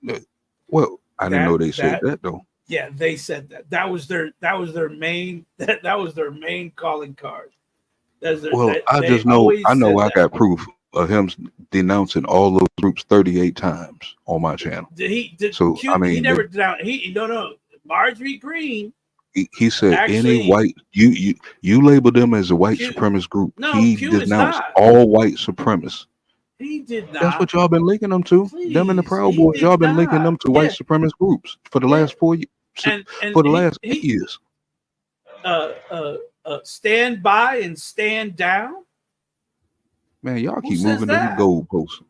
Well, I didn't know they said that though. Yeah, they said that. That was their main calling card. I just know I got proof of him denouncing all those groups 38 times on my channel. He never denounced. No. Marjorie Green. He said any white you label them as a white supremacist group. No, he Q denounced all white supremacists. He did not. That's what y'all been linking them to. Them and the Proud Boys. Y'all been linking them to white supremacist groups for the last 4 years. For the last 8 years. Stand by and stand down. Man, y'all keep moving them goalposts.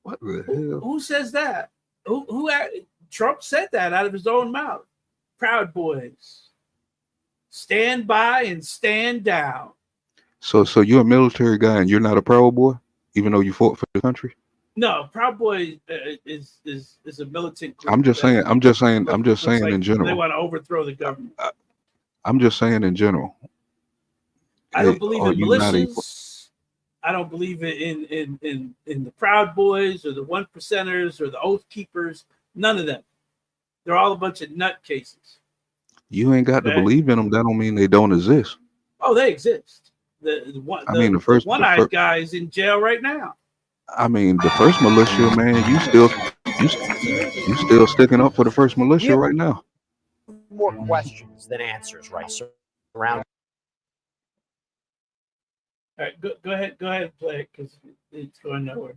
What the hell? Who says that? Trump said that out of his own mouth. Proud Boys. Stand by and stand down. So you're a military guy and you're not a Proud Boy, even though you fought for the country. No, Proud Boy is a militant group. I'm just saying Like in general. they want to overthrow the government. I'm just saying in general. I don't believe in you not a- militias. I don't believe in the Proud Boys or the One Percenters or the Oath Keepers. None of them. They're all a bunch of nutcases. You ain't got to Okay? believe in them. That don't mean they don't exist. Oh, they exist. The one-eyed guy is in jail right now. I mean, the first militia, man. You still sticking up for the first militia right now. More questions than answers, right? So around. All right, go ahead and play it because it's going nowhere.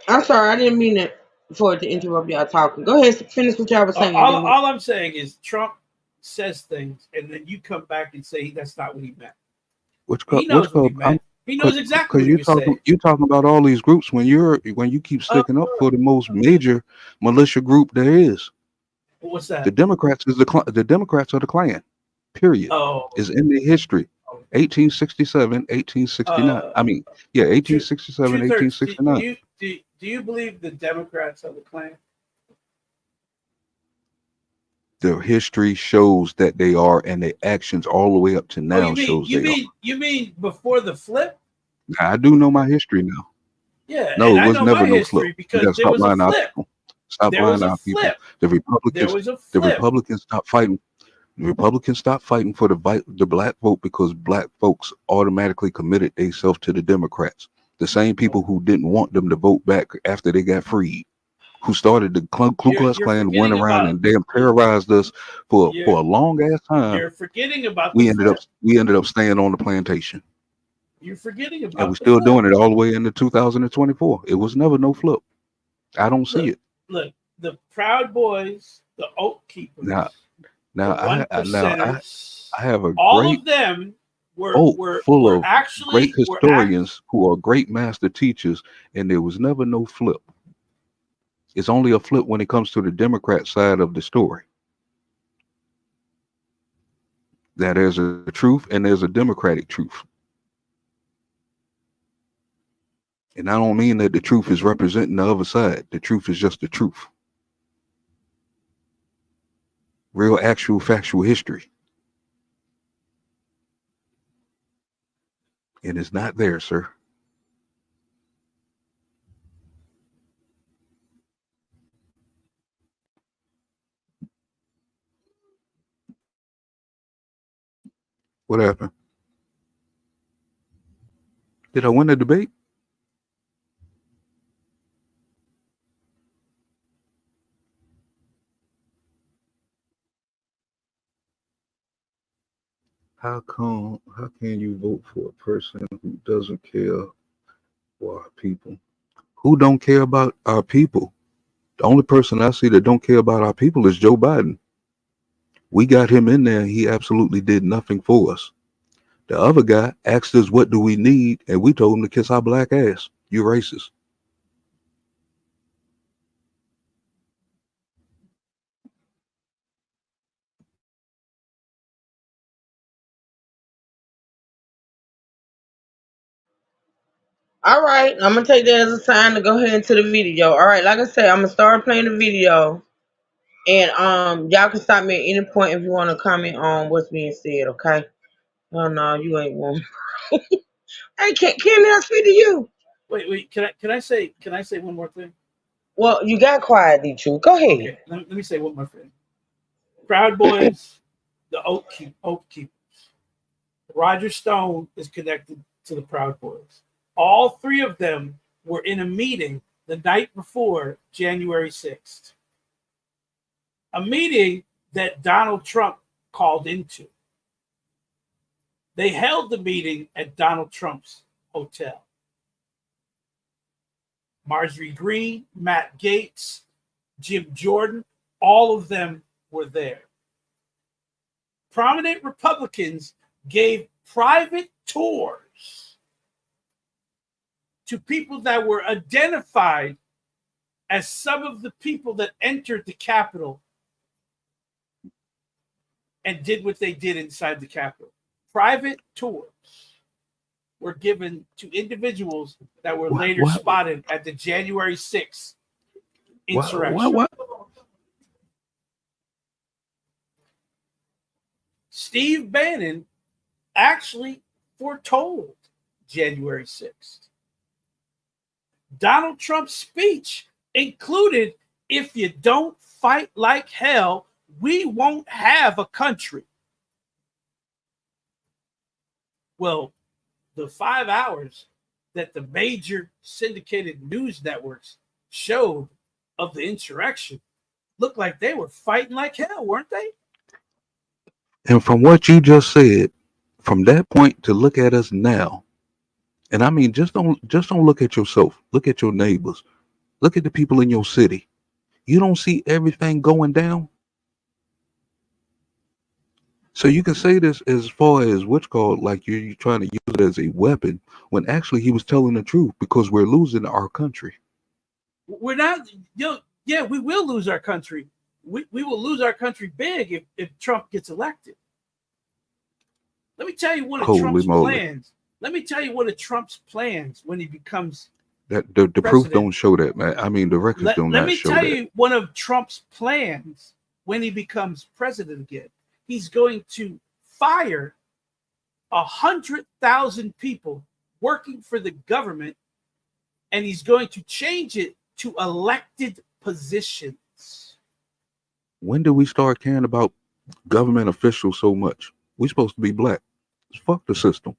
I'm sorry, I didn't mean for it to interrupt y'all talking. Go ahead, finish what y'all were saying. All I'm saying is Trump says things, and then you come back and say that's not what he meant. He knows what he meant. He knows exactly what he was saying. You're talking about all these groups when you keep sticking up for the most major militia group there is. What's that? The Democrats are the Klan. Period. Oh. Is in the history. 1867, 1869. 1867, 1869. Do you believe the Democrats are the Klan? The history shows that they are, and the actions all the way up to now shows they are. You mean before the flip? I do know my history now. Yeah. No, it was I know never my no history flip. because there was a flip. Stop lying out, people. The Republicans stopped fighting. The Republicans stopped fighting for the black vote because black folks automatically committed themselves to the Democrats. The same people who didn't want them to vote back after they got freed, who started the Ku Klux Klan, went around and damn terrorized us for a long ass time. You're forgetting about we ended up staying on the plantation. You're forgetting about and we're still doing it all the way into 2024. It was never no flip. I don't see it. Look, the Proud Boys, the Oath Keepers. Now I have a all great of them were full of actually great historians who are great master teachers, and there was never no flip. It's only a flip when it comes to the Democrat side of the story. That there's a truth and there's a Democratic truth. And I don't mean that the truth is representing the other side. The truth is just the truth. Real, actual, factual history. And it's not there, sir. What happened? Did I win the debate? How can you vote for a person who doesn't care for our people? Who don't care about our people? The only person I see that don't care about our people is Joe Biden. We got him in there and he absolutely did nothing for us. The other guy asked us what do we need, and we told him to kiss our black ass. You racist. All right, I'm gonna take that as a sign to go ahead into the video. All right, like I said, I'm gonna start playing the video, and y'all can stop me at any point if you want to comment on what's being said. Okay? Oh no, you ain't one. Hey, can I speak to you? Wait. Can I say one more thing? Well, you got quiet, D-True. Go ahead. Okay, let me say one more thing. Proud Boys, the Oath Keepers. Roger Stone is connected to the Proud Boys. All three of them were in a meeting the night before January 6th. A meeting that Donald Trump called into. They held the meeting at Donald Trump's hotel. Marjorie Greene, Matt Gaetz, Jim Jordan, all of them were there. Prominent Republicans gave private tours to people that were identified as some of the people that entered the Capitol and did what they did inside the Capitol. Private tours were given to individuals that were later spotted at the January 6th insurrection. Steve Bannon actually foretold January 6th. Donald Trump's speech included, "If you don't fight like hell, we won't have a country." Well, the 5 hours that the major syndicated news networks showed of the insurrection looked like they were fighting like hell, weren't they? And from what you just said, from that point to look at us now, and I mean, just don't look at yourself. Look at your neighbors. Look at the people in your city. You don't see everything going down. So you can say this as far as what's called, like you're trying to use it as a weapon, when actually he was telling the truth, because we're losing our country. We're not, yeah, we will lose our country. We will lose our country big if Trump gets elected. Let me tell you one of Trump's plans. Let me tell you one of Trump's plans when he becomes that the proof don't show that, man. I mean, the records don't not show that. Let me tell you one of Trump's plans when he becomes president again. He's going to fire 100,000 people working for the government, and he's going to change it to elected positions. When do we start caring about government officials so much? We're supposed to be black. Fuck the system.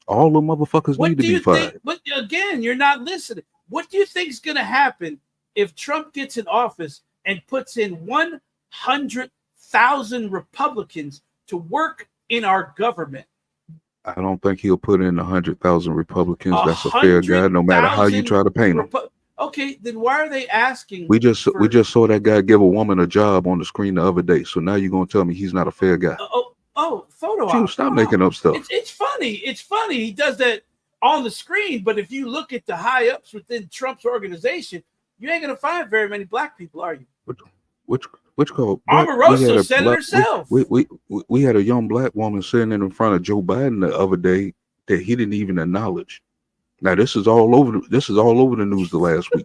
All the motherfuckers need to be fired. But again, you're not listening. What do you think is going to happen if Trump gets in office and puts in 100,000 Republicans to work in our government? I don't think he'll put in 100,000 Republicans. That's a fair guy, no matter how you try to paint him. Okay, then why are they asking? We just saw that guy give a woman a job on the screen the other day. So now you're gonna tell me he's not a fair guy? Photo op. Stop making up stuff. It's funny. It's funny. He does that on the screen, but if you look at the high ups within Trump's organization, you ain't gonna find very many black people, are you? Which called Omarosa said it herself. We had a young black woman sitting in front of Joe Biden the other day that he didn't even acknowledge. Now this is all over the news the last week.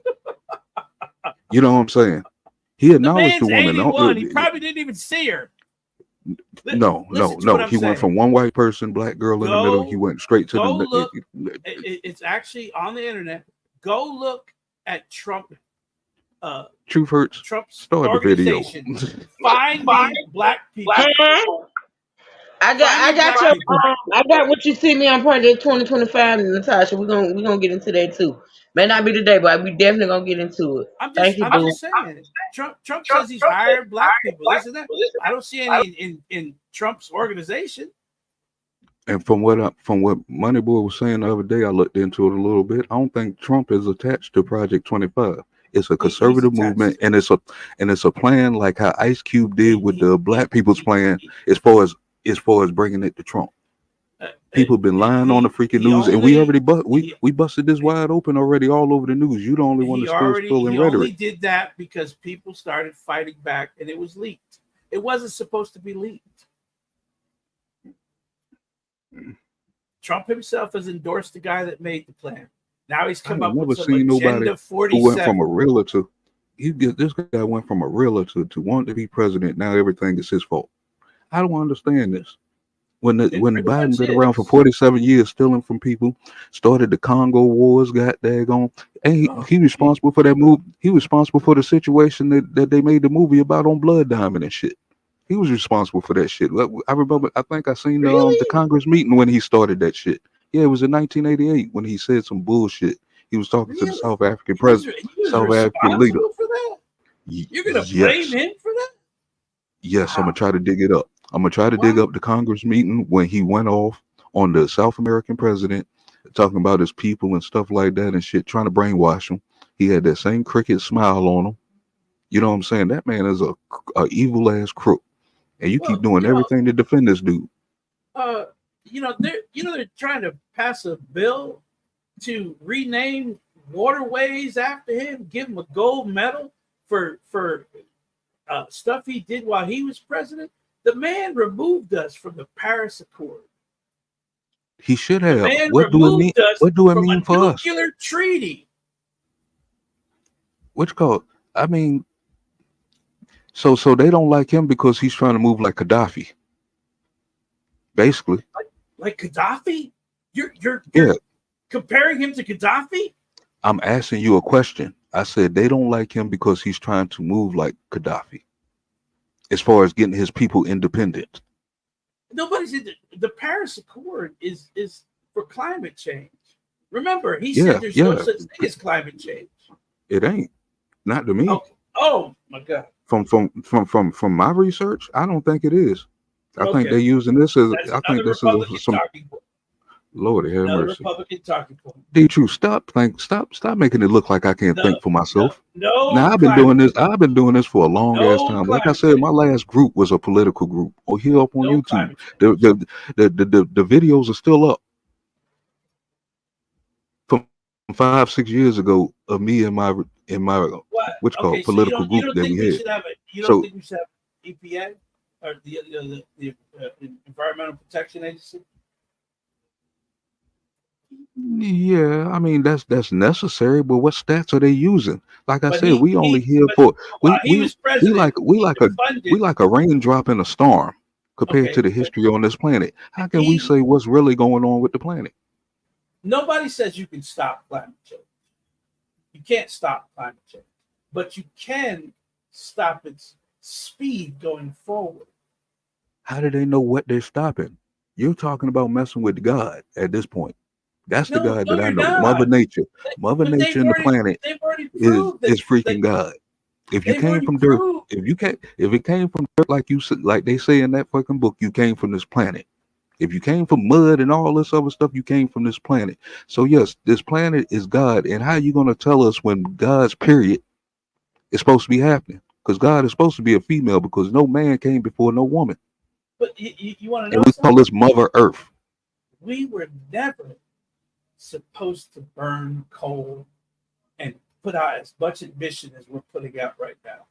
You know what I'm saying? He acknowledged the woman. 81. He probably didn't even see her. No. He went from one white person, black girl in the middle. He went straight to the. It's actually on the internet. Go look at Trump. Truth Hurts. Trump's start the video. Find black people. I got what you see me on Project 2025, Natasha. We're gonna get into that too. May not be today, but we definitely gonna get into it. I'm just saying. Trump says he's hired black people. Isn't that? I don't see any in Trump's organization. And from what Moneyboy was saying the other day, I looked into it a little bit. I don't think Trump is attached to Project 25. It's a conservative movement, and it's a plan like how Ice Cube did with the Black People's Plan, as far as bringing it to Trump. People been lying on the freaking news, and we already we busted this wide open already all over the news. You the only one that's still spilling rhetoric. He only did that because people started fighting back, and it was leaked. It wasn't supposed to be leaked. Trump himself has endorsed the guy that made the plan. Now he's come up with some Agenda 47. Who went from a realtor. This guy went from a realtor to wanting to be president. Now everything is his fault. I don't understand this. When Biden been around for 47 years, stealing from people, started the Congo wars, got daggone, and he responsible for that move. He was responsible for the situation that they made the movie about on Blood Diamond and shit. He was responsible for that shit. I remember. I think I seen the Congress meeting when he started that shit. Yeah, it was in 1988 when he said some bullshit. He was talking to the South African president, South African leader. For that? You're gonna blame him for that? Yes, I'm gonna try to dig it up. I'm gonna try to dig up the Congress meeting when he went off on the South American president, talking about his people and stuff like that and shit, trying to brainwash him. He had that same cricket smile on him. You know what I'm saying? That man is a evil ass crook, and you keep doing everything to defend this dude. They're trying to pass a bill to rename waterways after him, give him a gold medal for stuff he did while he was president. The man removed us from the Paris Accord. He should The have. man What do it mean? removed us What do it from a mean for us? nuclear treaty. Which called? I mean, so they don't like him because he's trying to move like Gaddafi. Basically, Like Gaddafi? You're yeah. comparing him to Gaddafi? I'm asking you a question. I said they don't like him because he's trying to move like Gaddafi, as far as getting his people independent. Nobody said the Paris Accord is for climate change. Remember, he Yeah, said there's yeah. no such thing as climate change. It ain't. Not to me. Oh my God. From my research, I don't think it is. I think Okay. they're using this as. That's I think another this Republican is some. talking point. Lord have Another mercy. Republican talking point. D-True, stop making it look like I can't think for myself. No Now I've been doing this. I've been doing this for a long ass No time. Like I climate said, my last group was a political group. Or here up on No YouTube, climate the videos are still up from 5-6 years ago of me and my what's called so political you group don't that think we had. should have it? You don't So think we should have EPA or the Environmental Protection Agency? yeah, I mean that's necessary, but what stats are they using? Like I But said, we only here for while he was president, we like a raindrop in a storm compared to the history on this planet. How can we say what's really going on with the planet? Nobody says you can stop climate change. You can't stop climate change, but you can stop its speed going forward. How do they know what they're stopping? You're talking about messing with God at this point. That's the God that I you're know. not. Mother Nature. Mother But Nature and the planet they've already is proved that freaking God. If you they've came already from dirt, proved. if it came from dirt like they say in that fucking book, you came from this planet. If you came from mud and all this other stuff, you came from this planet. So yes, this planet is God. And how are you gonna tell us when God's period is supposed to be happening? Because God is supposed to be a female because no man came before no woman. But you want to And know we something? call this Mother Earth. We were never supposed to burn coal and put out as much emission as we're putting out right now.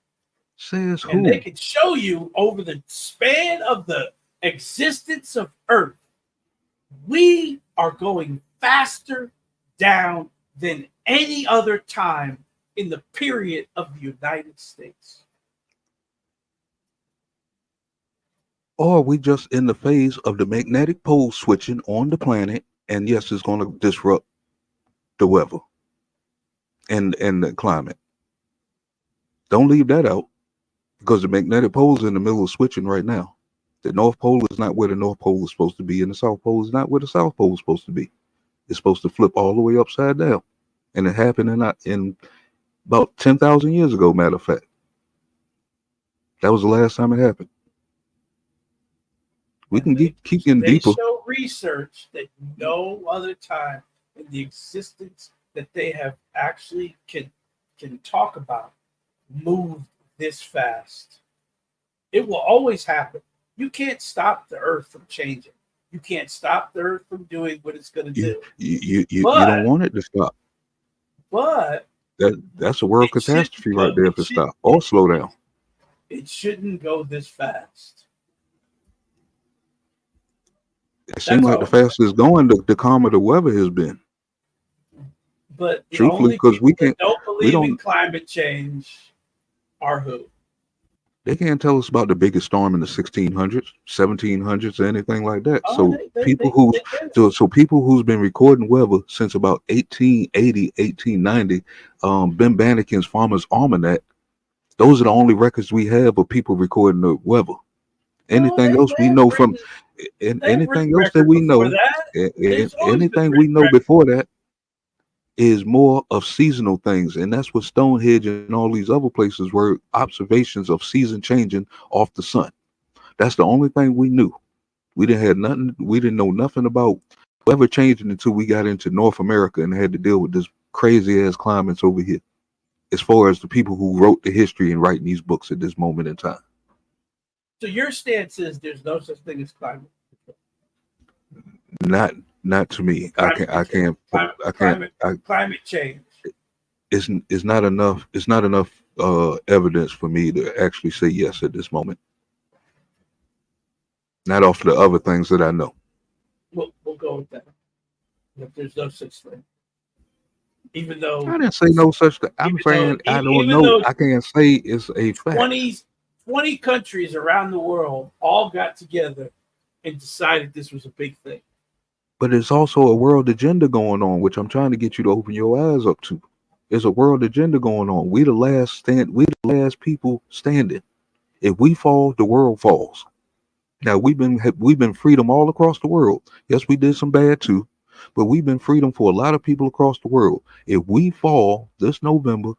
Says who? And they can show you over the span of the existence of Earth, we are going faster down than any other time in the period of the United States. Or we just in the phase of the magnetic pole switching on the planet, and yes, it's going to disrupt the weather and the climate. Don't leave that out, because the magnetic pole is in the middle of switching right now. The North Pole is not where the North Pole is supposed to be, and the South Pole is not where the South Pole is supposed to be. It's supposed to flip all the way upside down, and it happened in about 10,000 years ago. Matter of fact, that was the last time it happened. We can keep getting deeper. They show research that no other time in the existence that they have actually can talk about moved this fast. It will always happen. You can't stop the Earth from changing. You can't stop the Earth from doing what it's going to do. You don't want it to stop. But that's a world catastrophe right there if it stop or slow down. It shouldn't go this fast. It seems like the faster it's going, the calmer the weather has been. But truthfully, because we don't believe in climate change are who? They can't tell us about the biggest storm in the 1600s, 1700s, or anything like that. So people who's been recording weather since about 1880, 1890, Ben Banneken's Farmer's Almanac, those are the only records we have of people recording the weather. Anything else we know from anything else that we know, anything we know before that is more of seasonal things, and that's what Stonehenge and all these other places were observations of season changing off the sun. That's the only thing we knew. We didn't know nothing about weather changing until we got into North America and had to deal with this crazy ass climates over here. As far as the people who wrote the history and writing these books at this moment in time. So your stance is there's no such thing as climate control. Not to me. Climate change. it's not enough. It's not enough evidence for me to actually say yes at this moment. Not off the other things that I know. We'll go with that. If there's no such thing, even though I didn't say no such thing. I'm saying I don't even know. though I can't say it's a fact. 20 countries around the world all got together and decided this was a big thing. But it's also a world agenda going on, which I'm trying to get you to open your eyes up to. There's a world agenda going on. We the last people standing. If we fall, the world falls. Now we've been freedom all across the world. Yes, we did some bad too, but we've been freedom for a lot of people across the world. If we fall this November,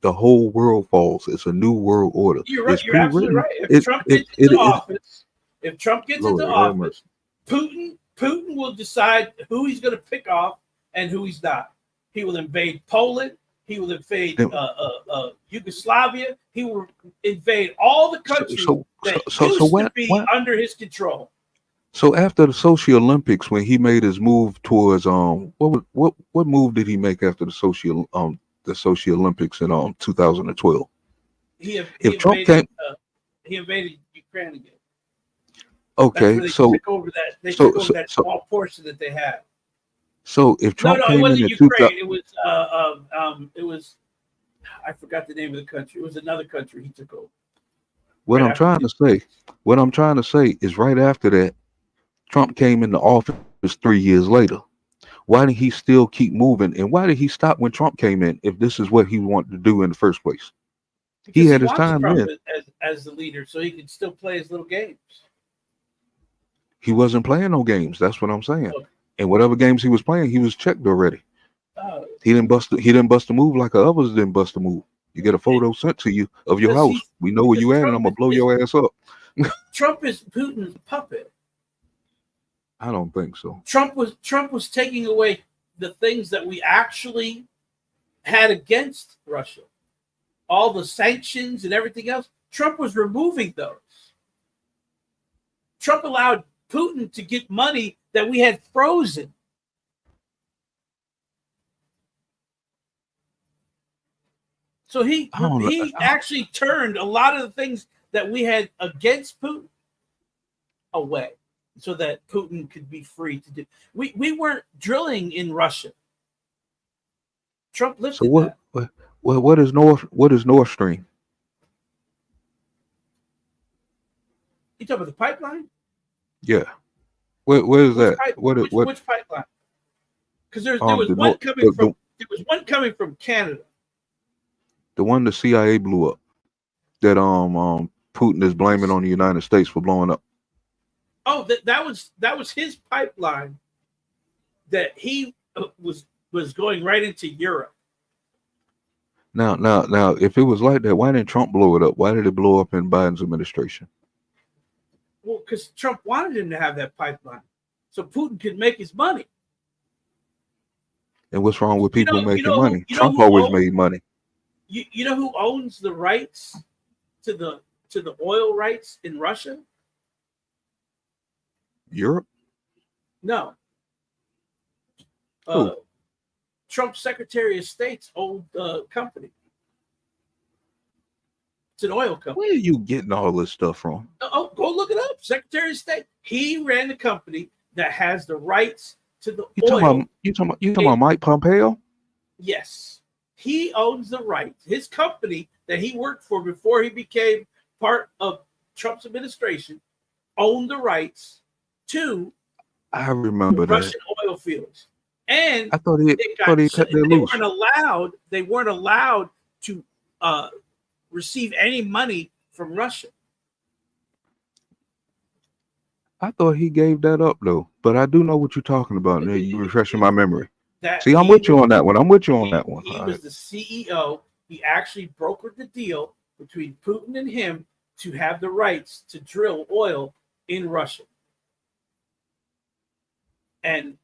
the whole world falls. It's a new world order. You're right. It's You're absolutely pre-written. right. If Trump gets into office, Lord have mercy. Putin will decide who he's going to pick off and who he's not. He will invade Poland. He will invade Yugoslavia. He will invade all the countries that used to be under his control. So after the Sochi Olympics, when he made his move towards what move did he make after the Sochi Olympics in 2012? He invaded Ukraine again. Okay, they took over that small portion that they had. So if Trump it came wasn't in Ukraine. It was I forgot the name of the country. It was another country he took over. What I'm trying to say is right after that, Trump came into office 3 years later. Why did he still keep moving? And why did he stop when Trump came in if this is what he wanted to do in the first place? Because he had his time Trump then. as the leader, so he could still play his little games. He wasn't playing no games. That's what I'm saying. And whatever games he was playing, he was checked already. He didn't bust a move like others didn't bust a move. You get a photo sent to you of your house. We know where you at, and I'm gonna blow your ass up. Trump is Putin's puppet. I don't think so. Trump was taking away the things that we actually had against Russia. All the sanctions and everything else. Trump was removing those. Trump allowed Putin to get money that we had frozen. So he actually turned a lot of the things that we had against Putin away so that Putin could be free to do. We weren't drilling in Russia. Trump lifted that. What is Nord Stream? You talking about the pipeline? Yeah. Where is that? Which pipeline? Because there was one coming from Canada. The one the CIA blew up. That Putin is blaming on the United States for blowing up. Oh, that was his pipeline that he was going right into Europe. Now, if it was like that, why didn't Trump blow it up? Why did it blow up in Biden's administration? Well, because Trump wanted him to have that pipeline, so Putin could make his money. And what's wrong with people making money? Trump always made money. You know who owns the rights to the oil rights in Russia? Europe? No. Trump's Secretary of State's old company. It's an oil company. Where are you getting all this stuff from? Oh, go look it up. Secretary of State. He ran the company that has the rights to the oil. You talking about Mike Pompeo? Yes. He owns the rights. His company that he worked for before he became part of Trump's administration owned the rights to Russian oil fields. And I thought he cut their loose. They weren't allowed to receive any money from Russia. I thought he gave that up though, but I do know what you're talking about. Now you refreshing my memory. See, I'm with you on that one. He was the CEO. He actually brokered the deal between Putin and him to have the rights to drill oil in Russia. And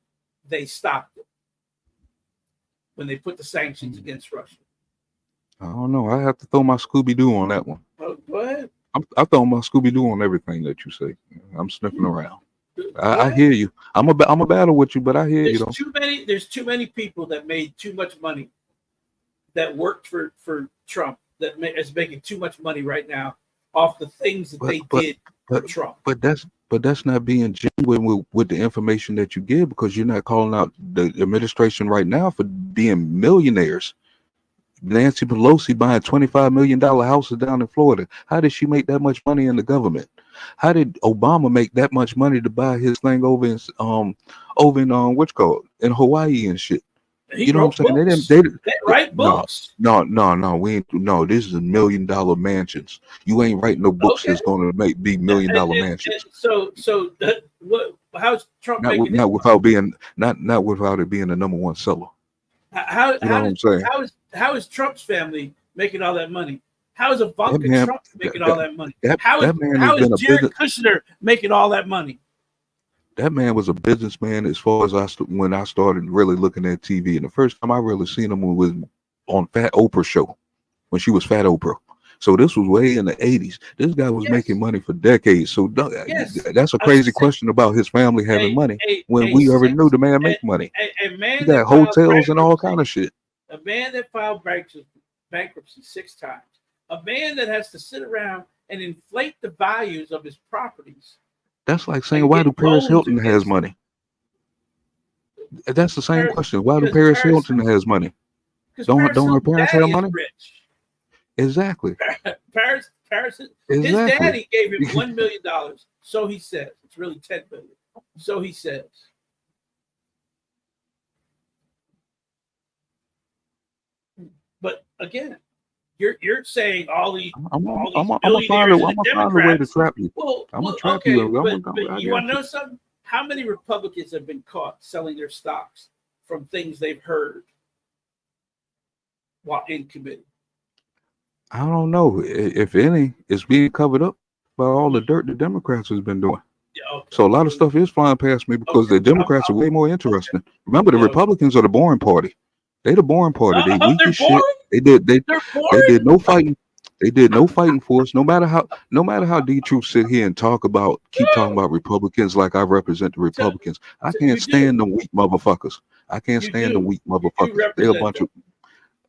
they stopped it when they put the sanctions against Russia. I don't know. I have to throw my Scooby-Doo on that one. Oh, go ahead. I throw my Scooby-Doo on everything that you say. I'm sniffing around. I hear you. I'm a battle with you, but I hear you. There's too many people that made too much money that worked for Trump that is making too much money right now off the things that they did for Trump. But that's not being genuine with the information that you give, because you're not calling out the administration right now for being millionaires. Nancy Pelosi buying $25 million houses down in Florida. How did she make that much money in the government? How did Obama make that much money to buy his thing over in what's called in Hawaii and shit? He You know what I'm saying? books. They write books. No. We ain't. No, this is $1 million mansions. You ain't writing no books that's going to be $1 million mansions. So how's Trump making not without it being the number one seller. How you know what I'm saying? How is Trump's family making all that money? How is Ivanka Trump making all that money? How is Jared Kushner making all that money? That man was a businessman as far as when I started really looking at TV. And the first time I really seen him was on Fat Oprah show, when she was Fat Oprah. So this was way in the 80s. This guy was making money for decades. So that's a crazy question about his family having money when we already knew the man make money. He got hotels and all kind of shit. A man that filed bankruptcy 6 times. A man that has to sit around and inflate the values of his properties. That's like saying, why do Paris Hilton has money? That's the same question. Why do Paris Hilton has money? Don't her parents have money? Rich. Exactly. Paris. His daddy gave him $1 million. So he says. It's really $10 million. So he says. But again, you're saying all these. I'm gonna find a way to trap you. I'm gonna trap you. But you want to know something? How many Republicans have been caught selling their stocks from things they've heard while in committee? I don't know. If any, it's being covered up by all the dirt the Democrats has been doing. Yeah, okay. So a lot of stuff is flying past me because the Democrats are way more interesting. Remember, the Republicans are the boring party. They the boring party. They weak as shit. They did no fighting. They did no fighting for us. No matter how D-Truth sit here and keep talking about Republicans like I represent the Republicans. I can't stand them weak motherfuckers. I can't stand them weak motherfuckers. They're a bunch of.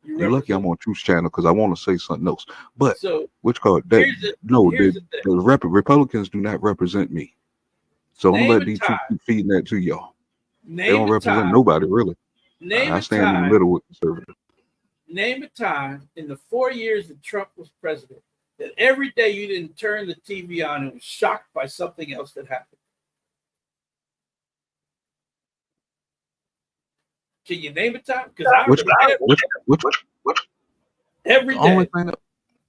You're lucky I'm on Truth's channel because I want to say something else. But which card? The Republicans do not represent me. So I'm gonna let D-Truth keep feeding that to y'all. They don't represent nobody really. I stand in the middle with conservative. Name a time in the 4 years that Trump was president that every day you didn't turn the TV on and was shocked by something else that happened. Can you name a time? Because every day.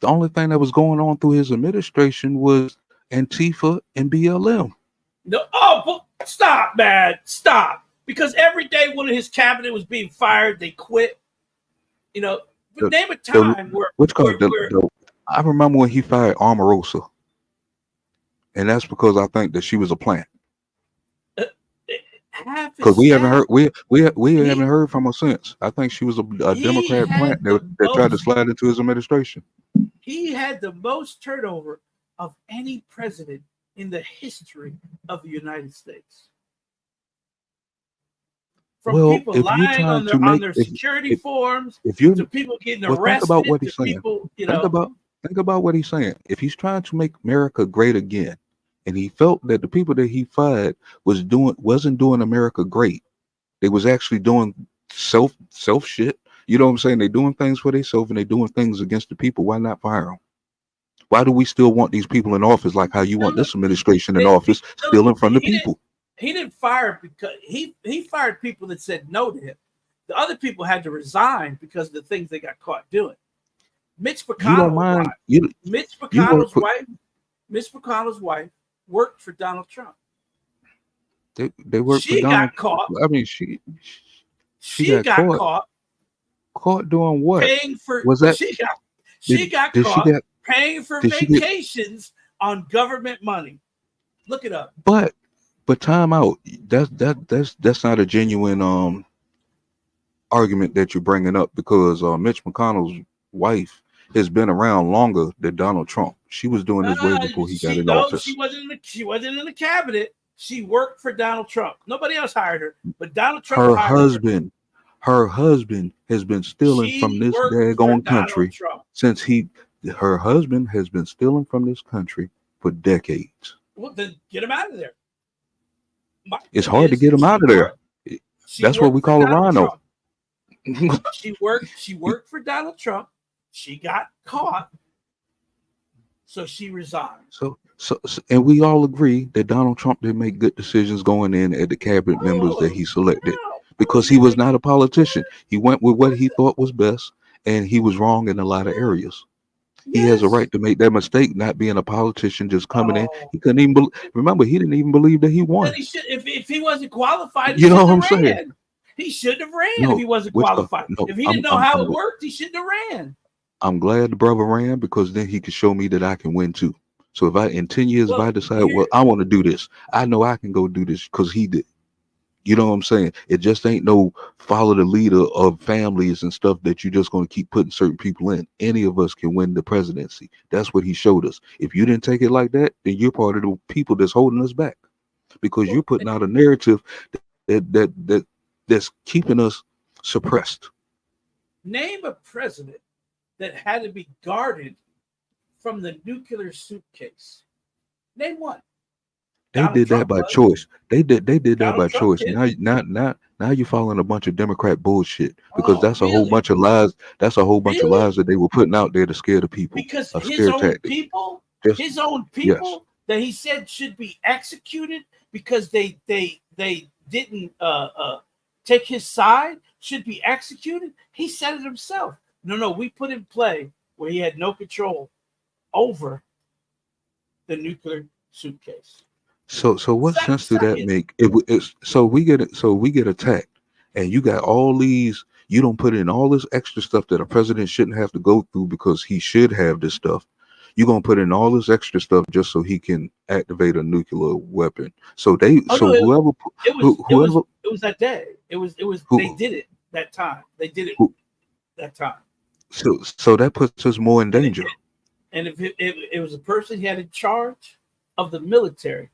The only thing that was going on through his administration was Antifa and BLM. No, stop, man, stop. Because every day one of his cabinet was being fired, they quit. You know, but name a time where I remember when he fired Omarosa, and that's because I think that she was a plant. Because we haven't heard from her since. I think she was a Democrat plant that tried to slide into his administration. He had the most turnover of any president in the history of the United States. From people lying on their security forms to people getting arrested. Think about what he's saying. Think about what he's saying. If he's trying to make America great again, and he felt that the people that he fired wasn't doing America great, they was actually doing self shit. You know what I'm saying? They're doing things for themselves and they're doing things against the people. Why not fire them? Why do we still want these people in office like how you want this administration in office, stealing from the people? He didn't fire because he fired people that said no to him. The other people had to resign because of the things they got caught doing. Mitch McConnell's wife worked for Donald Trump. They worked for Donald. Got caught. I mean, she got caught. Caught doing what? Paying for. Was that? She got caught paying for vacations on government money. Look it up. But time out. That's not a genuine argument that you're bringing up because Mitch McConnell's wife has been around longer than Donald Trump. She was doing this way before he got in office. She wasn't in the cabinet. She worked for Donald Trump. Nobody else hired her, but Donald Trump hired her. Her husband has been stealing from She this worked for daggone Donald country Trump. since he. Her husband has been stealing from this country for decades. Well, then get him out of there. My It's thing hard to is, get him out of there. she That's what we worked for call a Donald rhino. Trump. She worked for Donald Trump. She got caught, so she resigned. And we all agree that Donald Trump didn't make good decisions going in at the cabinet members that No, he selected no, because he was not a politician. He went with what he thought was best, and he was wrong in a lot of areas. He has a yes. right to make that mistake, not being a politician, just coming in. Oh, He couldn't even remember. He didn't even believe that he then won. he should. If he wasn't qualified, he You know shouldn't what I'm have saying? ran. He shouldn't have ran if No, he wasn't which qualified. no, If he didn't know how it worked, he shouldn't have ran. I'm glad the brother ran because then he could show me that I can win too. So if I in 10 years, if I Look, decide, well, I want to do this, I know I can go do this because he did. You know what I'm saying? It just ain't no follow the leader of families and stuff that you just going to keep putting certain people in. Any of us can win the presidency. That's what he showed us. If you didn't take it like that, then you're part of the people that's holding us back because you're putting out a narrative that's keeping us suppressed. name a president that had to be guarded from the nuclear suitcase. Name one. They Donald did that Trump by was. choice. They did that Donald by Trump choice. did. Now you're following a bunch of Democrat bullshit because Oh, that's a whole really? bunch of lies. That's a whole bunch of Really? lies that they were putting out there to scare the people. Because A his scare own tactic. people, Just his own yes. people that he said should be executed because they didn't take his side should be executed. He said it himself. No, we put in play where he had no control over the nuclear suitcase. So what sense do that make? So we get attacked, and you got all these. You don't put in all this extra stuff that a president shouldn't have to go through because he should have this stuff. You're gonna put in all this extra stuff just so he can activate a nuclear weapon. So It whoever was that day. It was they did it that time. They did it that time. So that puts us more in danger. And if it was a person he had in charge of the military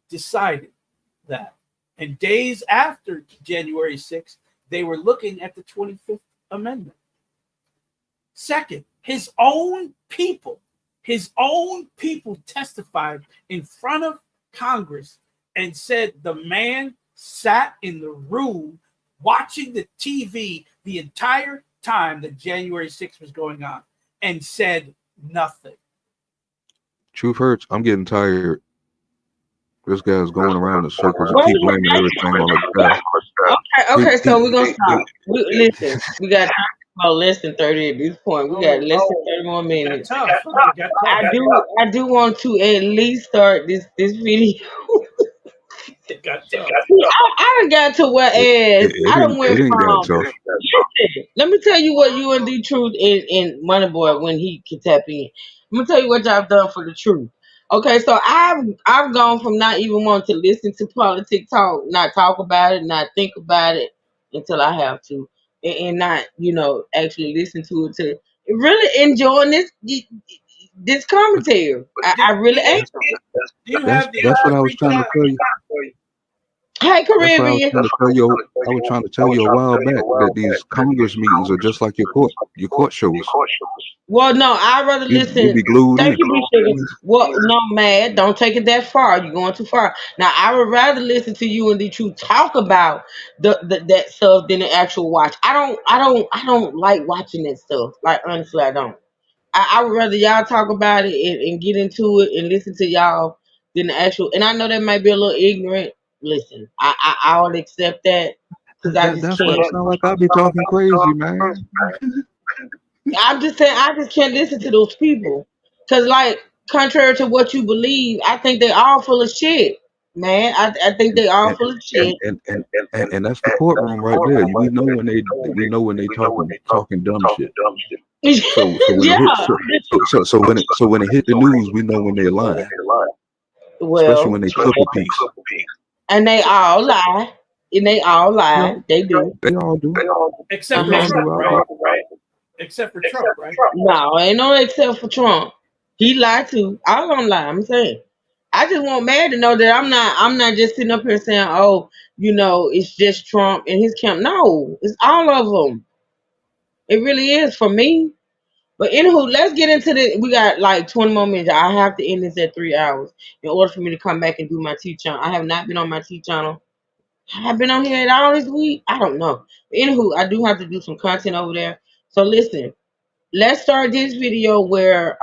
decided that. And days after January 6th, they were looking at the 25th Amendment. Second, his own people testified in front of Congress and said the man sat in the room watching the TV the entire time that January 6th was going on and said nothing. Truth hurts. I'm getting tired. This guy's going around in circles and keep blaming everything on the guy. Okay, so we're gonna stop. Listen, we got about less than 30 at this point. We got less than 30 more minutes. I do want to at least start this video. It got tough. I done got to where I done went It ain't from. that tough. Listen, let me tell you what you and D Truth and Moneyboy when he can tap in. Let me tell you what y'all done for the truth. Okay, so I've gone from not even wanting to listen to politics talk, not talk about it, not think about it until I have to, and not actually listen to it to really enjoying this commentary. I really am. That's what I was trying to tell you. Hey, Caribbean. I was trying to tell you a while back that these Congress meetings are just like your court shows. Well, no, I'd rather listen. You be glued Thank in. you, Big Sugar. Well, no, man, don't take it that far. You're going too far. Now, I would rather listen to you and the truth talk about that stuff than the actual watch. I don't like watching that stuff. Like honestly, I don't. I would rather y'all talk about it and get into it and listen to y'all than the actual. And I know that might be a little ignorant. Listen, I would accept that because I just That's can't. what it sounds like. I be talking crazy, man. I'm just saying I just can't listen to those people because, like, contrary to what you believe, I think they all full of shit, man. I think they all full of shit. And that's the courtroom right there. We know when they talking dumb shit. So when it hit the news, we know when they're lying. Especially when they clip a piece. And they all lie. They do. They all do. Except for Trump, right? Except for Trump, right? No, ain't no except for Trump. He lied too. I'm gonna lie. I'm saying. I just want Mad to know that I'm not just sitting up here saying, "Oh, it's just Trump and his camp. No, it's all of them. It really is for me. But anywho, let's get into the. We got like 20 more minutes. I have to end this at 3 hours in order for me to come back and do my T channel. I have not been on my T channel. Have I been on here at all this week? I don't know. But anywho, I do have to do some content over there. So listen, let's start this video where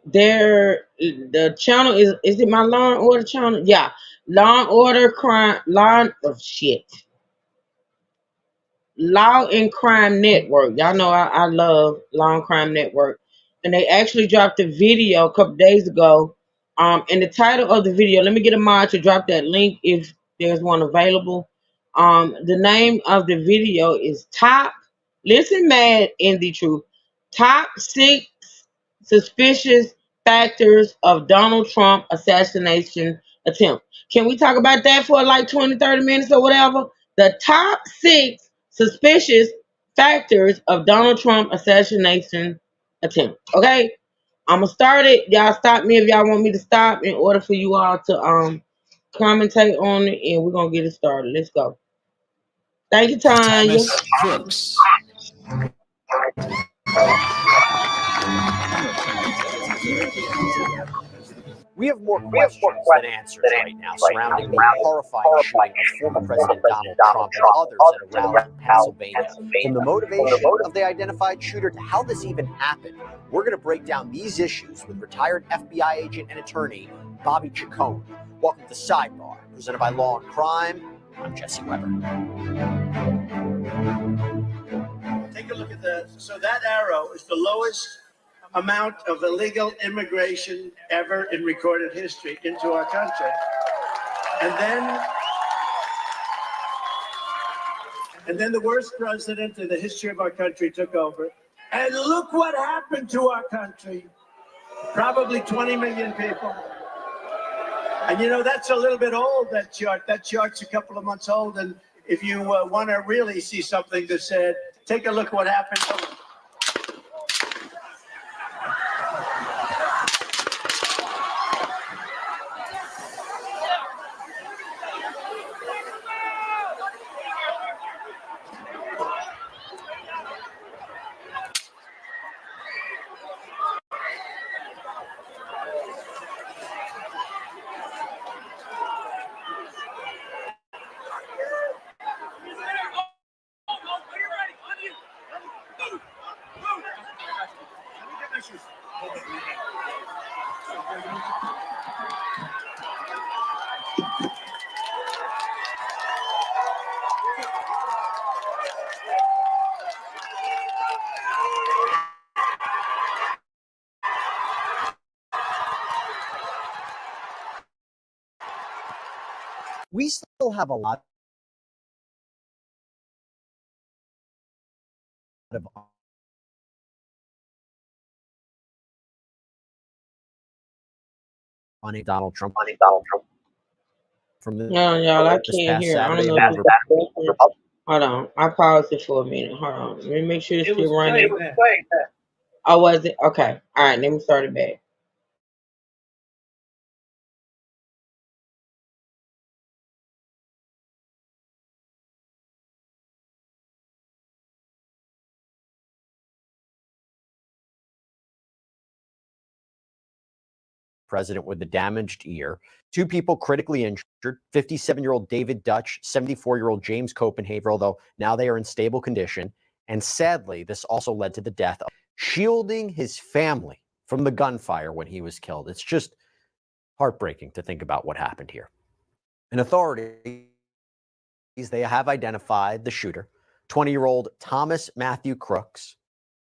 there the channel is it my Law and Order channel? Yeah, Law and Order Crime Law and Crime Network. Y'all know I love Law and Crime Network. And they actually dropped a video a couple days ago. And the title of the video, let me get a mod to drop that link if there's one available. The name of the video is listen mad in the truth, Top 6 Suspicious Factors of Donald Trump Assassination Attempt. Can we talk about that for like 20, 30 minutes or whatever? The top 6 suspicious factors of Donald Trump assassination attempt. Okay, I'm gonna start it. Y'all stop me if y'all want me to stop in order for you all to commentate on it, and we're gonna get it started. Let's go. Thank you, Tanya. Thomas Crooks. We have more questions than answers right now surrounding the horrifying shooting of former President Donald Trump and others at a rally in Pennsylvania. From the motivation of the identified shooter to how this even happened, we're going to break down these issues with retired FBI agent and attorney Bobby Chacon. Welcome to Sidebar, presented by Law and Crime. I'm Jesse Weber. Take a look at that. So that arrow is the lowest amount of illegal immigration ever in recorded history into our country. And then the worst president in the history of our country took over. And look what happened to our country. Probably 20 million people. And that's a little bit old, that chart. That chart's a couple of months old. And if you want to really see something that said, take a look what happened. We still have a lot of on Donald Trump. From No, y'all, I this can't past hear. I don't Saturday, know if it's hold on. I paused it for a minute. Hold on. Let me make sure it's It was still running. playing that. Oh, was it? Okay. All right. Let me start it back. president with a damaged ear, 2 people critically injured, 57-year-old David Dutch, 74-year-old James Copenhaver, although now they are in stable condition. And sadly, this also led to the death of shielding his family from the gunfire when he was killed. It's just heartbreaking to think about what happened here. And authorities, they have identified the shooter, 20-year-old Thomas Matthew Crooks,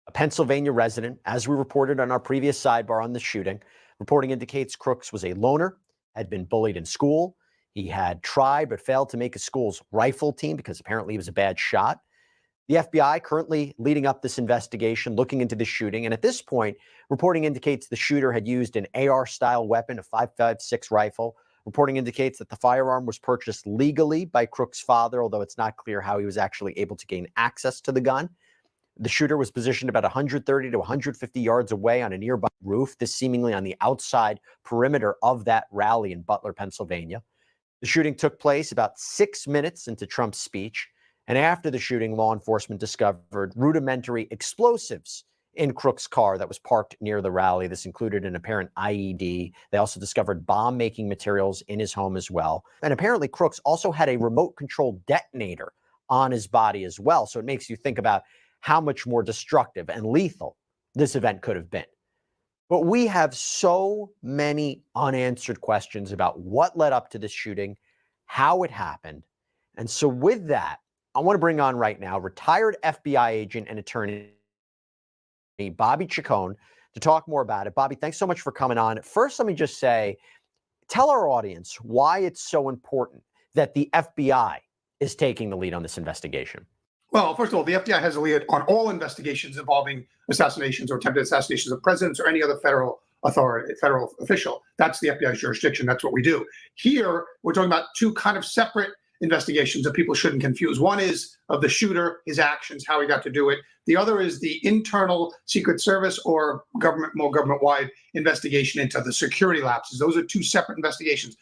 a Pennsylvania resident, as we reported on our previous sidebar on the shooting. Reporting indicates Crooks was a loner, had been bullied in school. He had tried but failed to make his school's rifle team because apparently he was a bad shot. The FBI currently leading up this investigation, looking into the shooting. And at this point, reporting indicates the shooter had used an AR-style weapon, a 5.56 rifle. Reporting indicates that the firearm was purchased legally by Crooks' father, although it's not clear how he was actually able to gain access to the gun. The shooter was positioned about 130 to 150 yards away on a nearby roof, this seemingly on the outside perimeter of that rally in Butler, Pennsylvania. The shooting took place about 6 minutes into Trump's speech, and after the shooting, law enforcement discovered rudimentary explosives in Crook's car that was parked near the rally. This included an apparent IED. They also discovered bomb-making materials in his home as well. And apparently Crooks also had a remote-controlled detonator on his body as well. So it makes you think about how much more destructive and lethal this event could have been. But we have so many unanswered questions about what led up to this shooting, how it happened. And so with that, I want to bring on right now retired FBI agent and attorney Bobby Chacon to talk more about it. Bobby, thanks so much for coming on. First, let me just say, tell our audience why it's so important that the FBI is taking the lead on this investigation. Well, first of all, the FBI has a lead on all investigations involving assassinations or attempted assassinations of presidents or any other federal official. That's the FBI's jurisdiction. That's what we do. Here, we're talking about two kind of separate investigations that people shouldn't confuse. One is of the shooter, his actions, how he got to do it. The other is the internal Secret Service or more government-wide investigation into the security lapses. Those are two separate investigations.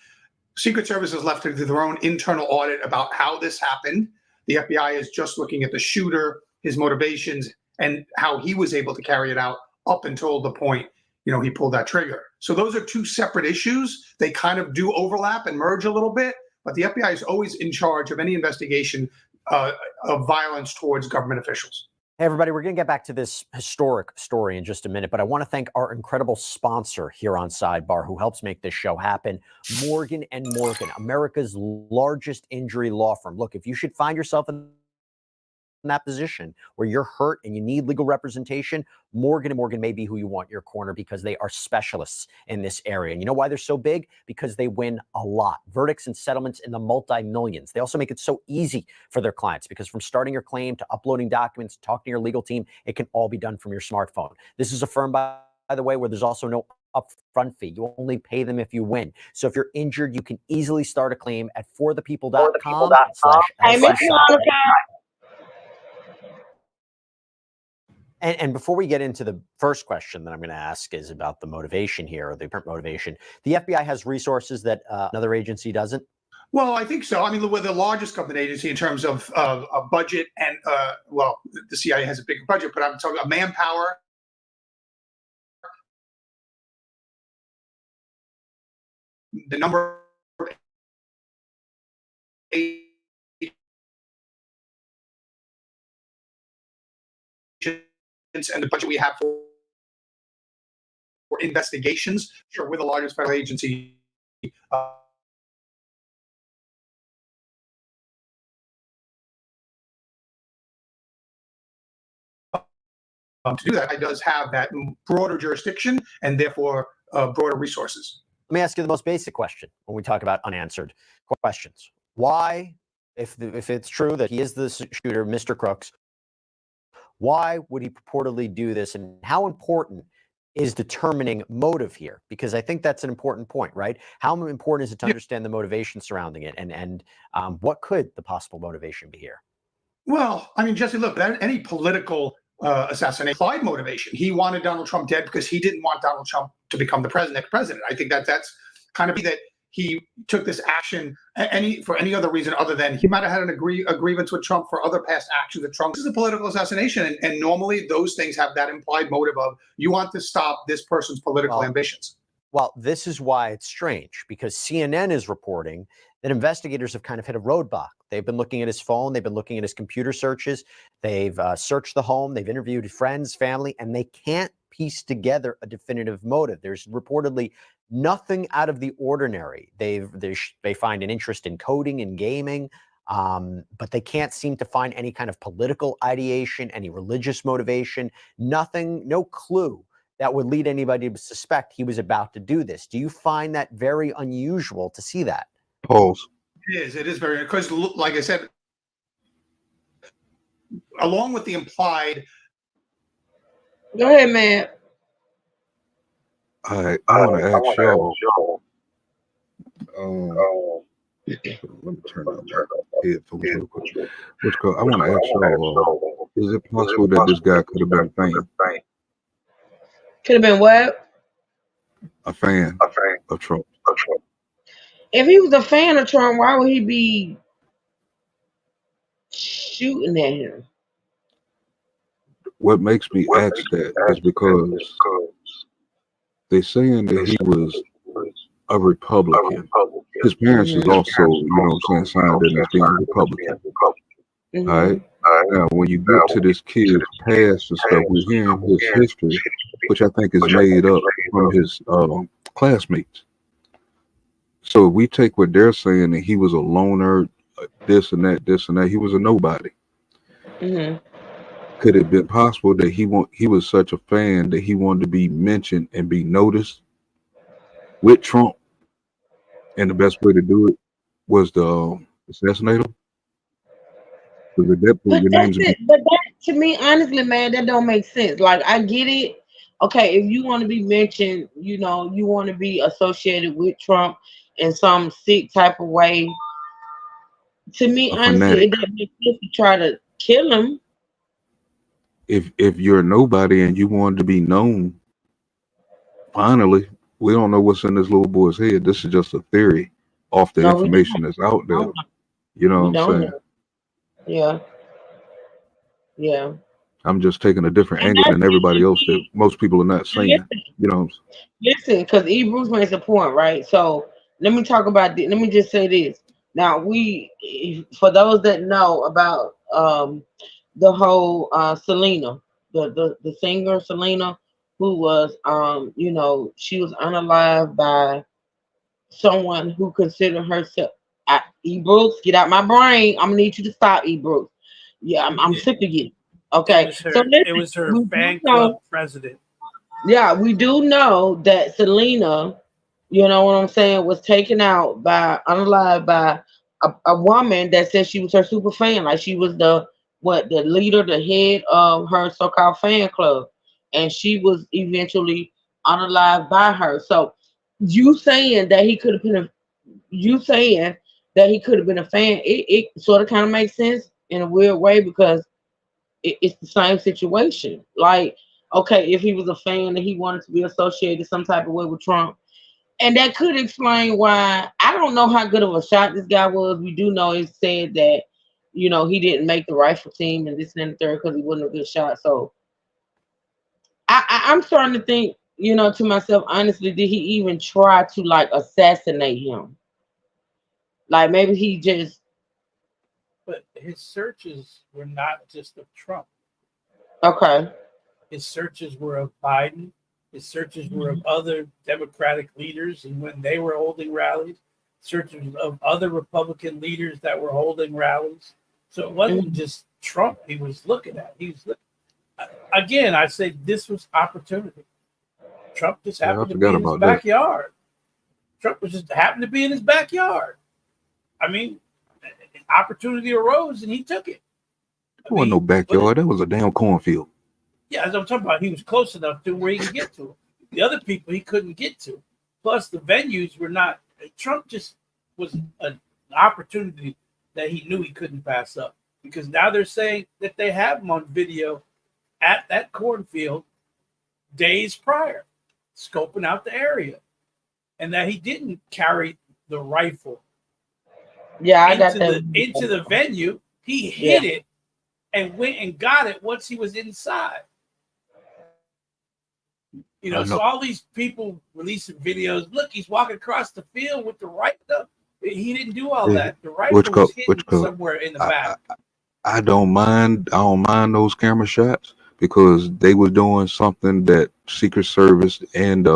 Secret Service is left to do their own internal audit about how this happened. The FBI is just looking at the shooter, his motivations, and how he was able to carry it out up until the point, he pulled that trigger. So those are two separate issues. They kind of do overlap and merge a little bit, but the FBI is always in charge of any investigation of violence towards government officials. Hey, everybody, we're going to get back to this historic story in just a minute, but I want to thank our incredible sponsor here on Sidebar who helps make this show happen, Morgan & Morgan, America's largest injury law firm. Look, if you should find yourself in that position where you're hurt and you need legal representation, Morgan & Morgan may be who you want in your corner because they are specialists in this area. And you know why they're so big? Because they win a lot. Verdicts and settlements in the multi-millions. They also make it so easy for their clients because from starting your claim to uploading documents, talking to your legal team, it can all be done from your smartphone. This is a firm, by the way, where there's also no upfront fee. You only pay them if you win. So if you're injured, you can easily start a claim at forthepeople.com/SC. And before we get into the first question that I'm going to ask is about the motivation here, or the apparent motivation, the FBI has resources that another agency doesn't? Well, I think so. I mean, we're the largest government agency in terms of a budget and, the CIA has a bigger budget, but I'm talking about manpower. The number of and the budget we have for investigations. Sure, we're the largest federal agency. To do that, it does have that broader jurisdiction and therefore broader resources. Let me ask you the most basic question when we talk about unanswered questions. Why, if it's true that he is the shooter, Mr. Crooks, why would he purportedly do this? And how important is determining motive here? Because I think that's an important point, right? How important is it to understand the motivation surrounding it? And what could the possible motivation be here? Well, I mean, Jesse, look, any political assassination implied motivation. He wanted Donald Trump dead because he didn't want Donald Trump to become the next president. I think that's kind of that he took this action for any other reason other than he might have had a grievance with Trump for other past actions of Trump. This is a political assassination, and normally those things have that implied motive of you want to stop this person's political ambitions. Well, this is why it's strange, because CNN is reporting that investigators have kind of hit a roadblock. They've been looking at his phone. They've been looking at his computer searches. They've searched the home. They've interviewed friends, family, and they can't piece together a definitive motive. There's reportedly nothing out of the ordinary. They find an interest in coding and gaming, but they can't seem to find any kind of political ideation, any religious motivation, nothing, no clue that would lead anybody to suspect he was about to do this. Do you find that very unusual to see that? Pause. It is very, because like I said, along with the implied. Go ahead, man. I want to ask y'all. Let me turn up my headphones real quick. I want to ask y'all. Is it possible that this guy could have been a fan? Could have been what? A fan of Trump. If he was a fan of Trump, why would he be shooting at him? What makes me ask that is because they're saying that he was a Republican. His parents is also, you know what I'm saying, signed in as being Republican. All right. Now, when you get to this kid's past and stuff, we're hearing his history, which I think is made up from his classmates. So if we take what they're saying that he was a loner, this and that, he was a nobody. Mm-hmm. Could it have been possible that he was such a fan that he wanted to be mentioned and be noticed with Trump, and the best way to do it was to assassinate him? Because at that point, But your that's name's it. But that to me, honestly, man, that don't make sense. Like I get it. Okay, if you want to be mentioned, you know, you want to be associated with Trump in some sick type of way. To me, a honestly, it fanatic. doesn't make sense to try to kill him. If you're a nobody and you wanted to be known, finally, we don't know what's in this little boy's head. This is just a theory off the No, we don't. information that's out there. No, You know what we I'm don't saying? know. Yeah, yeah. I'm just taking a different And angle that's than everybody else that most people are not saying. listen, You know what I'm saying? listen, because E. Bruce makes a point, right? So let me talk about this. Let me just say this. Now, for those that know about the whole Selena, the singer Selena, who was you know, she was unalived by someone who considered herself. E. Brooks, get out my brain. I'm gonna need you to stop, E. Brooks. Yeah, I'm sick of you. Okay, so It listen, was her we do fan know. club president. Yeah, we do know that Selena, you know what I'm saying, was taken out by unalived by a woman that said she was her super fan, like she was the leader, the head of her so-called fan club, and she was eventually unalived by her. So you saying that he could have been a you saying that he could have been a fan, it sort of kind of makes sense in a weird way because it's the same situation. Like, okay, if he was a fan and he wanted to be associated some type of way with Trump, and that could explain why. I don't know how good of a shot this guy was. We do know it said that, you know, he didn't make the rifle team and this and the third because he wasn't a good shot. So I'm starting to think, you know, to myself, honestly, did he even try to like assassinate him? Like maybe he just But his searches were not just of Trump. okay. His searches were of Biden. His searches were of other Democratic leaders, and when they were holding rallies, searches of other Republican leaders that were holding rallies. So it wasn't just Trump he was looking at. He was again. I say this was opportunity. Trump just Yeah, I happened to be forgot in his about that. backyard. Trump was just happened to be in his backyard. I mean, opportunity arose and he took it. It wasn't no backyard. That was a damn cornfield. Yeah, as I'm talking about, he was close enough to where he could get to him. The other people he couldn't get to. Plus, the venues were not. Trump just was an opportunity that he knew he couldn't pass up because now they're saying that they have him on video at that cornfield days prior, scoping out the area, and that he didn't carry the rifle. Yeah, I got that into the venue. He hid it and went and got it once he was inside. You know, so all these people releasing videos. Look, he's walking across the field with the rifle. He didn't do all that. The rifle was hidden somewhere in the back. I don't mind those camera shots because they were doing something that Secret Service and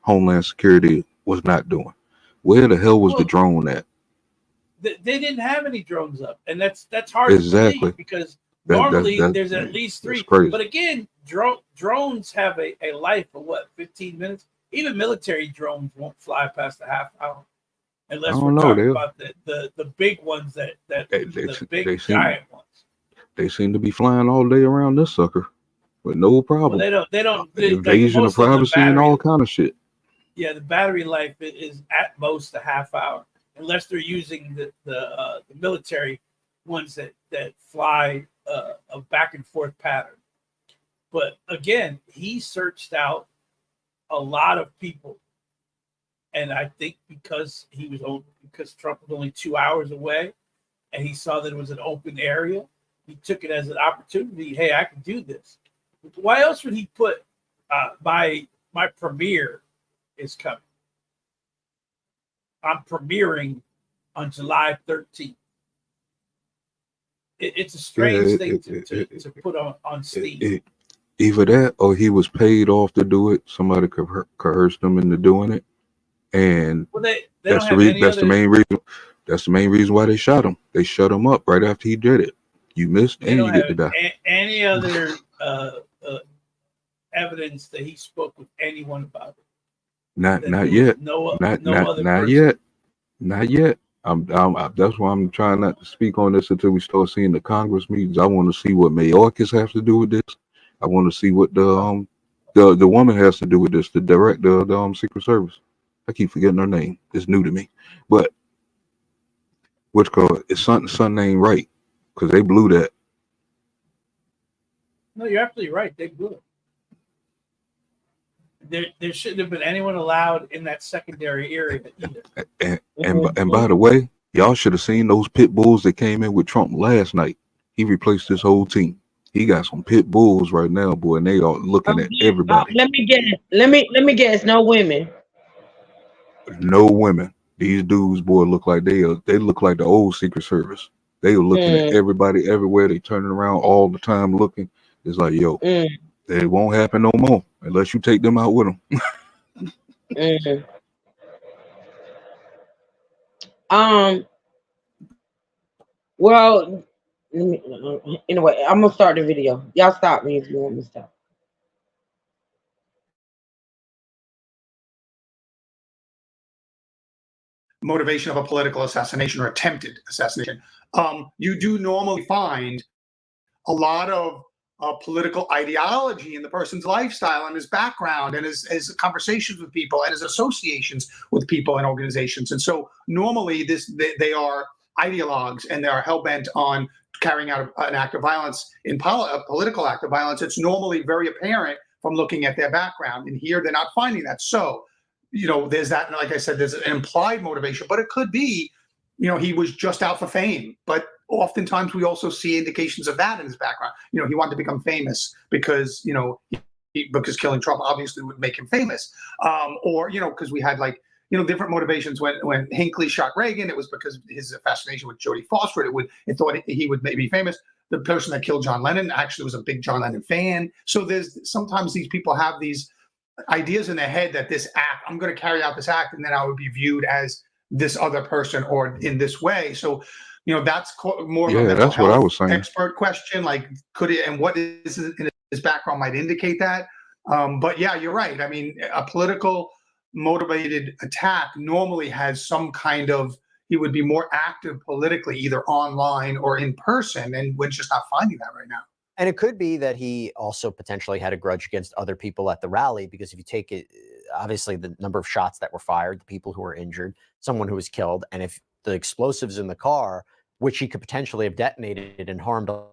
Homeland Security was not doing. Where the hell was the drone at? They didn't have any drones up, and that's hard to believe because normally there's at least three. But again, drones have a life of what, 15 minutes? Even military drones won't fly past a half hour unless we're talking about the big ones the big giant ones. They seem to be flying all day around this sucker with no problem. Well, they don't invasion like of privacy and all kind of shit. Yeah, the battery life is at most a half hour, unless they're using the military ones that fly a back and forth pattern. But again, he searched out a lot of people, and I think because Trump was only 2 hours away, and he saw that it was an open area, he took it as an opportunity. Hey, I can do this. Why else would he put my premiere is coming? I'm premiering on July 13th. It's a strange thing to put on Steve. Either that, or he was paid off to do it. Somebody coerced him into doing it, and Well, they that's don't the have that's the main reason. That's the main reason why they shot him. They shut him up right after he did it. You missed, they and don't you get have to die. any other evidence that he spoke with anyone about it. Not There yet. was Not other person. yet. Not yet. That's why I'm trying not to speak on this until we start seeing the Congress meetings. I want to see what Mayorkas have to do with this. I want to see what the woman has to do with this. The director of the Secret Service. I keep forgetting her name. It's new to me, but what's called it's something ain't right because they blew that. No, you're absolutely right. They blew it. There shouldn't have been anyone allowed in that secondary area either. And by the way, y'all should have seen those pit bulls that came in with Trump last night. He replaced his whole team. He got some pit bulls right now, boy, and they are looking at everybody. Let me guess. Let me guess. No women. No women. These dudes, boy, look like they look like the old Secret Service. They are looking at everybody everywhere. They turning around all the time looking. It's like, yo, it won't happen no more unless you take them out with them. Well, anyway, I'm gonna start the video. Y'all stop me if you want me to stop. Motivation of a political assassination or attempted assassination. You do normally find a lot of political ideology in the person's lifestyle and his background and his conversations with people and his associations with people and organizations. And so normally they are ideologues and they are hell-bent on carrying out an act of violence, a political act of violence. It's normally very apparent from looking at their background. And here they're not finding that. So, there's that, like I said, there's an implied motivation, but it could be, he was just out for fame. But oftentimes we also see indications of that in his background. He wanted to become famous because, because killing Trump obviously would make him famous. Or, because we had different motivations when Hinckley shot Reagan, it was because his fascination with Jodie Foster. It thought he would be famous. The person that killed John Lennon actually was a big John Lennon fan. So sometimes these people have these ideas in their head that this act, I'm going to carry out this act, and then I would be viewed as this other person or in this way. So, that's more of a mental that's what I was saying. Expert question. Like, could it, and what is in his background might indicate that. But yeah, you're right. I mean, a political motivated attack normally has some kind of, he would be more active politically, either online or in person, and we're just not finding that right now. And it could be that he also potentially had a grudge against other people at the rally, because if you take it, obviously the number of shots that were fired, the people who were injured, someone who was killed, and if the explosives in the car, which he could potentially have detonated and harmed a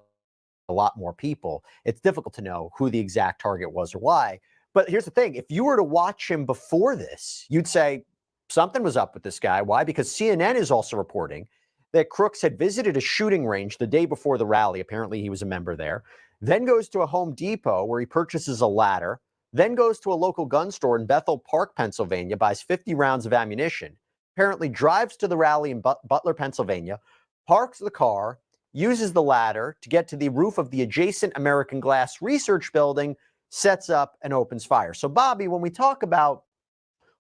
lot more people, it's difficult to know who the exact target was or why. But here's the thing. If you were to watch him before this, you'd say something was up with this guy. Why? Because CNN is also reporting that Crooks had visited a shooting range the day before the rally. Apparently he was a member there. Then goes to a Home Depot where he purchases a ladder. Then goes to a local gun store in Bethel Park, Pennsylvania, buys 50 rounds of ammunition. Apparently drives to the rally in Butler, Pennsylvania, parks the car, uses the ladder to get to the roof of the adjacent American Glass Research Building, sets up and opens fire. So, Bobby, when we talk about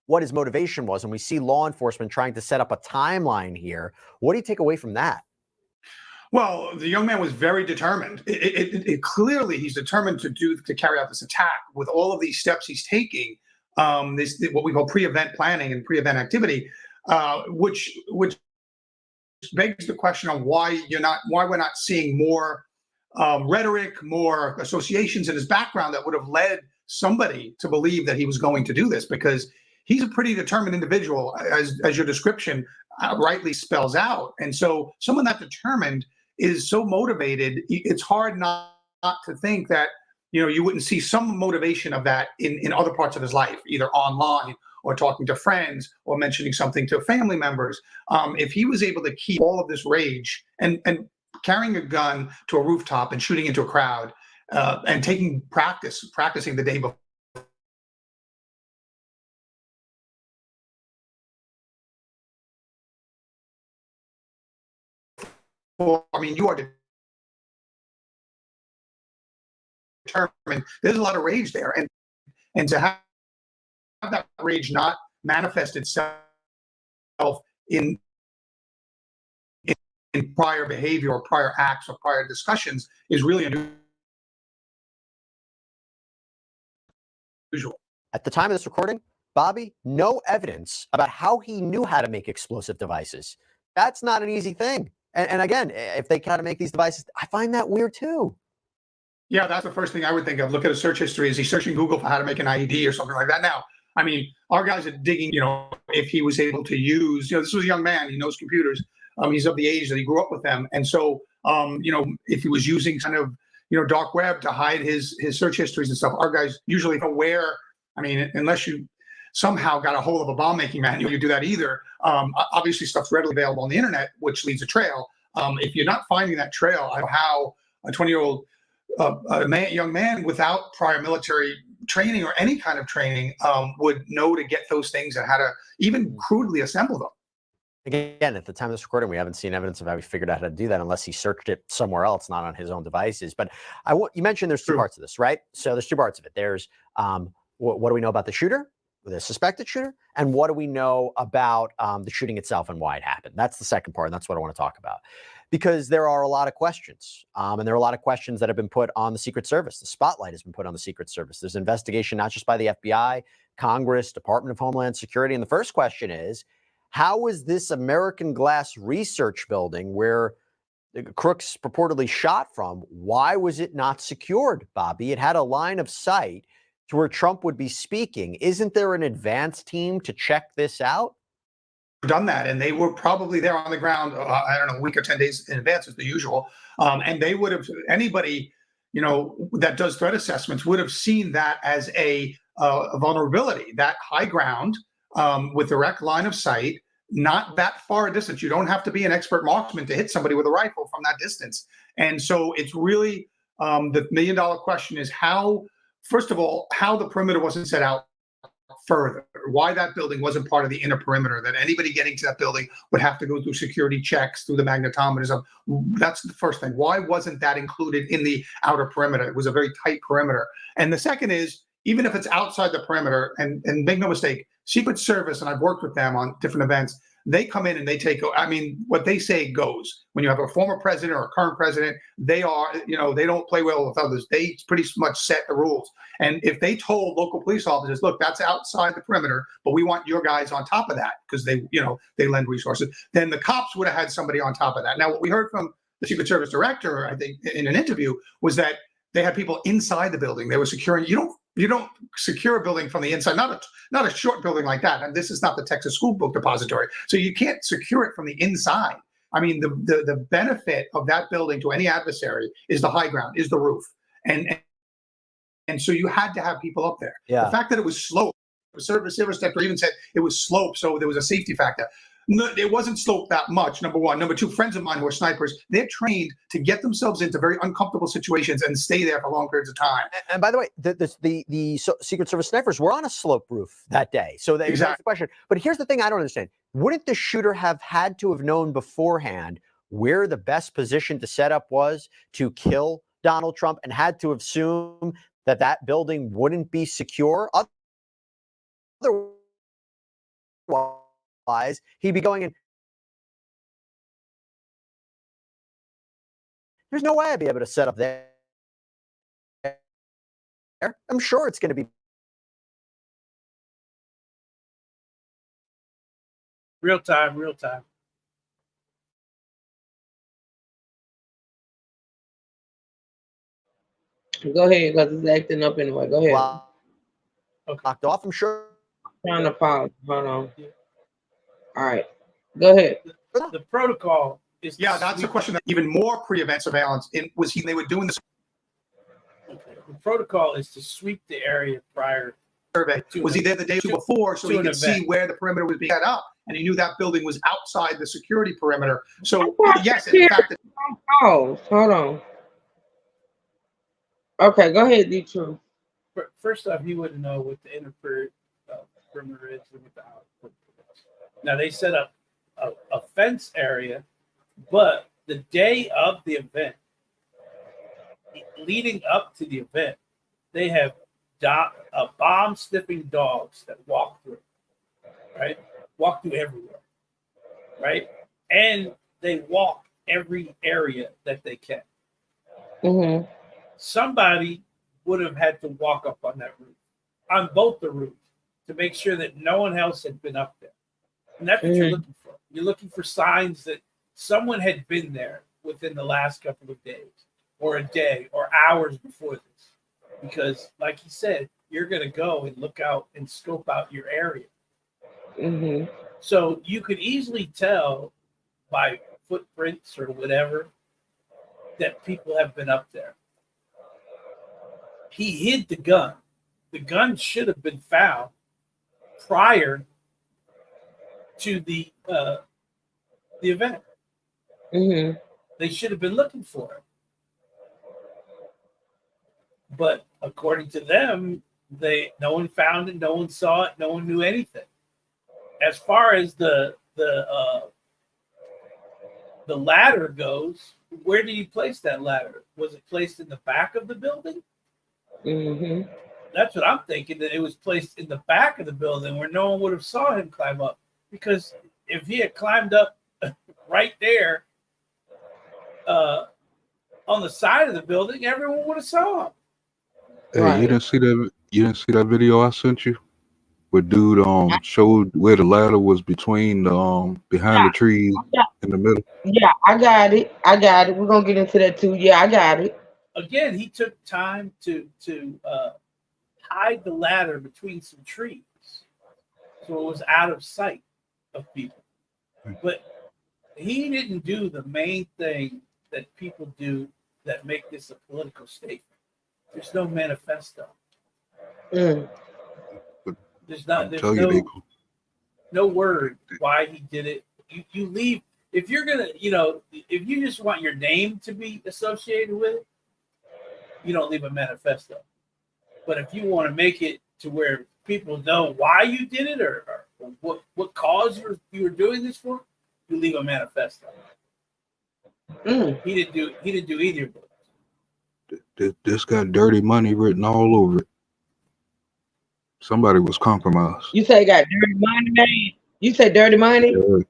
what his motivation was, and we see law enforcement trying to set up a timeline here, what do you take away from that? Well, the young man was very determined. It clearly he's determined to carry out this attack with all of these steps he's taking. This what we call pre-event planning and pre-event activity, which begs the question on why we're not seeing more rhetoric, more associations in his background that would have led somebody to believe that he was going to do this, because he's a pretty determined individual, as your description rightly spells out. And so someone that determined is so motivated. It's hard not to think that, you wouldn't see some motivation of that in other parts of his life, either online or talking to friends or mentioning something to family members. If he was able to keep all of this rage and carrying a gun to a rooftop and shooting into a crowd, and practicing the day before. I mean, you are determined. There's a lot of rage there, and to have that rage not manifest itself in prior behavior or prior acts or prior discussions is really unusual. At the time of this recording, Bobby, no evidence about how he knew how to make explosive devices. That's not an easy thing. And again, if they kind of make these devices, I find that weird too. Yeah, that's the first thing I would think of. Look at his search history. Is he searching Google for how to make an IED or something like that? Now, I mean, our guys are digging, if he was able to use, this was a young man, he knows computers. He's of the age that he grew up with them. And so, if he was using kind of, dark web to hide his search histories and stuff, our guys usually aware. I mean, unless you somehow got a hold of a bomb making manual, you do that either. Obviously, stuff's readily available on the internet, which leads a trail. If you're not finding that trail, I don't know how a 20-year-old young man without prior military training or any kind of training would know to get those things and how to even crudely assemble them. Again, at the time of this recording, we haven't seen evidence of how he figured out how to do that unless he searched it somewhere else, not on his own devices. But you mentioned there's two parts of this, right? So there's two parts of it. There's what do we know about the shooter, the suspected shooter, and what do we know about the shooting itself and why it happened? That's the second part, and that's what I want to talk about. Because there are a lot of questions, and there are a lot of questions that have been put on the Secret Service. The spotlight has been put on the Secret Service. There's an investigation not just by the FBI, Congress, Department of Homeland Security. And the first question is, how was this American Glass research building where the crooks purportedly shot from, why was it not secured, Bobby? It had a line of sight to where Trump would be speaking. Isn't there an advance team to check this out? Done that, and they were probably there on the ground, I don't know, a week or 10 days in advance is the usual. And they would have, anybody, that does threat assessments would have seen that as a vulnerability, that high ground with direct line of sight, not that far a distance. You don't have to be an expert marksman to hit somebody with a rifle from that distance. And so it's really, the million-dollar question is how, first of all, how the perimeter wasn't set out further, why that building wasn't part of the inner perimeter, that anybody getting to that building would have to go through security checks, through the magnetometers. That's the first thing. Why wasn't that included in the outer perimeter? It was a very tight perimeter. And the second is, even if it's outside the perimeter, and make no mistake, Secret Service, and I've worked with them on different events, they come in and they take, I mean, what they say goes. When you have a former president or a current president, they are, they don't play well with others. They pretty much set the rules. And if they told local police officers, look, that's outside the perimeter, but we want your guys on top of that because they, they lend resources, then the cops would have had somebody on top of that. Now, what we heard from the Secret Service director, I think, in an interview was that they had people inside the building. They were securing. You don't secure a building from the inside, not a short building like that. And this is not the Texas School Book Depository. So you can't secure it from the inside. I mean, the benefit of that building to any adversary is the high ground, is the roof. And so you had to have people up there. Yeah. The fact that it was sloped, the service director even said it was sloped, so there was a safety factor. No, it wasn't sloped that much, number one. Number two, friends of mine who are snipers, they're trained to get themselves into very uncomfortable situations and stay there for long periods of time. And by the way, the Secret Service snipers were on a slope roof that day. So that's the question. But here's the thing I don't understand. Wouldn't the shooter have had to have known beforehand where the best position to set up was to kill Donald Trump and had to assume that that building wouldn't be secure? Otherwise, he'd be going in. There's no way I'd be able to set up there. I'm sure it's going to be real time. Go ahead, because it's acting up anyway. Go ahead. Locked off, I'm sure. I'm trying to pause. Hold on. All right. Go ahead. The protocol Yeah, that's a question. That even more pre-event surveillance. They were doing this The protocol is to sweep the area prior. survey. Was he there the day before so he could see where the perimeter was being set up, and he knew that building was outside the security perimeter. So yes, in fact. Oh, hold on. Okay, go ahead, D-True. First off, he wouldn't know what the inner perimeter is and what the outer perimeter is. Now they set up a fence area, but the day of the event, leading up to the event, they have bomb sniffing dogs that walk through, right? Walk through everywhere, right? And they walk every area that they can. Mm-hmm. Somebody would have had to walk up on that roof, on both the roofs, to make sure that no one else had been up there. And that's what you're looking for. You're looking for signs that someone had been there within the last couple of days, or a day, or hours before this. Because, like he said, you're going to go and look out and scope out your area. Mm-hmm. So you could easily tell by footprints or whatever that people have been up there. He hid the gun. The gun should have been found prior to the event. Mm-hmm. They should have been looking for it. But according to them, no one found it, no one saw it, no one knew anything. As far as the ladder goes, where did you place that ladder? Was it placed in the back of the building? Mm-hmm. That's what I'm thinking, that it was placed in the back of the building where no one would have saw him climb up. Because if he had climbed up right there on the side of the building, everyone would have saw him. Hey, Right. you didn't see that? You didn't see that video I sent you? Where dude showed where the ladder was between behind the trees in the middle. Yeah, I got it. We're gonna get into that too. Yeah, I got it. Again, he took time to hide the ladder between some trees, so it was out of sight of people. But he didn't do the main thing that people do that make this a political statement. There's no manifesto. Mm. There's no word why he did it. You leave, if you're gonna, if you just want your name to be associated with it, you don't leave a manifesto. But if you want to make it to where people know why you did it or what cause you were doing this for, you leave a manifesto. Mm. He didn't do either of those. This got dirty money written all over it. Somebody was compromised. You say got dirty money, man? You say dirty money? Yeah,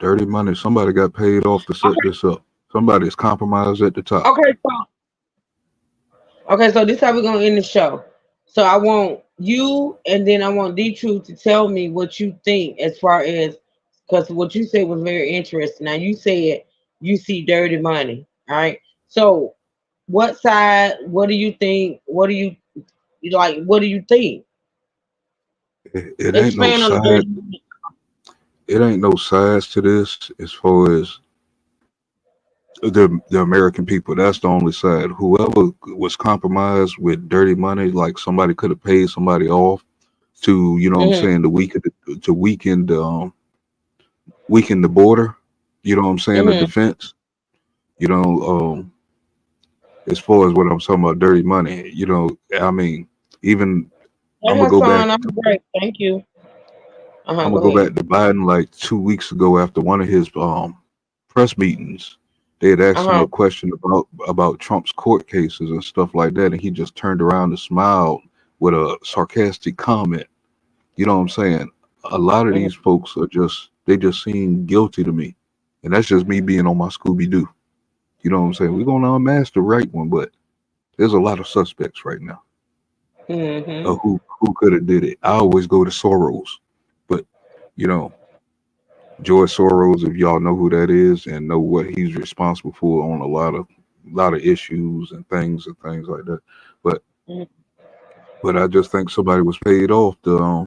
dirty money. Somebody got paid off to set this up. Somebody's compromised at the top. Okay, so this is how we're gonna end the show. So I want you and then I want D-True to tell me what you think as far as, because what you said was very interesting. Now you said you see dirty money, all right? So what side, what do you think? What do you like? What do you think? It ain't no side. It ain't no sides to this as far as the American people. That's the only side. Whoever was compromised with dirty money, like somebody could have paid somebody off to, what I'm saying, to weaken the border. You know what I'm saying, the defense. As far as what I'm talking about, dirty money. I mean, even I'm gonna go back. I'm great. Thank you. I'm gonna go back to Biden like 2 weeks ago after one of his press meetings. They had asked him a question about Trump's court cases and stuff like that, and he just turned around and smiled with a sarcastic comment. You know what I'm saying? A lot of these folks they just seem guilty to me, and that's just me being on my Scooby Doo. You know what I'm saying? We're gonna unmask the right one, but there's a lot of suspects right now. Who could have did it? I always go to Soros, but George Soros, if y'all know who that is and know what he's responsible for on a lot of issues and things like that. But I just think somebody was paid off to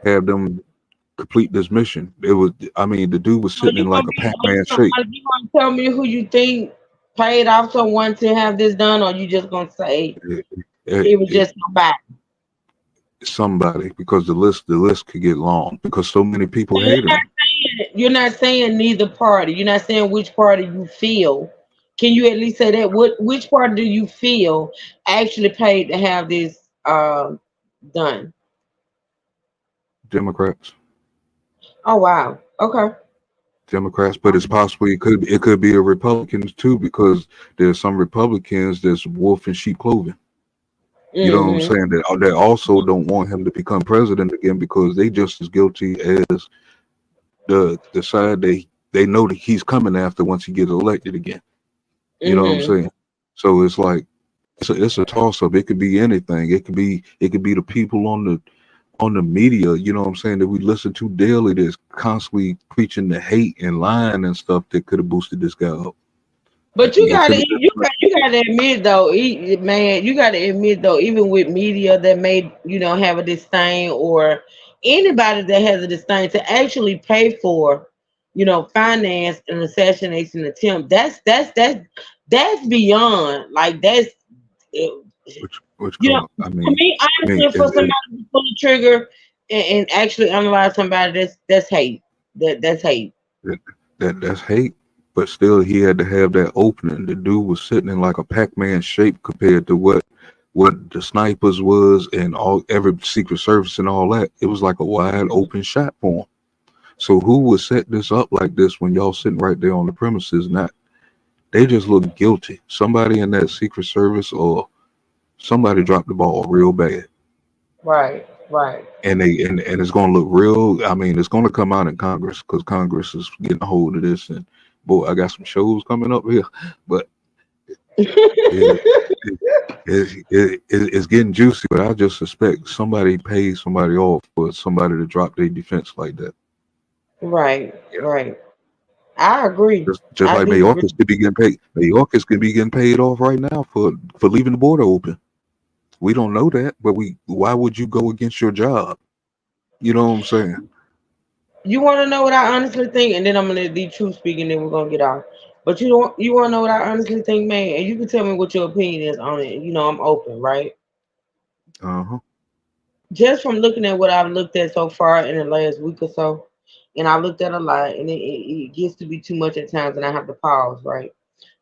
have them complete this mission. It was, I mean, the dude was So sitting in like a Pac-Man shape. you gonna tell me who you think paid off someone to have this done, or you just gonna say It, it was it, just somebody? somebody, because the list could get long because so many people So hated him. you're not saying neither party. You're not saying which party you feel. Can you at least say that? Which party do you feel actually paid to have this done? Democrats. Oh wow. Okay. Democrats, but it's possible it could be a Republicans too, because there's some Republicans that's wolf in sheep clothing. You know what I'm Mm-hmm. saying? That also don't want him to become president again because they just as guilty as the side they know that he's coming after once he gets elected again. You know what I'm Mm-hmm. saying? So it's like it's a toss up. It could be anything. It could be the people on the media, you know what I'm saying, that we listen to daily that's constantly preaching the hate and lying and stuff that could have boosted this guy up. But It could have you gotta admit though, man, you gotta admit though, even with media that may have a disdain, or anybody that has a disdain to actually pay for, finance an assassination attempt. That's beyond like that's which you know. call I To mean me, I mean honestly, for somebody to pull the trigger and actually analyze somebody, that's hate. That's hate. that's hate. But still he had to have that opening. The dude was sitting in like a Pac-Man shape compared to what the snipers was and all every secret service and all that. It was like a wide open shot for him. So who would set this up like this when y'all sitting right there on the premises? Not they just look guilty. Somebody in that secret service or somebody dropped the ball real bad. Right. Right. And it's gonna look real. I mean, it's gonna come out in Congress because Congress is getting a hold of this. And boy, I got some shows coming up here, but it, it's getting juicy. But I just suspect somebody pays somebody off for somebody to drop their defense like that. Right. Right. I agree. Just I like do agree. Mayorkas could be getting paid. Mayorkas could be getting paid off right now for leaving the border open. We don't know that, but why would you go against your job? You know what I'm saying? You want to know what I honestly think, and then I'm gonna be true speaking, then we're gonna get off. But you want to know what I honestly think, man, and you can tell me what your opinion is on it. I'm open, right? Uh-huh. Just from looking at what I've looked at so far in the last week or so, and I've looked at a lot, and it gets to be too much at times, and I have to pause, right?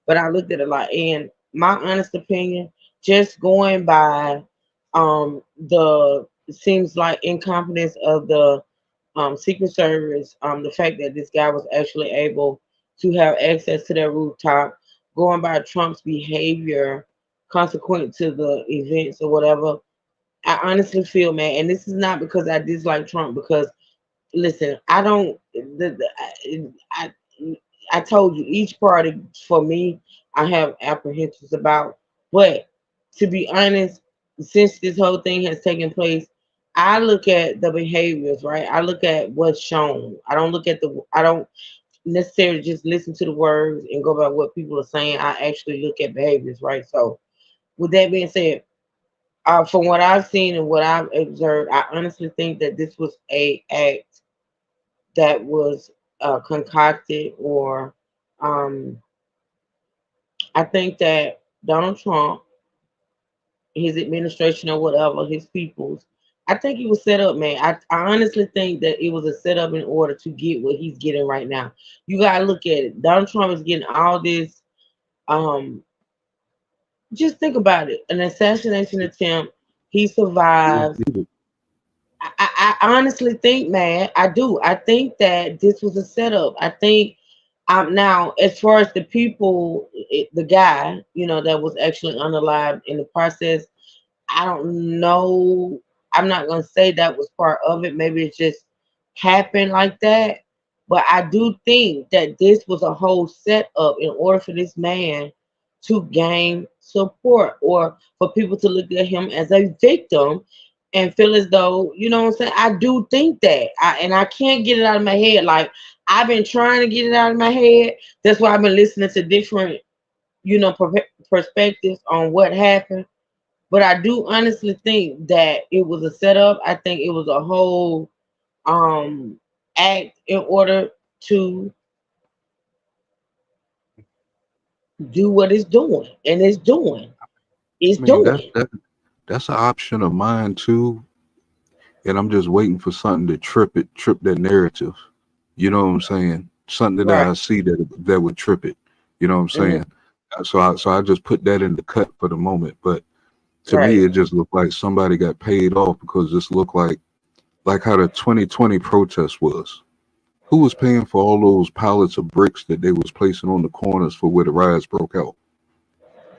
But I looked at a lot, and my honest opinion, just going by the seems like incompetence of the Secret Service, the fact that this guy was actually able to have access to that rooftop, going by Trump's behavior consequent to the events or whatever. I honestly feel, man, and this is not because I dislike Trump, because listen, I don't. I I told you each party for me, I have apprehensions about. But to be honest, since this whole thing has taken place, I look at the behaviors, right? I look at what's shown. I don't look at I don't necessarily just listen to the words and go by what people are saying. I actually look at behaviors, right? So, with that being said, from what I've seen and what I've observed, I honestly think that this was a act that was concocted, or um, I think that Donald Trump, his administration or whatever, his peoples, I think it was set up, man. I honestly think that it was a setup in order to get what he's getting right now. You gotta look at it. Donald Trump is getting all this. Um, just think about it. An assassination attempt. He survived. I honestly think, man, I do. I think that this was a setup. I think now, as far as the people, the guy, that was actually unalived in the process, I don't know. I'm not gonna say that was part of it. Maybe it just happened like that. But I do think that this was a whole setup in order for this man to gain support, or for people to look at him as a victim and feel as though, you know what I'm saying? I do think that. I can't get it out of my head. Like, I've been trying to get it out of my head. That's why I've been listening to different, perspectives on what happened. But I do honestly think that it was a setup. I think it was a whole act in order to do what it's doing, and it's doing. It's I mean, doing. that's an option of mine too, and I'm just waiting for something to trip that narrative. You know what I'm saying? Something that Right. I see that would trip it. You know what I'm Hmm. saying? So I just put that in the cut for the moment. But to me, Right. it just looked like somebody got paid off because this looked like how the 2020 protest was. Who was paying for all those pallets of bricks that they was placing on the corners for where the riots broke out?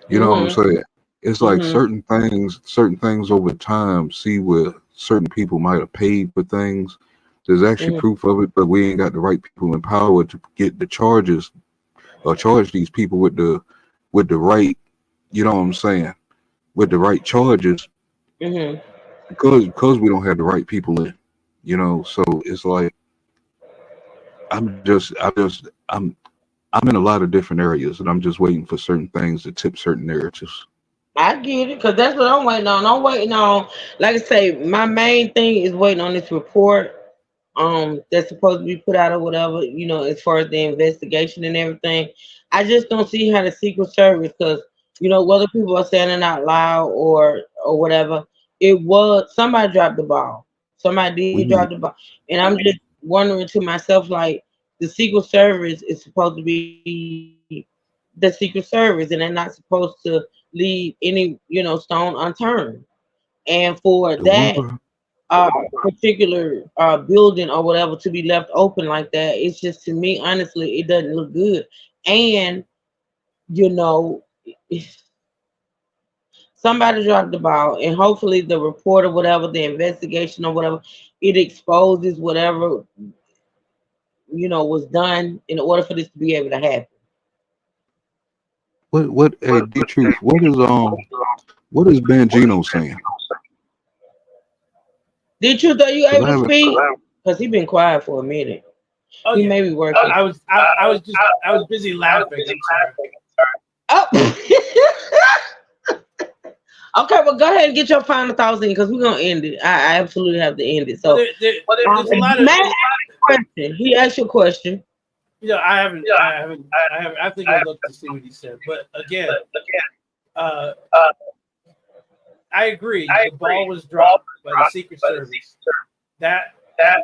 You know what I'm Hmm. saying? It's like Hmm. certain things over time, see where certain people might have paid for things. There's actually Hmm. proof of it, but we ain't got the right people in power to get the charges or charge these people with the right, you know what I'm saying, with the right charges Hmm. because we don't have the right people in, you know. So it's like I'm I'm in a lot of different areas, and I'm just waiting for certain things to tip certain narratives. I get it, cause that's what I'm waiting on. I'm waiting on, like I say, my main thing is waiting on this report, that's supposed to be put out or whatever, as far as the investigation and everything. I just don't see how the Secret Service, because whether people are saying it out loud or whatever, it was somebody dropped the ball. Somebody We did drop need the ball, and I'm just wondering to myself, like, the Secret Service is supposed to be the Secret Service, and they're not supposed to leave any stone unturned. And for the that one. uh particular building or whatever to be left open like that, it's just, to me, honestly, it doesn't look good. And you know somebody dropped the ball, and hopefully the report or whatever, the investigation or whatever, it exposes whatever was done in order for this to be able to happen. What hey D Truth, what is Bangino saying? Did you, though, you Because able I to haven't speak? Because he been quiet for a minute. Oh He yeah, may be working. I was busy laughing. I'm sorry. Oh. Okay, well, go ahead and get your final thoughts in, because we're gonna end it. I absolutely have to end it. Well, So, there's a lot of, may I ask you a question? He asked you a question. I think I looked to see what he said, but again, uh, I agree. The ball was dropped by the Secret Service. That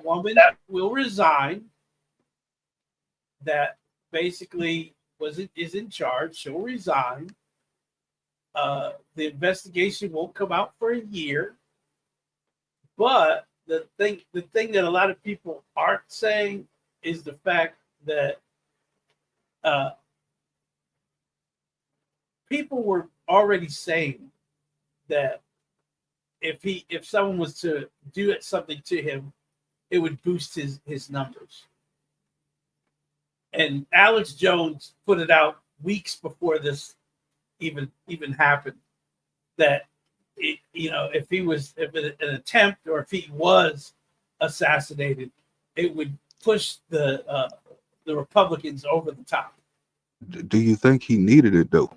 woman will resign. That basically is in charge. She'll resign. The investigation won't come out for a year. But the thing that a lot of people aren't saying is the fact that uh, people were already saying that if someone was to do something to him, it would boost his numbers. And Alex Jones put it out weeks before this even happened that if an attempt, or if he was assassinated, it would push the Republicans over the top. do you think he needed it though?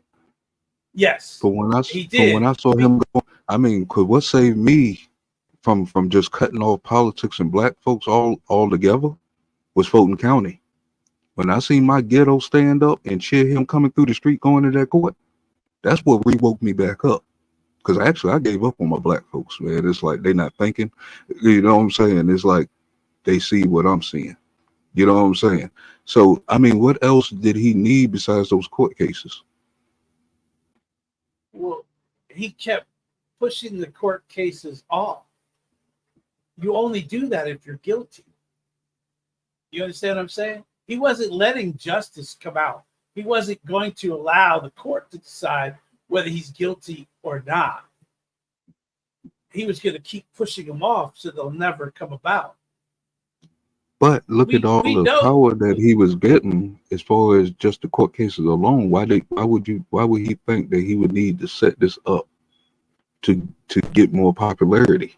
Yes, he From when did. I saw him go, I mean, cause what saved me from just cutting off politics and black folks all together was Fulton County. When I seen my ghetto stand up and cheer him coming through the street going to that court, that's what rewoke me back up. Because actually, I gave up on my black folks, man. It's like they not thinking. You know what I'm saying? It's like they see what I'm seeing. You know what I'm saying? So, I mean, what else did he need besides those court cases? Well, he kept pushing the court cases off. You only do that if you're guilty. You understand what I'm saying? He wasn't letting justice come out. He wasn't going to allow the court to decide whether he's guilty or not. He was going to keep pushing them off so they'll never come about. But look at all We the know. power that he was getting as far as just the court cases alone. Why would he think that he would need to set this up to get more popularity?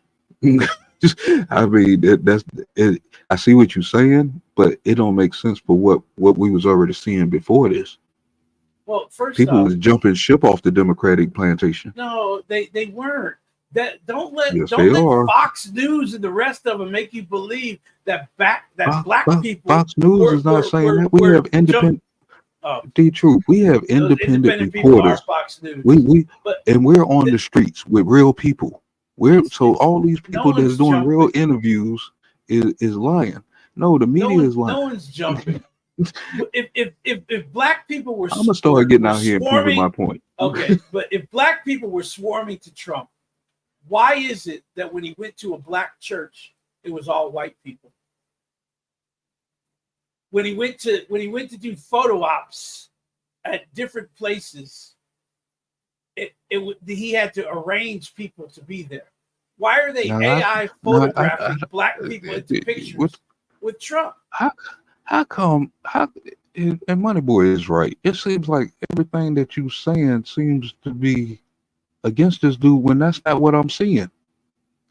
I mean, that's it. I see what you're saying, but it don't make sense for what we was already seeing before this. Well, first People off, was jumping ship off the Democratic plantation. no, they weren't. That don't Yes, let they are. Fox News and the rest of them make you believe that black people Fox News is not saying that. We have jump. independent. The truth. We have Those independent independent people are reporters. Fox News. We But and we're on the streets with real people. So all these no people that's one's doing jumping. real interviews is lying. No, the media is lying. No one's jumping. if black people were I'm gonna start getting were out here and proving my point. Okay, but if black people were swarming to Trump, why is it that when he went to a black church, it was all white people? When he went to do photo ops at different places, he had to arrange people to be there. Why are they AI photographing black people into pictures with Trump? How come? And Moneyboy is right. It seems like everything that you saying seems to be against this dude when that's not what I'm seeing.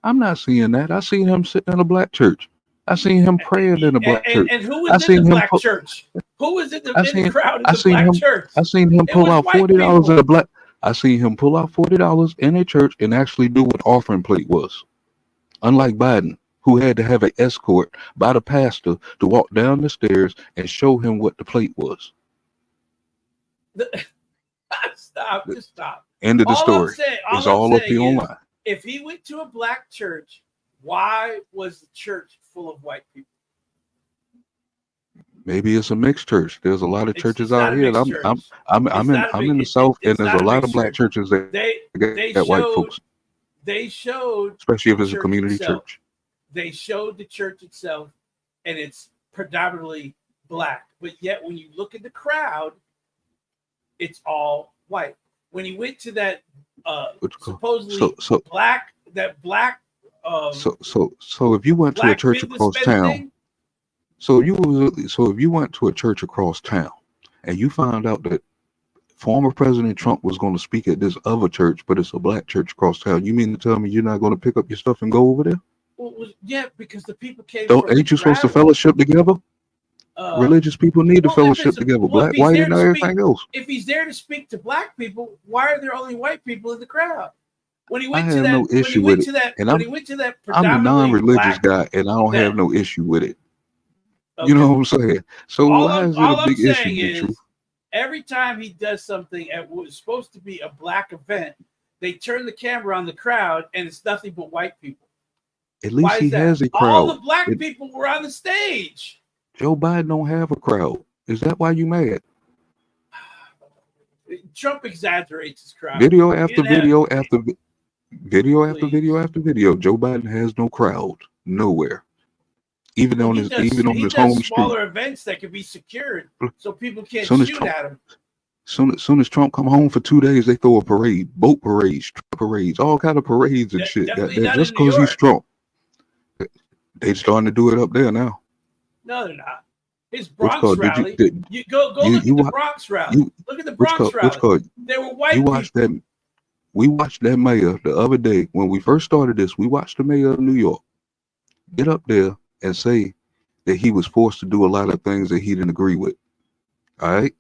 I'm not seeing that. I seen him sitting in a black church. I seen him praying in a black church. And who was in the black church? Who was in the crowd in the black church? I seen him pull out $40 in a black. I seen him pull out $40 in a church and actually do what the offering plate was. Unlike Biden, who had to have an escort by the pastor to walk down the stairs and show him what the plate was. Just stop. End of the story. It's all up here online. If he went to a black church, why was the church full of white people? Maybe it's a mixed church. There's a lot of churches out here. I'm in the South, and there's a lot of black churches that got white folks. They showed, especially if it's a community church. They showed the church itself, and it's predominantly black. But yet, when you look at the crowd, it's all white. When he went to that supposedly black. So if you went to a church across town, if you went to a church across town, and you found out that former President Trump was going to speak at this other church, but it's a black church across town, you mean to tell me you're not going to pick up your stuff and go over there? Well, yeah, because the people came. Ain't you supposed to fellowship together? Religious people need to fellowship together. Black, white, and everything else. If he's there to speak to black people, why are there only white people in the crowd? When he I went have to that, no issue with it. And I'm the non-religious guy, and I don't have no issue with it. Okay. You know what I'm saying? So why is it a big issue? Every time he does something at what was supposed to be a black event, they turn the camera on the crowd, and it's nothing but white people. At least he has a crowd. All the black people were on the stage. Joe Biden don't have a crowd. Is that why you mad? Trump exaggerates his crowd. Video after video after video after video after video. Joe Biden has no crowd nowhere. Even on his home street. Smaller events that can be secured so people can't shoot at him. Soon as Trump come home for 2 days, they throw a parade, boat parades, truck parades, all kind of parades and shit. Just because he's Trump. They starting to do it up there now. No, they're not. His Bronx rally. You go look at the Bronx rally. Look at the Bronx rally. There were white people. We watched that mayor the other day when we first started this. We watched the mayor of New York get up there and say that he was forced to do a lot of things that he didn't agree with. All right,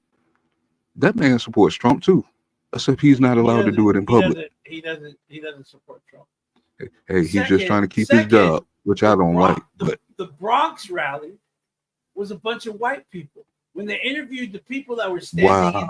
that man supports Trump too, except he's not allowed to do it in public. He doesn't support Trump. Hey, he's just trying to keep his job, which I don't like. But the Bronx rally was a bunch of white people. When they interviewed the people that were standing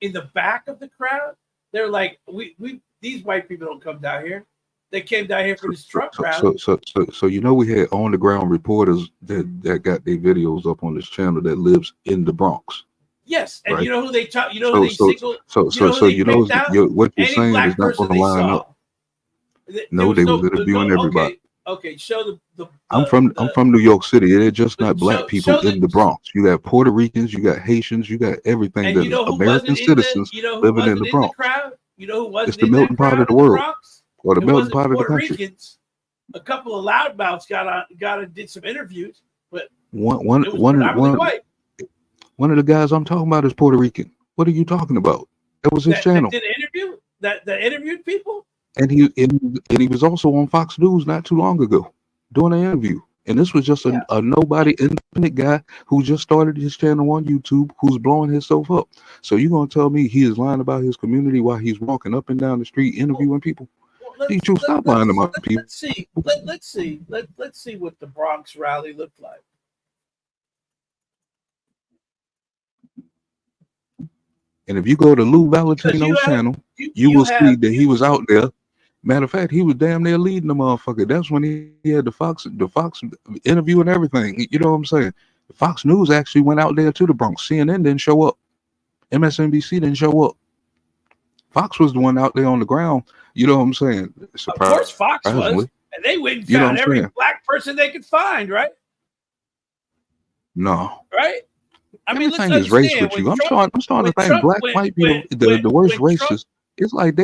in the back of the crowd, they're like, "We these white people don't come down here. They came down here for this Trump rally." So you know, we had on the ground reporters that got their videos up on this channel that lives in the Bronx. Yes, and right? You know who they talk. You know who they single. What you're saying is not going to line up. No, they was interviewing everybody. Okay, show the I'm from New York City. It's just not black people in the Bronx. You got Puerto Ricans, you got Haitians, you got everything that American citizens living in the Bronx. You know who wasn't it's the melting pot of the world, or the melting pot of the country. Ricans. A couple of loudmouths got and did some interviews, but one of the guys I'm talking about is Puerto Rican. What are you talking about? That was his channel. That did an interview that interviewed people. And he was also on Fox News not too long ago doing an interview. And this was just a nobody independent guy who just started his channel on YouTube who's blowing himself up. So you're going to tell me he is lying about his community while he's walking up and down the street interviewing people? Well, See, True, stop lying to my people. let's see. Let's see what the Bronx rally looked like. And if you go to Lou Because Valentino's channel, you will see that he was out there. Matter of fact, he was damn near leading the motherfucker. That's when he had the Fox interview and everything. You know what I'm saying? Fox News actually went out there to the Bronx. CNN didn't show up. MSNBC didn't show up. Fox was the one out there on the ground. You know what I'm saying? Of course, Fox was, and they went and found every black person they could find, right? No, right? I mean, everything is race with you. I'm starting to think black might be the worst racists. It's like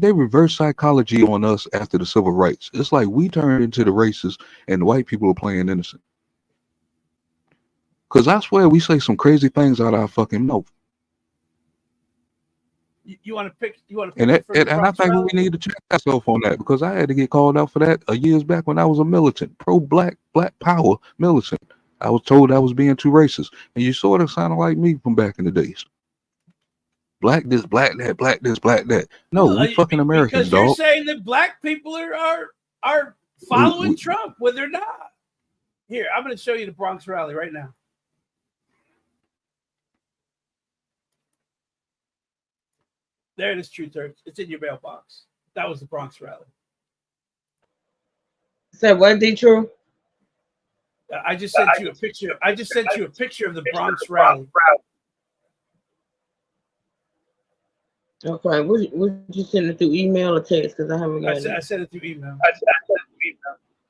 they reverse psychology on us after the civil rights. It's like we turned into the racists and the white people are playing innocent. Because I swear we say some crazy things out of our fucking mouth. You want to pick? And I think we need to check ourselves on that, because I had to get called out for that years back when I was a militant, pro-black, black power militant. I was told I was being too racist, and you sort of sounded like me from back in the days. Black this, black that, black this, black that. No, we fucking Americans, because you're dog. saying that black people are following Trump when they're not. Here, I'm going to show you the Bronx rally right now. There it is, Truth Hurts. It's in your mailbox. That was the Bronx rally. Said what, D True? I just sent you a picture. I just sent you a picture of the Bronx rally. Okay, would you send it through email or text? Because I haven't got it. I sent it through email.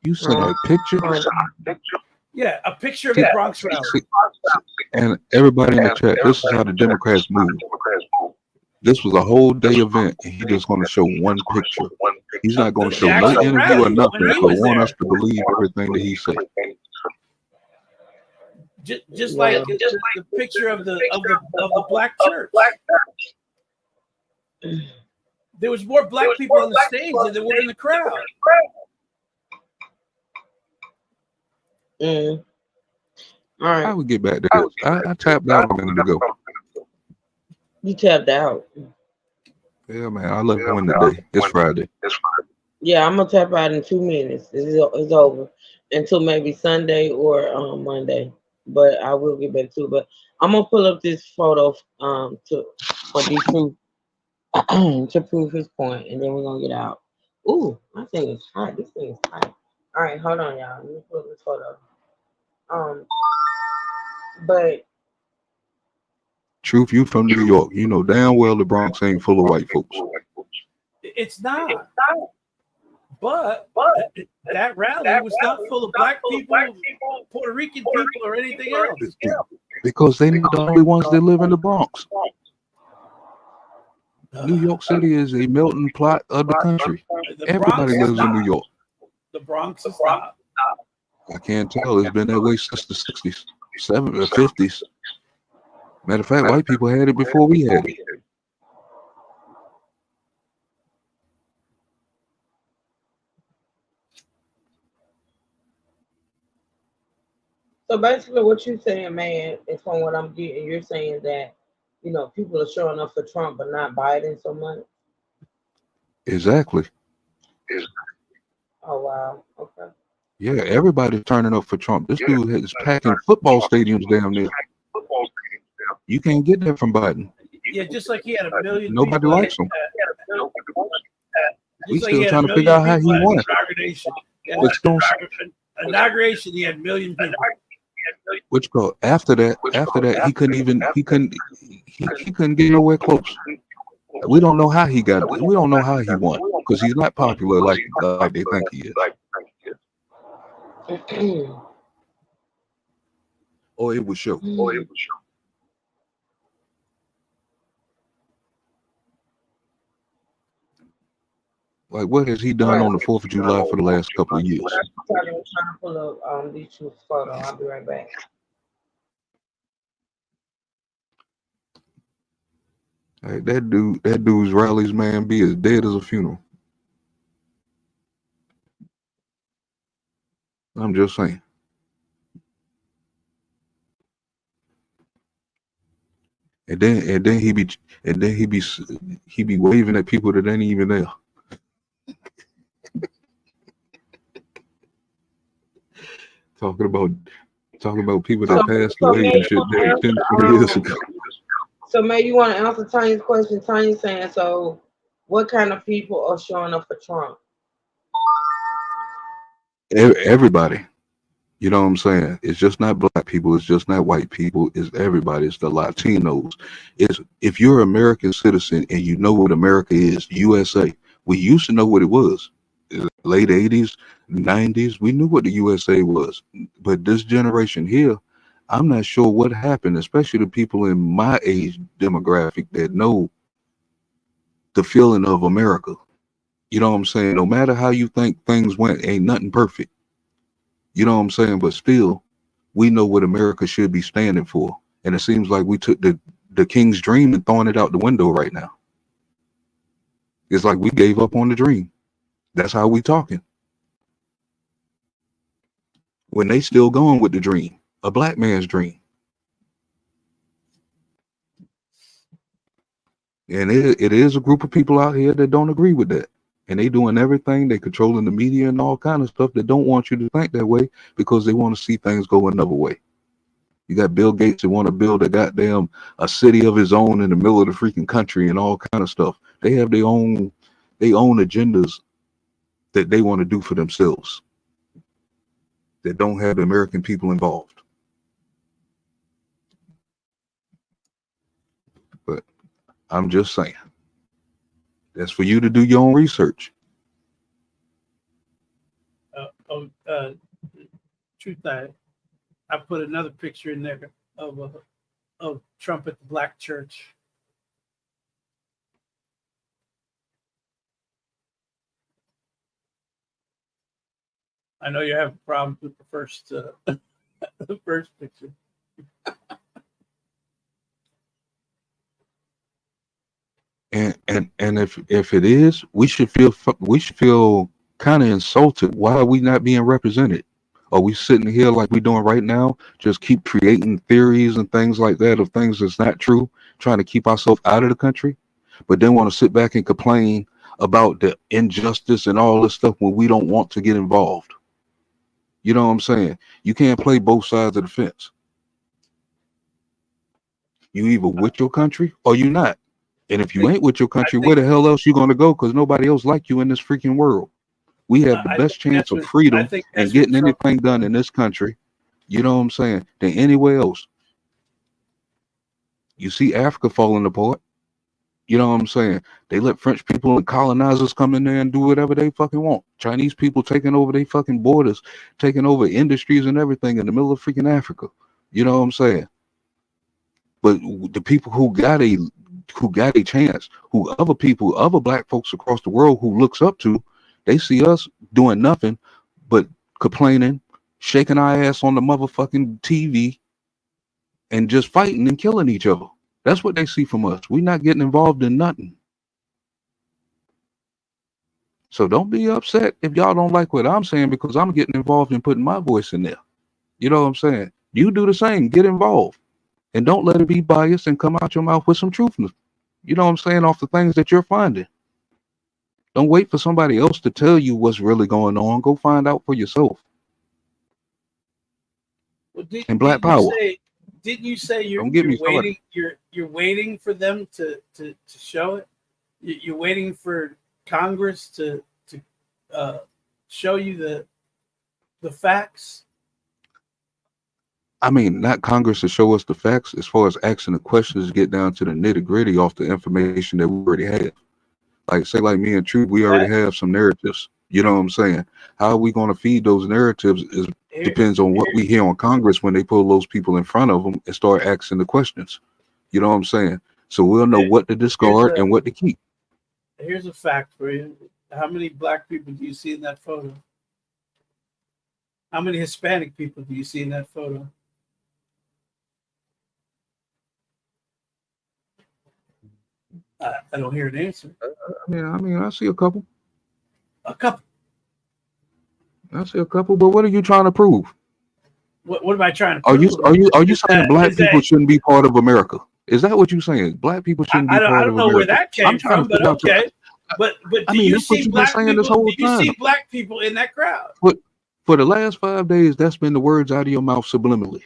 You sent a picture? Yeah, a picture of the Bronx rally. And everybody in the chat, this is how the Democrats move. This was a whole day event, and he's just going to show one picture. He's not going to show no interview or nothing, but want us to believe everything that he said. Just like the picture of the black church. There was more black people on the stage than there were in the crowd. All right. I would get back to this. I tapped out a minute ago. You tapped out. Yeah, man. I love going today. It's Friday. Yeah, I'm gonna tap out in 2 minutes. It's over until maybe Sunday or Monday. But I will get back to it. But I'm gonna pull up this photo for D Truth to prove his point, and then we're gonna get out. Ooh, my thing is hot. This thing is hot. All right, hold on, y'all. Let me pull up this photo. But Truth, you from New York. You know damn well the Bronx ain't full of white folks. It's not. But that rally was not full of black people, Puerto Rican people, or anything else. Because they're not the only ones that live in the Bronx. New York City is a melting pot of the country. Everybody lives in New York. The Bronx is not. I can't tell. It's been that way since the 60s, 70s, or 50s. Matter of fact, white people had it before we had it. so basically, what you're saying, man, is from what I'm getting, you're saying that people are showing up for Trump but not Biden so much. Exactly. Oh wow. Okay. Yeah, everybody's turning up for Trump. This dude is packing football stadiums down there. You can't get that from Biden. Yeah, just like he had a million. Nobody likes him. We Like still trying to figure out how he won. Inauguration, he had a million people. Which go after that he couldn't get nowhere close. We don't know how he got it. We don't know how he won, because he's not popular like they think he is. Oh, it would show. Like, what has he done on the 4th of July for the last couple of years? I'm trying to pull up these two photo. I'll be right back. Like, that dude's rallies, man, be as dead as a funeral. I'm just saying. And then he be waving at people that ain't even there. talking about people So, that passed so away May, and you shit want dead to 10, 20 years answer? ago. So May, you want to answer Tanya's question? Tanya's saying, so what kind of people are showing up for Trump? Everybody. You know what I'm saying? It's just not black people. It's just not white people. It's everybody. It's the Latinos. It's if you're an American citizen and you know what America is, USA. We used to know what it was. Late 80s, 90s, we knew what the USA was. But this generation here, I'm not sure what happened, especially the people in my age demographic that know the feeling of America. You know what I'm saying? No matter how you think things went, ain't nothing perfect. You know what I'm saying? But still, we know what America should be standing for. And it seems like we took the king's dream and throwing it out the window right now. It's like we gave up on the dream. That's how we talking. When they still going with the dream, a black man's dream. And it is a group of people out here that don't agree with that. And they doing everything, they controlling the media and all kind of stuff that don't want you to think that way because they want to see things go another way. You got Bill Gates that want to build a city of his own in the middle of the freaking country and all kind of stuff. They have their own agendas that they want to do for themselves that don't have the American people involved. But I'm just saying, that's for you to do your own research. Truth, I put another picture in there of Trump at the black church. I know you have problems with the first the first picture. And if it is, we should feel kind of insulted. Why are we not being represented? Are we sitting here like we're doing right now, just keep creating theories and things like that of things that's not true, trying to keep ourselves out of the country, but then want to sit back and complain about the injustice and all this stuff when we don't want to get involved? You know what I'm saying? You can't play both sides of the fence. You either with your country or you not. And if you ain't with your country, where the hell else you gonna go? Because nobody else like you in this freaking world. We have the best chance of freedom and getting anything done in this country. You know what I'm saying? Than anywhere else. You see Africa falling apart. You know what I'm saying? They let French people and colonizers come in there and do whatever they fucking want. Chinese people taking over their fucking borders, taking over industries and everything in the middle of freaking Africa. You know what I'm saying? But the people who got a chance, who other black folks across the world who looks up to, they see us doing nothing but complaining, shaking our ass on the motherfucking TV, and just fighting and killing each other. That's what they see from us. We're not getting involved in nothing. So don't be upset if y'all don't like what I'm saying because I'm getting involved in putting my voice in there. You know what I'm saying? You do the same. Get involved. And don't let it be biased and come out your mouth with some truthness. You know what I'm saying? Off the things that you're finding. Don't wait for somebody else to tell you what's really going on. Go find out for yourself. Well, And Black Power. Didn't you say you're waiting? You're waiting for them to show it. You're waiting for Congress to show you the facts. I mean, not Congress to show us the facts as far as asking the questions to get down to the nitty gritty off the information that we already have. Like, say, like me and Truth, we already have some narratives. You know what I'm saying? How are we going to feed those narratives depends on what we hear on Congress when they pull those people in front of them and start asking the questions. You know what I'm saying? So we'll know what to discard and what to keep. Here's a fact for you. How many black people do you see in that photo? How many Hispanic people do you see in that photo? I don't hear an answer. I mean, I see a couple. A couple. I see a couple, but what are you trying to prove? What am I trying to prove? Are you saying black people shouldn't be part of America? Is that what you're saying? Black people shouldn't be part of America? I don't know where that came from, but okay. But do you see black people? Do you see black people in that crowd? For the last 5 days, that's been the words out of your mouth subliminally.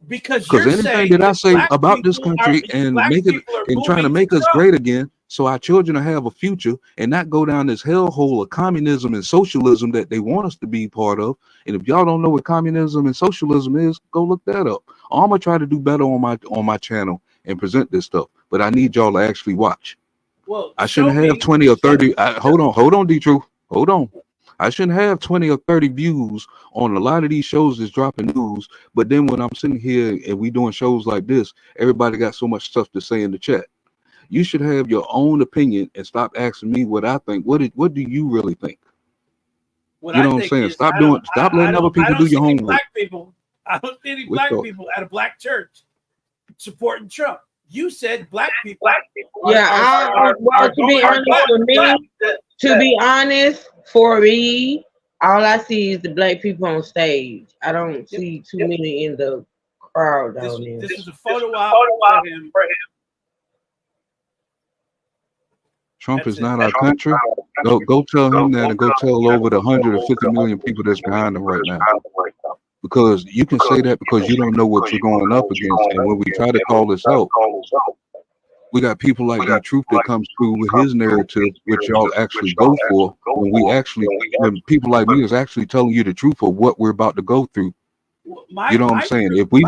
Because Because you're anything saying that I that say black about this people are country and black make it people are and trying to moving make to us Trump. great again, so our children will have a future and not go down this hellhole of communism and socialism that they want us to be part of. And if y'all don't know what communism and socialism is, go look that up. I'm gonna try to do better on my channel and present this stuff, but I need y'all to actually watch. Well, I show shouldn't have me. 20 or 30. Hold on, D-Truth. Hold on. I shouldn't have 20 or 30 views on a lot of these shows that's dropping news. But then when I'm sitting here and we doing shows like this, everybody got so much stuff to say in the chat. You should have your own opinion and stop asking me what I think. What do you really think? What You I know what I'm think saying? is Stop I letting other don't people do see your any homework. black people. I don't see any What's black up? people at a black church supporting Trump. You said black people. Yeah, well, to be honest, for me, all I see is the black people on stage. I don't see too many in the crowd down there. This is a photo op for him. Trump is not our country. Go tell him that, and go tell over the 150 million people that's behind him right now. Because you can say that because you don't know what you're going up against. And when we try to call this out, we got people like the truth that comes through with his narrative, which y'all actually go for. When people like me is actually telling you the truth of what we're about to go through. You know what I'm saying? If we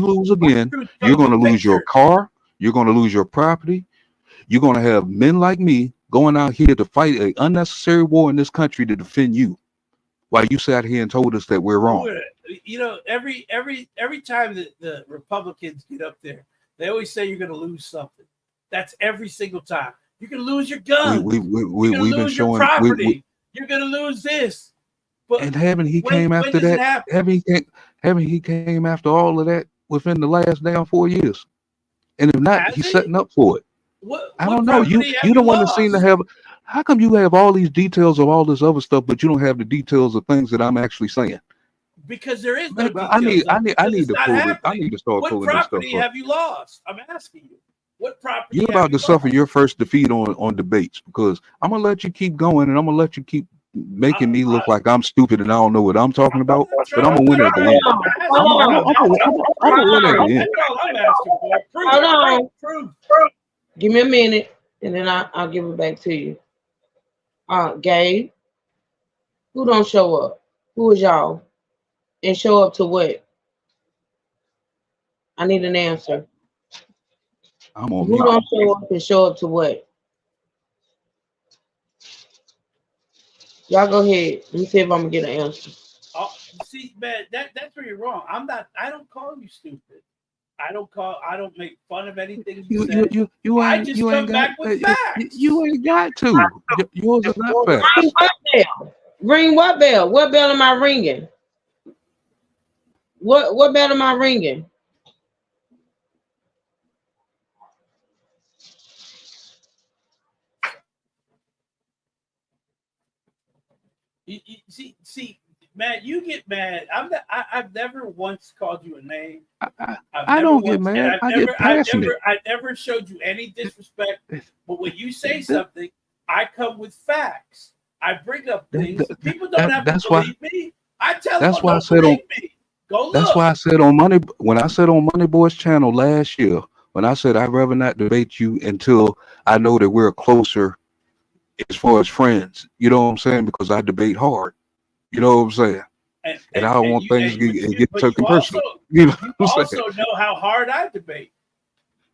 lose again, you're going to lose your car. You're going to lose your property. You're going to have men like me going out here to fight an unnecessary war in this country to defend you, while you sat here and told us that we're wrong. You know, every time that the Republicans get up there, they always say you're going to lose something. That's every single time. You can lose your guns. You're going to lose your property. You're going to lose this. But and haven't he came after that? Haven't he came after all of that within the last damn 4 years? And if not, he's setting up for it. I don't know. You don't want to seem to have. How come you have all these details of all this other stuff, but you don't have the details of things that I'm actually saying? Because there is no details. I need to pull it. I need to start pulling this stuff up. What property have you lost? I'm asking you. What property? You're about to suffer your first defeat on debates, because I'm gonna let you keep going and I'm gonna let you keep making me look like I'm stupid and I don't know what I'm talking about. But I'm gonna win at the end. I'm gonna win at the end. I'm asking for. Hold on. Give me a minute, and then I'll give it back to you. Gabe, who don't show up? Who is y'all? And show up to what? I need an answer. I'm on Who mute. don't show up and show up to what? Y'all go ahead. Let me see if I'm gonna get an answer. See, man, that's where you're wrong. I don't call you stupid. I don't make fun of anything you say. I just come back with facts. You ain't got to. Yours is not facts. Ring what bell? Ring what bell? What bell am I ringing? What bell am I ringing? You see, Matt, you get mad. I've never once called you a name. I don't get mad. I get passionate. I never showed you any disrespect. But when you say something, I come with facts. I bring up things. People don't have to believe me. I tell them, don't believe me. Go look. That's why I said on Money, when I said on Money Boy's channel last year, when I said I'd rather not debate you until I know that we're closer as far as friends. You know what I'm saying? Because I debate hard. You know what I'm saying? And I don't want things to get taken personal. You also know how hard I debate.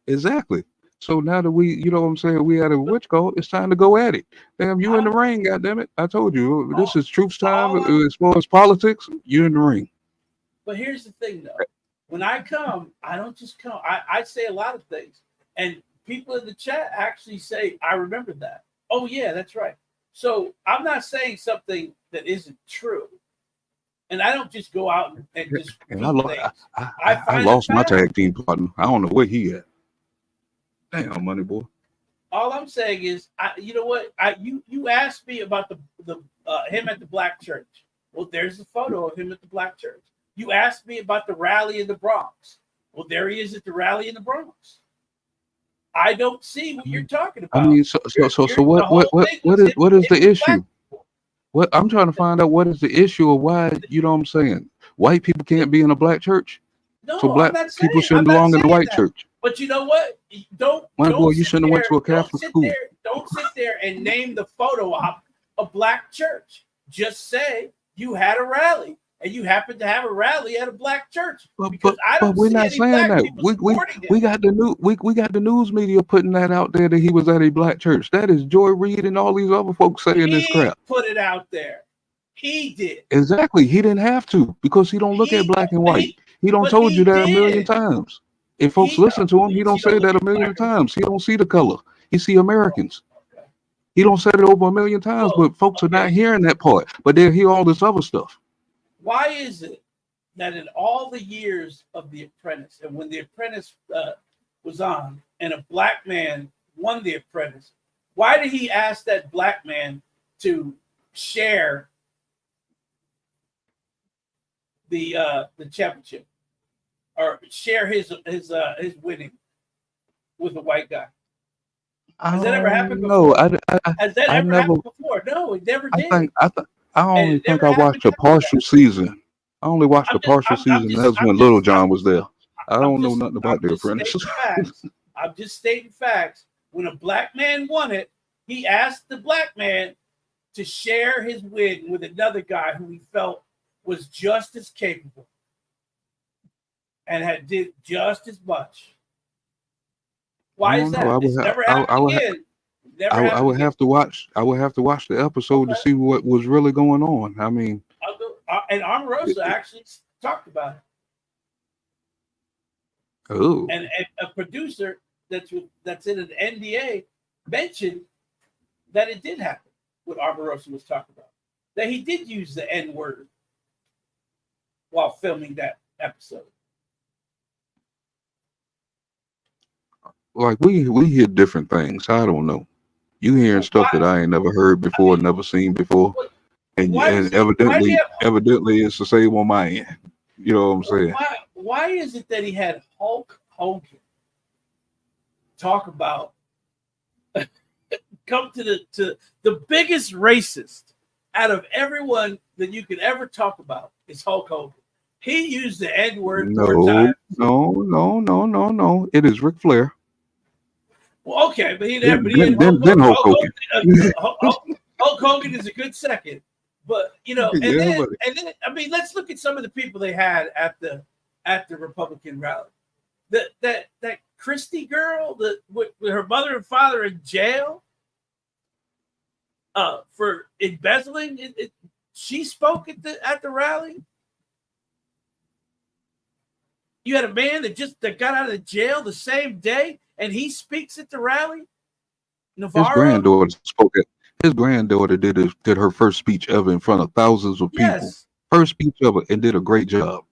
Exactly. So now that we, you know what I'm saying, we had a witch call, it's time to go at it. Damn, you in the ring, goddammit. I told you, this is truth's time. As far as politics, you in the ring. But here's the thing, though. When I come, I don't just come. I say a lot of things. And people in the chat actually say, I remember that. Oh, yeah, that's right. So I'm not saying something that isn't true. And I don't just go out and just and I lost my tag team partner. I don't know where he at. Damn, Money Boy. All I'm saying is, you know what? You asked me about the him at the black church. Well, there's a photo of him at the black church. You asked me about the rally in the Bronx. Well, there he is at the rally in the Bronx. I don't see what you're talking about. I mean, so what is the issue? What I'm trying to find out what is the issue or why, you know what I'm saying? White people can't be in a black church. So No, black people I'm shouldn't not belong in a saying white that. church. But you know what? My boy, Don't you sit shouldn't have went there. to a Catholic school. Don't sit there and name the photo op a black church. Just say you had a rally and you happened to have a rally at a black church, because I But don't we're see not any saying black that. people supporting him. We got the we got the news media putting that out there that he was at a black church. That is Joy Reid and all these other folks saying this He crap. put it out there. He did. Exactly. He didn't have to because he don't look at He black and but white. he He don't but told you he that a million did. times. If folks He listen to him, he don't you say don't look that a at million black and white. times. He don't see the color. He see Americans. He don't say it over a million times, Well, but folks are not okay. hearing that part. But they'll hear all this other stuff. Why is it that in all the years of The Apprentice, and when The Apprentice was on, and a black man won The Apprentice, why did he ask that black man to share the championship or share his winning with a white guy? Has that ever happened No, before? Has that I ever never. happened before? No, it never I did. think I And only it think never I happened watched a after that. partial season. I only watched a partial season. That's when Little John was there. I don't know nothing about The I'm just Apprentice. stating facts. I'm just stating facts. When a black man won it, he asked the black man to share his win with another guy who he felt was just as capable and had did just as much. I Why is don't know. that? It's never happened again. Never I happened would again. have to watch. I would have to watch the episode to Okay. see what was really going on. I mean, And Omarosa actually talked about it. oh, And a producer that's in an NDA mentioned that it did happen. What Omarosa was talking about, that he did use the N word while filming that episode. like we hear different things. I don't know. You hearing stuff that I ain't never heard before, never seen before, and Why does he? Why do you have? evidently it's the same on my end. You know what I'm saying? Why is it that he had Hulk Hogan talk about come to the biggest racist out of everyone that you could ever talk about is Hulk Hogan. He used the N word more times. No. It is Ric Flair. Well, okay, but he Then, never. then Hulk Hogan. Hulk Hogan is a good second, but and Yeah, then I mean, let's look at some of the people they had at the Republican rally. That Christie girl, with her mother and father in jail, for embezzling. She spoke at the rally. You had a man that got out of jail the same day, and he speaks at the rally. Navarro. His granddaughter did her first speech ever in front of thousands of people. Yes. First speech ever, and did a great job.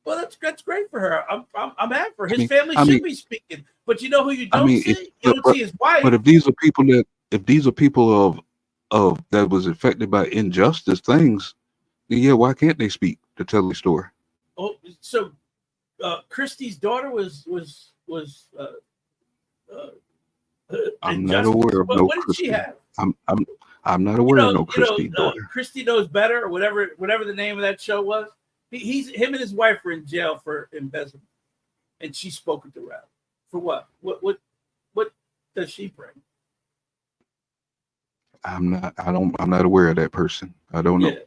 Well, that's great for her. I'm happy for her. His family should be speaking, but you know who you don't see? You don't see his wife. But if these are people of that was affected by injustice things, then yeah, why can't they speak to tell the story? Oh, so Christie's daughter was I'm not aware of no what did she Christie. have? I'm not aware of no Christie daughter. Christie Knows Better, or whatever the name of that show was. Him and his wife were in jail for embezzlement, and she spoke at the rally. For what? What does she bring? I'm not aware of that person. I don't know. Yeah.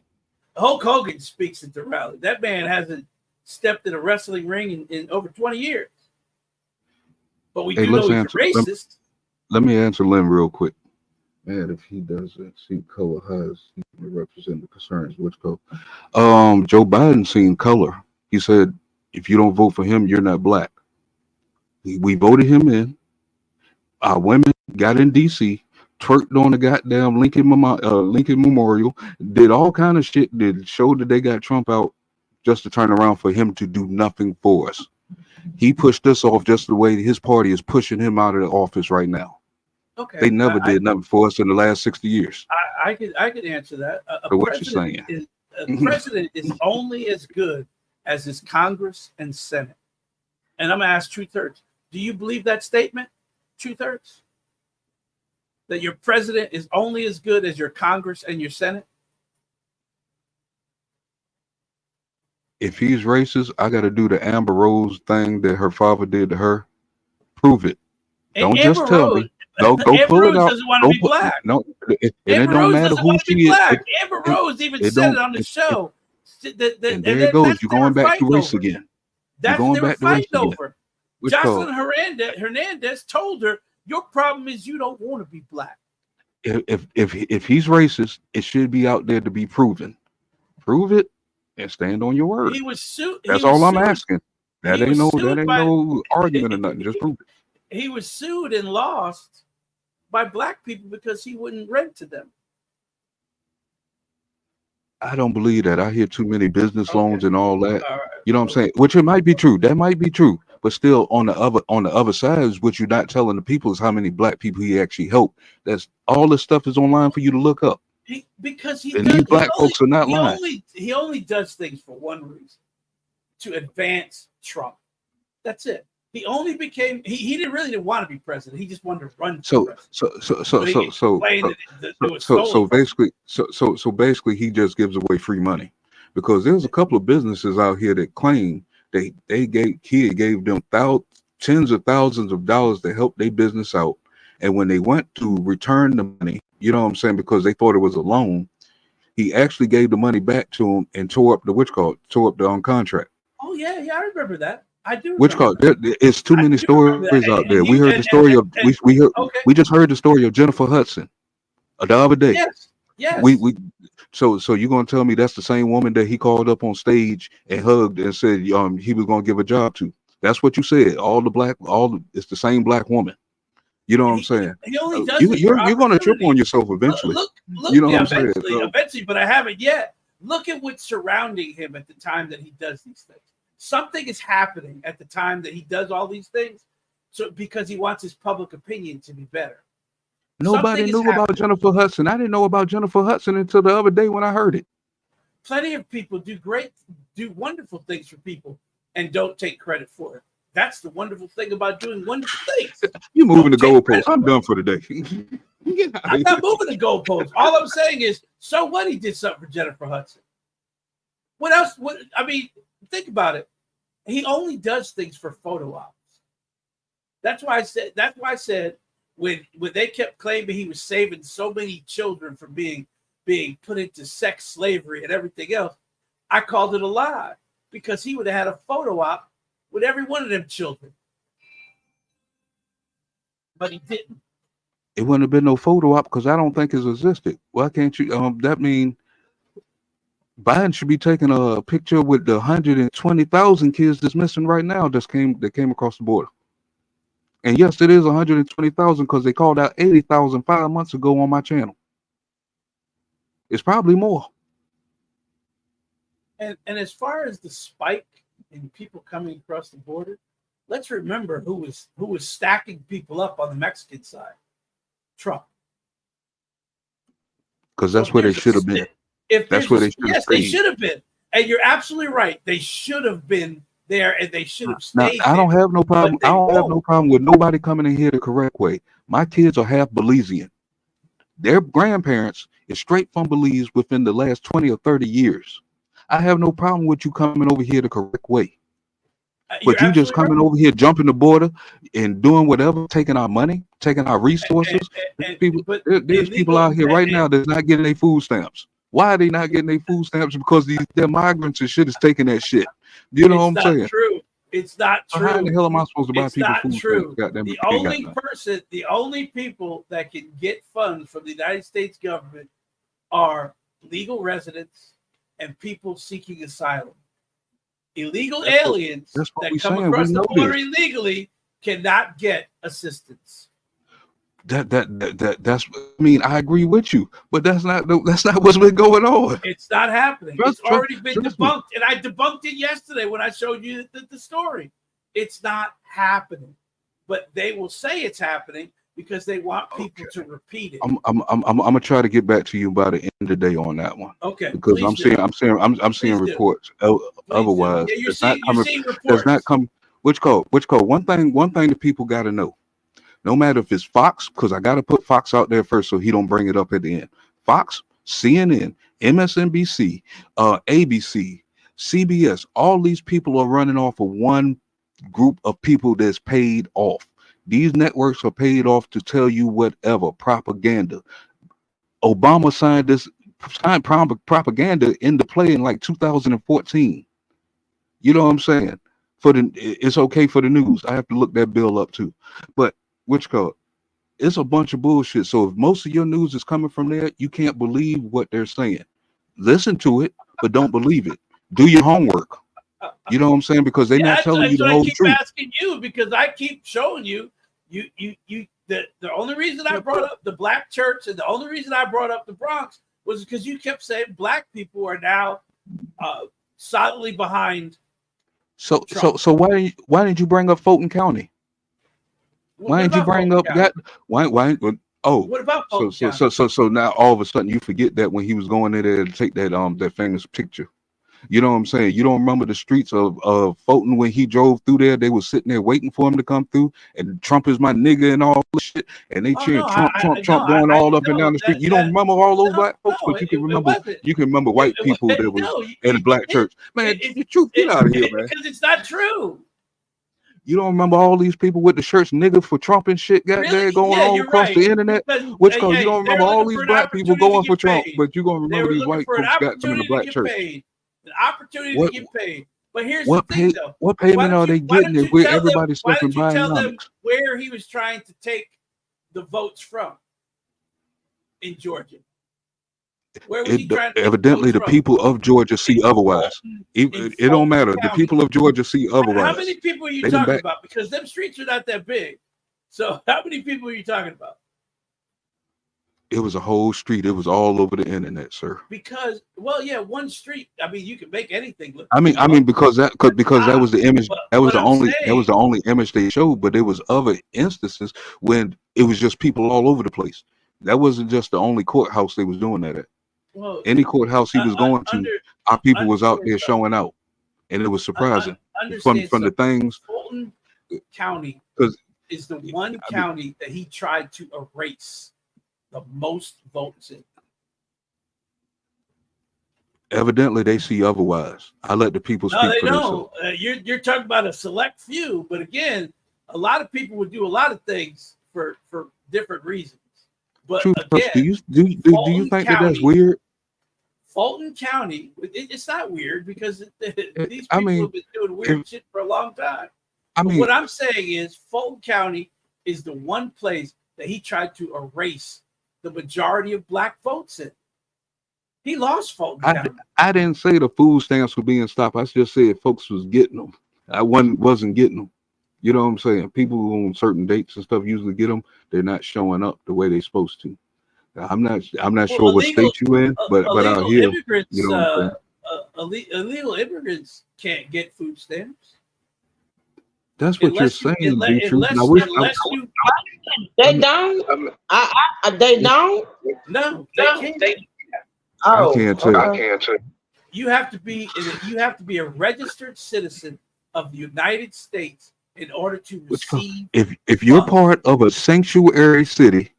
Hulk Hogan speaks at the rally. That man hasn't stepped in a wrestling ring in over 20 years. But we do know he's a racist. Let me answer Lynn real quick. Man, if he doesn't see color, how is he going to represent the concerns? Which color? Joe Biden seen color. He said, if you don't vote for him, you're not black. We voted him in. Our women got in D.C., twerked on the goddamn Lincoln Memorial, did all kind of shit, showed that they got Trump out just to turn around for him to do nothing for us. He pushed us off just the way his party is pushing him out of the office right now. Okay. They never did nothing for us in the last 60 years. I could answer that. So what you saying? A president is only as good as his Congress and Senate. And I'm going to ask Truth Hurts. Do you believe that statement, Truth Hurts? That your president is only as good as your Congress and your Senate? If he's racist, I got to do the Amber Rose thing that her father did to her. Prove it. Don't just Amber tell Rose, me. Go Amber pull it Rose out. doesn't want to Go be put black. no, and it Amber don't Rose matter doesn't who want to she be is. black. Amber Rose even It said don't. it on the show. And there it goes. That's You're what they were going back to fighting race over. again. You're That's what going they were back to race fighting again. over. Which called Jocelyn Hernandez told her, "Your problem is you don't want to be black." if he's racist, it should be out there to be proven. Prove it and stand on your word. He was sued. That's all I'm asking. He was That sued ain't by. no argument or nothing. Just prove it. He was sued and lost by black people because he wouldn't rent to them. I don't believe that. I hear too many business loans and all that. All right. You know what I'm saying? Which it might be true. That might be true. But still, on the other side, is what you're not telling the people is how many black people he actually helped. That's all this stuff is online for you to look up. Because he And does, these black folks are not lying. he only does things for one reason: to advance Trump. That's it. He only became he didn't really want to be president. He just wanted to run for president. So basically he just gives away free money, because there's a couple of businesses out here that claim they gave them tens of thousands of dollars to help their business out, and when they went to return the money, you know what I'm saying, because they thought it was a loan, he actually gave the money back to them and tore up the contract. Oh yeah, I remember that. I do. Which called it's too many stories out there. We heard the story of we just heard the story of Jennifer Hudson the other day. Yes. We so you're gonna tell me that's the same woman that he called up on stage and hugged and said he was gonna give a job to? That's what you said. It's the same black woman. You know what I'm saying? He only does you're gonna trip on yourself eventually. Look, you know what I'm eventually, saying? eventually, but I haven't yet. Look at what's surrounding him at the time that he does these things. Something is happening at the time that he does all these things, so because he wants his public opinion to be better. Nobody knew about Jennifer Hudson. I didn't know about Jennifer Hudson until the other day when I heard it. Plenty of people do wonderful things for people and don't take credit for it. That's the wonderful thing about doing wonderful things. You're moving the goalposts. I'm done for the day. I'm not moving the goalposts. All I'm saying is, so what? He did something for Jennifer Hudson. What else? Think about it. He only does things for photo ops. That's why I said when they kept claiming he was saving so many children from being put into sex slavery and everything else, I called it a lie, because he would have had a photo op with every one of them children. But he didn't. It wouldn't have been no photo op because I don't think it's existed. Why can't you? That mean Biden should be taking a picture with the 120,000 kids that's missing right now that came across the border. And yes, it is 120,000 because they called out 80,000 5 months ago on my channel. It's probably more. And as far as the spike in people coming across the border, let's remember who was stacking people up on the Mexican side. Trump. Because that's where they should have been. That's where they should have Yes, they should have been. And you're absolutely right. They should have been there, and they should have stayed. Now, I don't have no problem. I don't have no problem with nobody coming in here the correct way. My kids are half Belizean. Their grandparents is straight from Belize within the last 20 or 30 years. I have no problem with you coming over here the correct way. But you just coming over here, jumping the border and doing whatever, taking our money, taking our resources. There's people out here right now that's not getting their food stamps. Why are they not getting their food stamps? Because they're migrants and shit is taking that shit. You know what I'm saying? It's not true. How the hell am I supposed to buy people food true. stamps? The only people that can get funds from the United States government are legal residents and people seeking asylum. Illegal aliens that come across the border illegally cannot get assistance. That's I mean, I agree with you, but that's not what's been going on. It's not happening. It's already been debunked, and I debunked it yesterday when I showed you the story. It's not happening, but they will say it's happening because they want people to repeat it. I'm gonna try to get back to you by the end of the day on that one. Okay. Because I'm seeing reports. Otherwise, it's not coming. Does not come. Which code? One thing that people got to know. No matter if it's Fox, because I got to put Fox out there first so he don't bring it up at the end. Fox, CNN, MSNBC, ABC, CBS, all these people are running off of one group of people that's paid off. These networks are paid off to tell you whatever propaganda. Obama signed propaganda into play in like 2014. You know what I'm saying? It's okay for the news. I have to look that bill up too. But it's a bunch of bullshit. So if most of your news is coming from there, you can't believe what they're saying. Listen to it, but don't believe it. Do your homework. You know what I'm saying? Because they're not telling you the whole truth. I keep asking you because I keep showing you. The only reason I brought up the black church and the only reason I brought up the Bronx was because you kept saying black people are now solidly behind. So why didn't you bring up Fulton County? Why didn't you bring up that? Why? Oh, what about Fulton County? So now all of a sudden you forget that when he was going in there to take that famous picture. You know what I'm saying? You don't remember the streets of Fulton when he drove through there? They were sitting there waiting for him to come through, and Trump is my nigga and all this shit, and they cheering Trump going all up and down the street. You don't remember all those black folks, but you can remember white people that was in a black church. Man, the truth, get out of here, man. Because it's not true. You don't remember all these people with the shirts "nigga for Trump" and shit got there going all across the internet? You don't remember all these black people going for Trump, but you're gonna remember these white folks got them in the black church. An opportunity to get paid. But here's the thing, though. What payment are they getting if everybody's stuffing buying tell them where he was trying to take the votes from in Georgia? Where was he trying to evidently, the people of Georgia see otherwise. It don't matter. The people of Georgia see otherwise. How many people are you talking about? Because them streets are not that big. So how many people are you talking about? It was a whole street. It was all over the internet, sir. Because, well, yeah, one street. I mean, you can make anything look. I mean, because that was the image. That was the only image they showed. But there was other instances when it was just people all over the place. That wasn't just the only courthouse they was doing that at. Well, any courthouse he was going to, our people was out there showing out, and it was surprising from the things. Fulton County is the one county that he tried to erase the most votes in. Evidently, they see otherwise. I let the people speak for themselves. You're talking about a select few, but again, a lot of people would do a lot of things for different reasons. But again, do you think that's weird? Fulton County, it's not weird because these people have been doing weird shit for a long time. What I'm saying is Fulton County is the one place that he tried to erase the majority of black votes in. He lost Fulton County. I didn't say the food stamps were being stopped. I just said folks was getting them. I wasn't getting them. You know what I'm saying? People who on certain dates and stuff usually get them. They're not showing up the way they're supposed to. I'm not sure what state you in, but out here, you know illegal immigrants can't get food stamps. That's what you're saying. They don't. They don't. No, they can't. I can't tell. You have to be a registered citizen of the United States in order to receive. If you're part of a sanctuary city,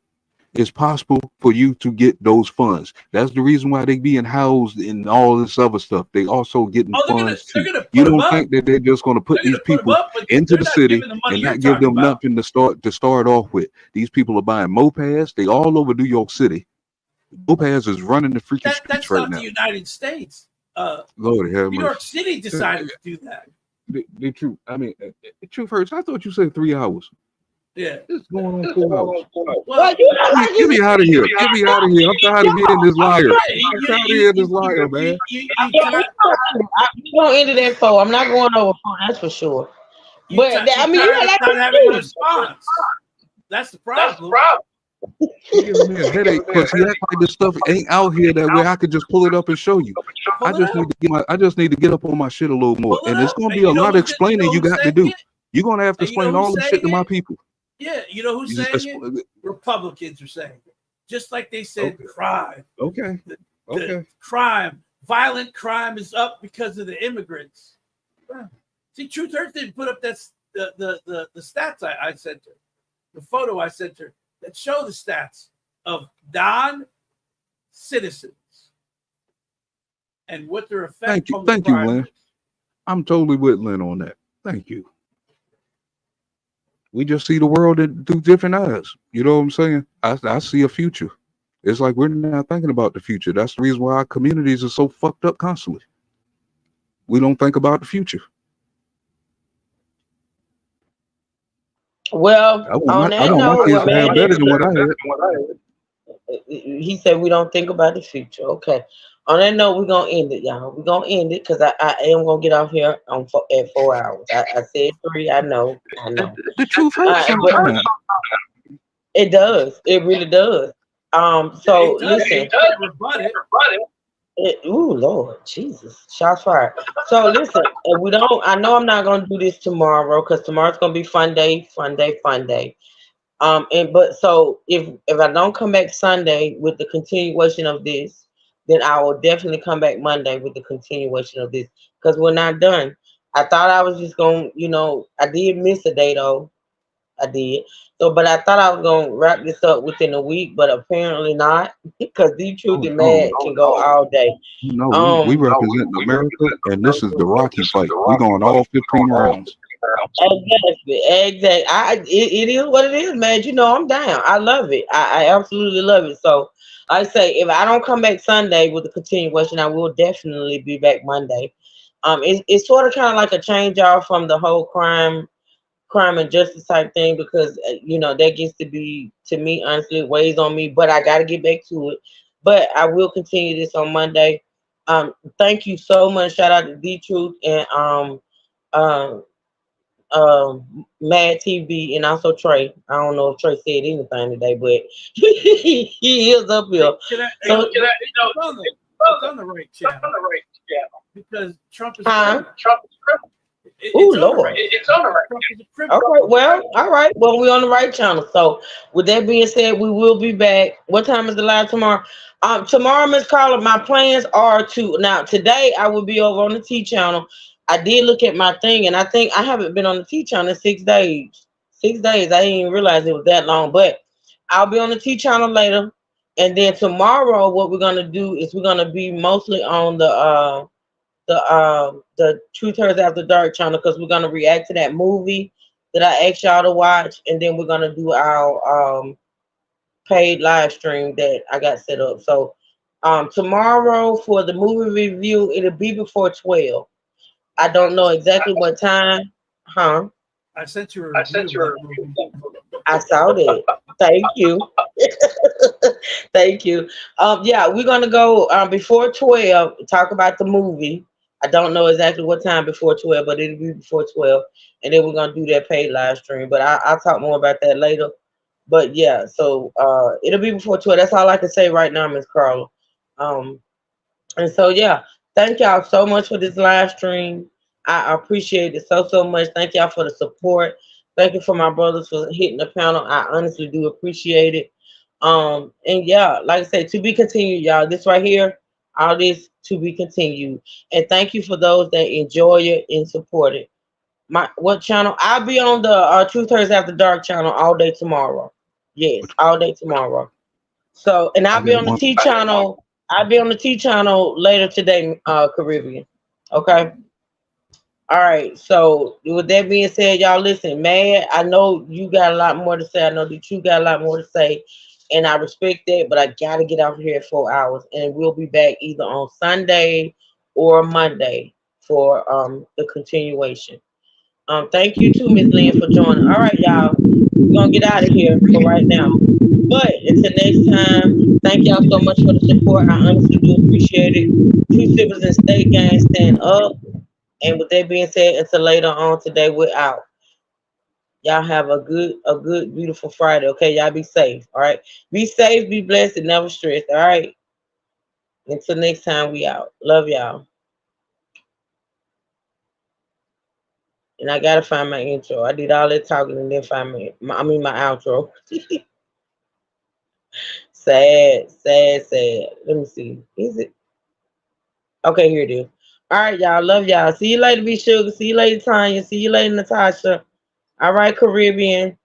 it's possible for you to get those funds. That's the reason why they being housed in all this other stuff. They also getting funds too. You don't think that they're just going to put these people into the city and not give them nothing to start off with? These people are buying mopeds. They all over New York City. Mopeds is running the freaking streets right now. That's not the United States. Lord have mercy. New York City decided to do that. The truth. I mean, the truth hurts. I thought you said 3 hours. Yeah, it's going on 4 hours. Well, get me out of here. Get me out of here. I'm tired of hearing this liar. I'm tired of hearing this liar, man. You don't into that 4. I'm not going over 4. That's for sure. But I mean, you're not having a response. That's the problem. Give me a headache because he act like this stuff ain't out here that way I could just pull it up and show you. I just need to get up on my shit a little more, and it's gonna be a lot of explaining you got to do. You're gonna have to explain all this shit to my people. Yeah, you know who's saying it? Republicans are saying it. Just like they said crime. Okay. The crime, violent crime is up because of the immigrants. See, Truth Earth didn't put up the stats I sent her. The photo I sent her that show the stats of non-citizens and what their effect Thank you, on the thank you, crime Lynn. is. I'm totally with Lynn on that. Thank you. We just see the world through different eyes. You know what I'm saying? I see a future. It's like we're not thinking about the future. That's the reason why our communities are so fucked up constantly. We don't think about the future. Well, on I that want my note, kids what to have man better did, than what I had. he said we don't think about the future. Okay. On that note, we're gonna end it, y'all. We're gonna end it because I am gonna get off here at 4 hours. I said 3. I know. The truth hurts But sometimes. it does. It really does. So It does. listen. You can't rebut it. Ooh, Lord, Jesus, shots fired. So listen, we don't. I know I'm not gonna do this tomorrow because tomorrow's gonna be fun day, fun day, fun day. And but so if I don't come back Sunday with the continuation of this, then I will definitely come back Monday with the continuation of this because we're not done. I thought I was just gonna, I did miss a day though. I did. So, but I thought I was gonna wrap this up within a week, but apparently not because the truth Oh and no. mad can go all day. No, we represent America, and this is the Rocky fight. We going all 15 rounds. Exactly. It is what it is, man. You know, I'm down. I love it. I absolutely love it. So, like I say, if I don't come back Sunday with the continuation, I will definitely be back Monday. It's sort of kind of like a change off from the whole crime and justice type thing because that gets to be, to me, honestly, it weighs on me, but I got to get back to it. But I will continue this on Monday. Thank you so much. Shout out to D Truth and um Mad TV and also Trey. I don't know if Trey said anything today, but he is up here. So It's on the right channel because Trump is a oh it's on the Lord. right. It's on the right. Trump is a criminal. Okay, well, all right. Well, we're on the right channel. So, with that being said, we will be back. What time is the live tomorrow? Tomorrow, Miss Carla, my plans are to now. Today, I will be over on the T channel. I did look at my thing, and I think I haven't been on the T channel in 6 days. 6 days. I didn't even realize it was that long. But I'll be on the T channel later, and then tomorrow, what we're gonna do is we're gonna be mostly on the Truth Hurts After Dark channel because we're gonna react to that movie that I asked y'all to watch, and then we're gonna do our paid live stream that I got set up. So tomorrow for the movie review, it'll be before 12. I don't know exactly what time, huh? I sent you a review. I saw that. Thank you. Thank you. Yeah, we're gonna go before 12, talk about the movie. I don't know exactly what time before 12, but it'll be before 12. And then we're gonna do that paid live stream. But I'll talk more about that later. But yeah, so it'll be before 12. That's all I can say right now, Miss Carla. Um, and so yeah, thank y'all so much for this live stream. I appreciate it so much. Thank y'all for the support. Thank you for my brothers for hitting the panel. I honestly do appreciate it. And yeah, like I said, to be continued, y'all. This right here, all this to be continued. And thank you for those that enjoy it and support it. What channel? I'll be on the Truth Hurts After Dark channel all day tomorrow. Yes, all day tomorrow. So, and I'll be on the T channel. I'll be on the T channel later today, Caribbean. Okay. All right. So, with that being said, y'all listen, man. I know you got a lot more to say. I know that you got a lot more to say, and I respect that. But I gotta get out here at 4 hours, and we'll be back either on Sunday or Monday for the continuation. Thank you too, Miss Lynn, for joining. All right, y'all. We're gonna get out of here for right now. But until next time, thank y'all so much for the support. I honestly do appreciate it. Two Sippers and State Gang stand up. And with that being said, until later on today, we're out. Y'all have a good, beautiful Friday. Okay, y'all be safe. All right. Be safe, be blessed, and never stressed. All right. Until next time, we out. Love y'all. And I gotta find my intro. I did all that talking and then find my outro. Sad. Let me see. Is it? Okay, here it is. All right, y'all. Love y'all. See you later, B Sugar. See you later, Tanya. See you later, Natasha. All right, Caribbean.